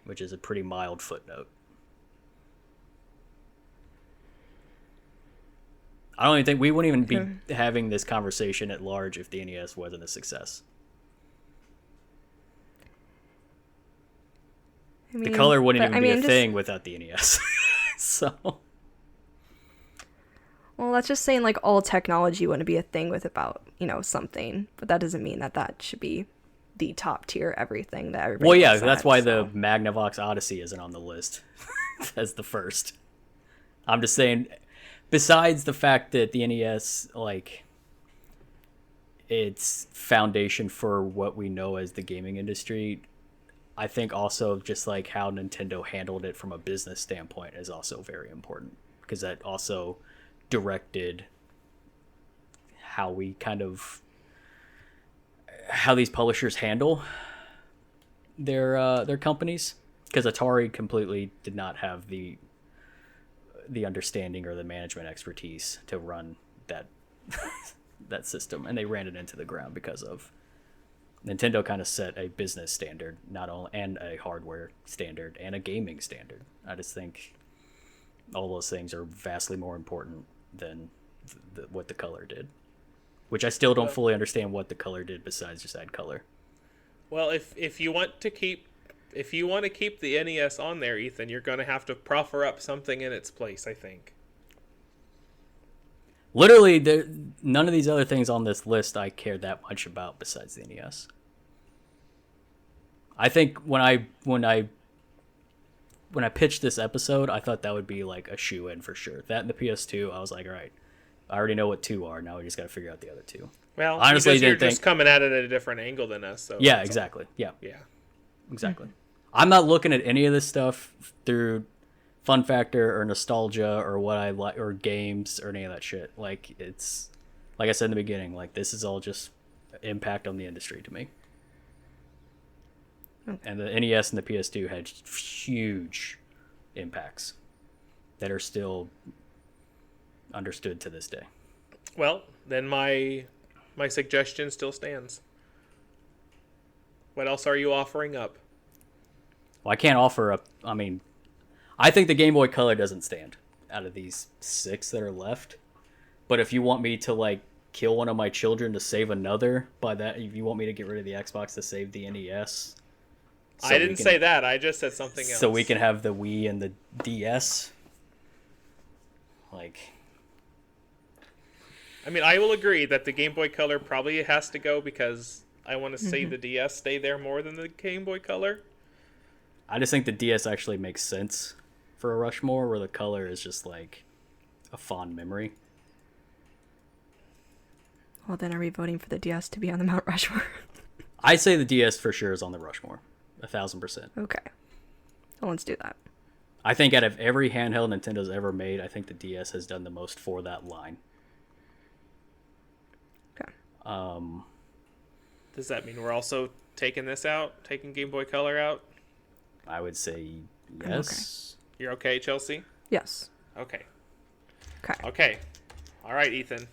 which is a pretty mild footnote. I don't even think we wouldn't even be having this conversation at large if the NES wasn't a success. I mean, The color wouldn't but, even I be mean, a just- thing without the NES. So, Well, that's just saying like all technology wouldn't be a thing with about, something. But that doesn't mean that should be the top tier everything that everybody well, yeah, looks that's at, why so. the Magnavox Odyssey isn't on the list as the first. I'm just saying, besides the fact that the NES, like, its foundation for what we know as the gaming industry, I think also just like how Nintendo handled it from a business standpoint is also very important, because that also directed how we how these publishers handle their companies, because Atari completely did not have the understanding or the management expertise to run that that system, and they ran it into the ground because of Nintendo kind of set a business standard, not only and a hardware standard and a gaming standard. I just think all those things are vastly more important than what the color did, which I still don't fully understand what the color did besides just add color. Well, if you want to keep the NES on there, Ethan, you're going to have to proffer up something in its place, I think. Literally, none of these other things on this list I care that much about besides the NES. I think when I pitched this episode, I thought that would be like a shoe-in for sure. That and the PS2, I was like, all right, I already know what two are. Now we just got to figure out the other two. Well, honestly, you're just coming at it at a different angle than us. So yeah, exactly. Yeah, exactly. I'm not looking at any of this stuff through fun factor or nostalgia or what I like or games or any of that shit. Like, it's like I said in the beginning, like this is all just impact on the industry to me. And the NES and the PS2 had huge impacts that are still understood to this day. Well, then my suggestion still stands. What else are you offering up? Well, I can't offer up. I mean, I think the Game Boy Color doesn't stand out of these 6 that are left. But if you want me to like kill one of my children to save another, by that, if you want me to get rid of the Xbox to save the NES, so I didn't say that. I just said something else. So we can have the Wii and the DS. Like, I mean, I will agree that the Game Boy Color probably has to go because I want to see the DS stay there more than the Game Boy Color. I just think the DS actually makes sense for a Rushmore, where the color is just like a fond memory. Well, then are we voting for the DS to be on the Mount Rushmore? I'd say the DS for sure is on the Rushmore. 1,000%. Okay. Well, let's do that. I think out of every handheld Nintendo's ever made, I think the DS has done the most for that line. Okay. Does that mean we're also taking this out? Taking Game Boy Color out? I would say yes. Okay. You're okay, Chelsea? Yes. Okay. Okay. Okay. All right, Ethan.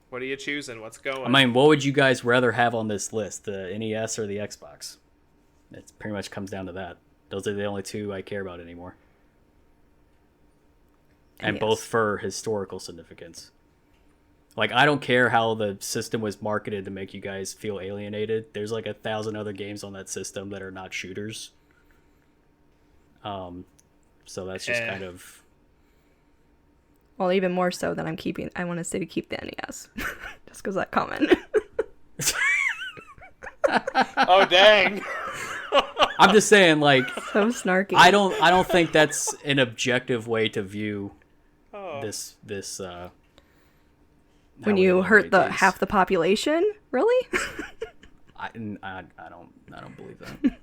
What are you choosing? What's going? I mean, what would you guys rather have on this list, the NES or the Xbox? It pretty much comes down to that. Those are the only two I care about anymore. And NES. both for historical significance. Like, I don't care how the system was marketed to make you guys feel alienated. There's like 1,000 other games on that system that are not shooters. So that's just kind of... Well, even more so than I want to say to keep the NES. Just because that comment. Oh, dang. I'm just saying, like... So snarky. I don't think that's an objective way to view this when you hurt the half the population? Really? I don't believe that.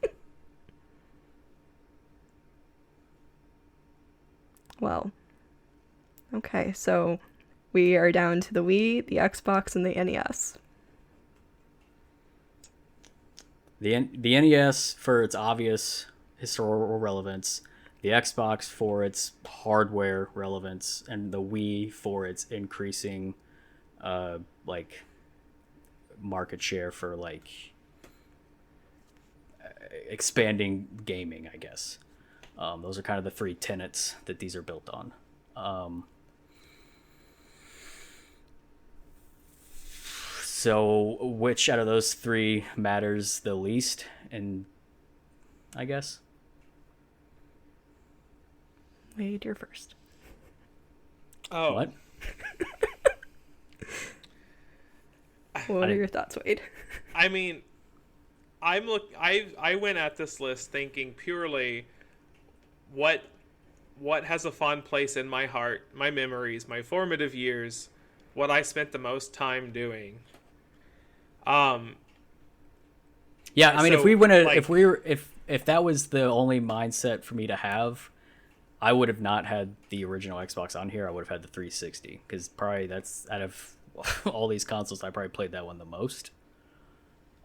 Well, okay, so we are down to the Wii, the Xbox, and the NES. The NES for its obvious historical relevance, the Xbox for its hardware relevance, and the Wii for its increasing like market share for like expanding gaming, I guess. Those are kind of the 3 tenets that these are built on. So which out of those 3 matters the least? And I guess Wade, you're first. Oh. What? What are your thoughts, Wade? I mean, I went at this list thinking purely what has a fond place in my heart, my memories, my formative years, what I spent the most time doing. Yeah, I mean, So, if that was the only mindset for me to have, I would have not had the original Xbox on here. I would have had the 360, because probably that's out of all these consoles, I probably played that one the most.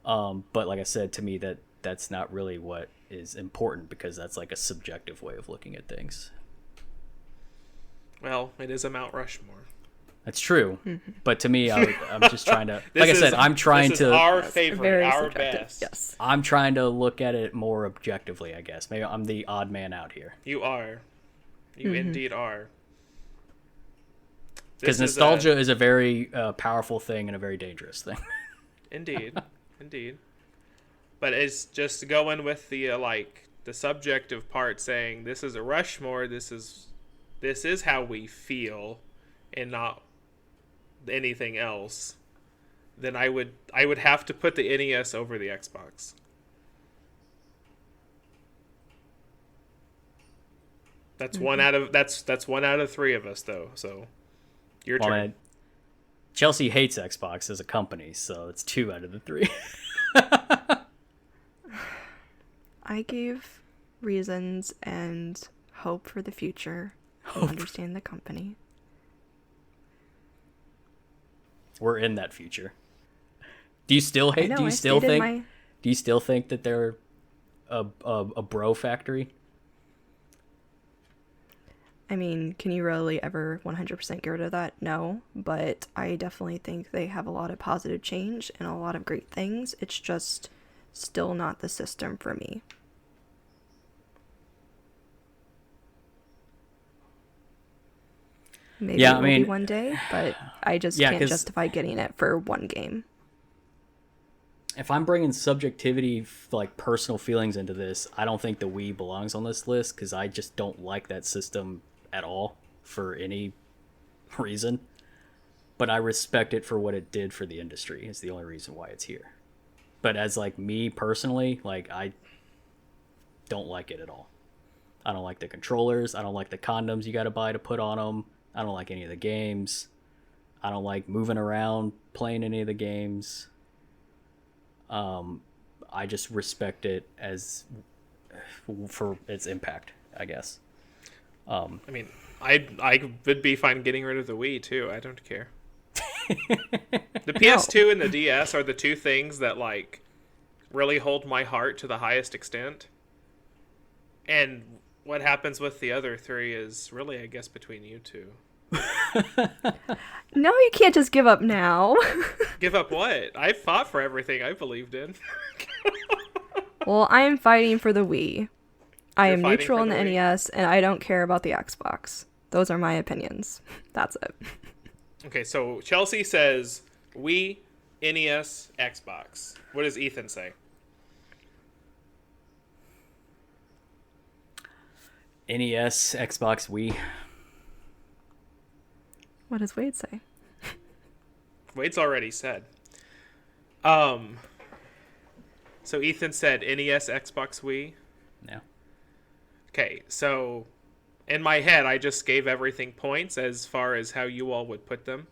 But like I said, to me, that's not really what is important, because that's like a subjective way of looking at things. Well, it is a Mount Rushmore. That's true. But to me, I'm just trying to, This like I is- said, I'm trying this is to, our Yes, favorite, very our subjective. best. Yes. I'm trying to look at it more objectively, I guess. Maybe I'm the odd man out here. You are. You indeed are. Because This is nostalgia is a very powerful thing and a very dangerous thing. Indeed, indeed. But it's just going with the the subjective part, saying this is a Rushmore. This is how we feel, and not anything else. Then I would have to put the NES over the Xbox. That's one out of that's one out of three of us though. So your Well, turn. man, Chelsea hates Xbox as a company, so it's 2 out of the 3. I gave reasons and hope for the future. I understand the company. We're in that future. Do you still hate? I know, Do you I still stated think? Do you still think that they're a bro factory? I mean, can you really ever 100% get rid of that? No, but I definitely think they have a lot of positive change and a lot of great things. It's just still not the system for me. Maybe Yeah, it I will be mean- one day, but I just Yeah, can't 'cause- justify getting it for one game. If I'm bringing subjectivity, like personal feelings into this, I don't think the Wii belongs on this list because I just don't like that system at all for any reason. But I respect it for what it did for the industry. Is the only reason why it's here. But as like me personally, like I don't like it at all. I don't like the controllers. I don't like the condoms you got to buy to put on them. I don't like any of the games. I don't like moving around playing any of the games. I just respect it as for its impact, I guess. I mean, I would be fine getting rid of the Wii too. I don't care. The PS2 and the DS are the two things that like really hold my heart to the highest extent. And what happens with the other three is really, I guess, between you two. No, you can't just give up now. Give up what? I fought for everything I believed in. Well, I am fighting for the Wii. I You're am fighting neutral for on the the Wii? NES, and I don't care about the Xbox. Those are my opinions. That's it. Okay, so Chelsea says Wii, NES, Xbox. What does Ethan say? NES, Xbox, Wii. What does Wade say? Wade's already said. So Ethan said NES, Xbox, Wii. Yeah. Okay, so in my head, I just gave everything points as far as how you all would put them.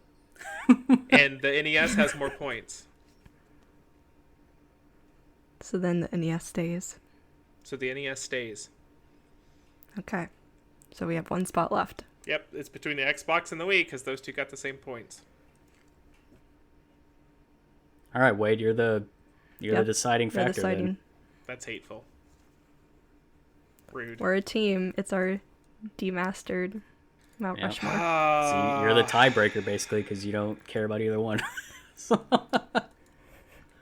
And the NES has more points. So then the NES stays. So the NES stays. Okay. So we have one spot left. Yep, it's between the Xbox and the Wii because those two got the same points. All right, Wade, you're the deciding We're factor. deciding. Then. That's hateful. Rude. We're a team. It's our demastered Mount Yeah. Rushmore. So you're the tiebreaker basically because you don't care about either one. So-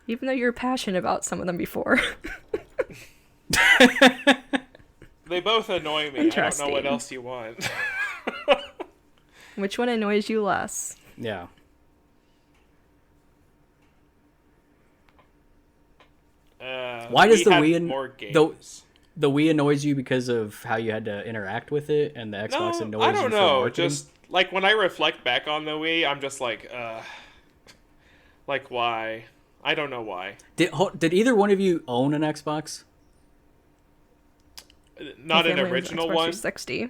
Even though you're passionate about some of them before. They both annoy me. I don't know what Interesting. else you want. Which one annoys you less? yeah. Why does we the had Wii more games? The Wii annoys you because of how you had to interact with it, and the Xbox annoys I you don't for know. marketing? Just like when I reflect back on the Wii, I'm just like why? I don't know why. Did either one of you own an Xbox? Not My an family owns original Xbox one. 360.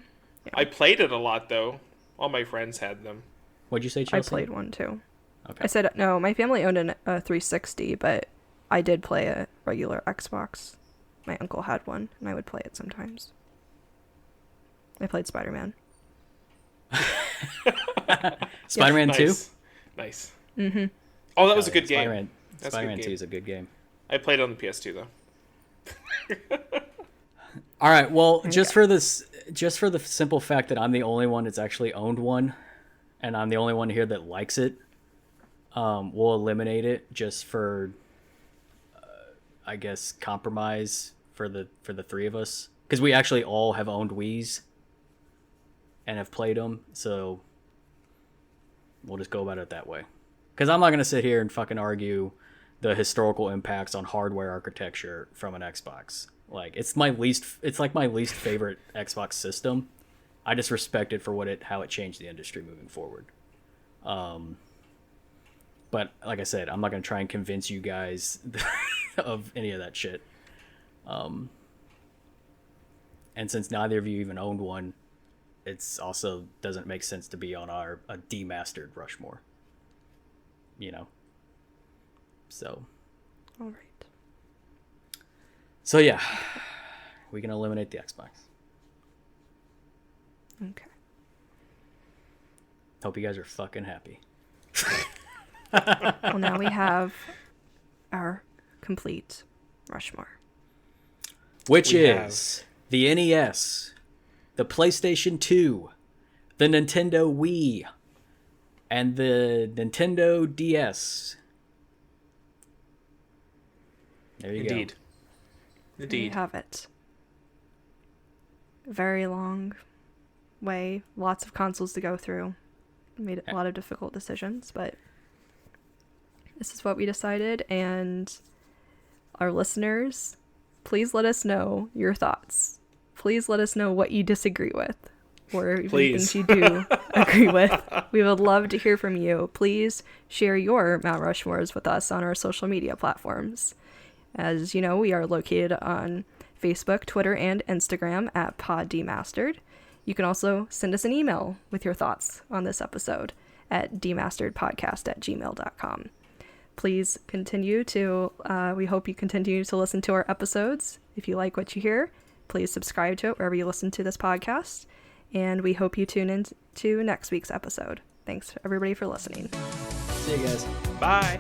I played it a lot though. All my friends had them. What'd you say, I Chelsea? played one too. Okay. I said no. My family owned a 360, but I did play a regular Xbox. My uncle had one, and I would play it sometimes. I played Spider-Man. Spider-Man 2? Nice. Mm-hmm. Oh, that was a good game. Spider-Man, That's a Spider-Man good 2 game. is a good game. I played it on the PS2 though. All right, well, you just for the simple fact that I'm the only one that's actually owned one, and I'm the only one here that likes it, we'll eliminate it just for, I guess, compromise for the three of us, because we actually all have owned Wiis and have played them, so we'll just go about it that way. Because I'm not gonna sit here and fucking argue the historical impacts on hardware architecture from an Xbox. Like, it's like my least favorite Xbox system. I just respect it for how it changed the industry moving forward. But like I said, I'm not gonna try and convince you guys of any of that shit. And since neither of you even owned one, it's also doesn't make sense to be on a demastered Rushmore. You know? So. All right. So yeah, we can eliminate the Xbox. Okay. Hope you guys are fucking happy. Well, now we have our complete Rushmore. Which is the NES, the PlayStation 2, the Nintendo Wii, and the Nintendo DS. There you go. Indeed. There you have it. Very long way, lots of consoles to go through. Made a lot of difficult decisions, but this is what we decided. And our listeners, please let us know your thoughts. Please let us know what you disagree with, or even things you do agree with. We would love to hear from you. Please share your Mount Rushmores with us on our social media platforms. As you know, we are located on Facebook, Twitter, and Instagram at PodDemastered. You can also send us an email with your thoughts on this episode at demasteredpodcast@gmail.com. Please continue to, we hope you continue to listen to our episodes. If you like what you hear, please subscribe to it wherever you listen to this podcast. And we hope you tune in to next week's episode. Thanks everybody for listening. See you guys. Bye.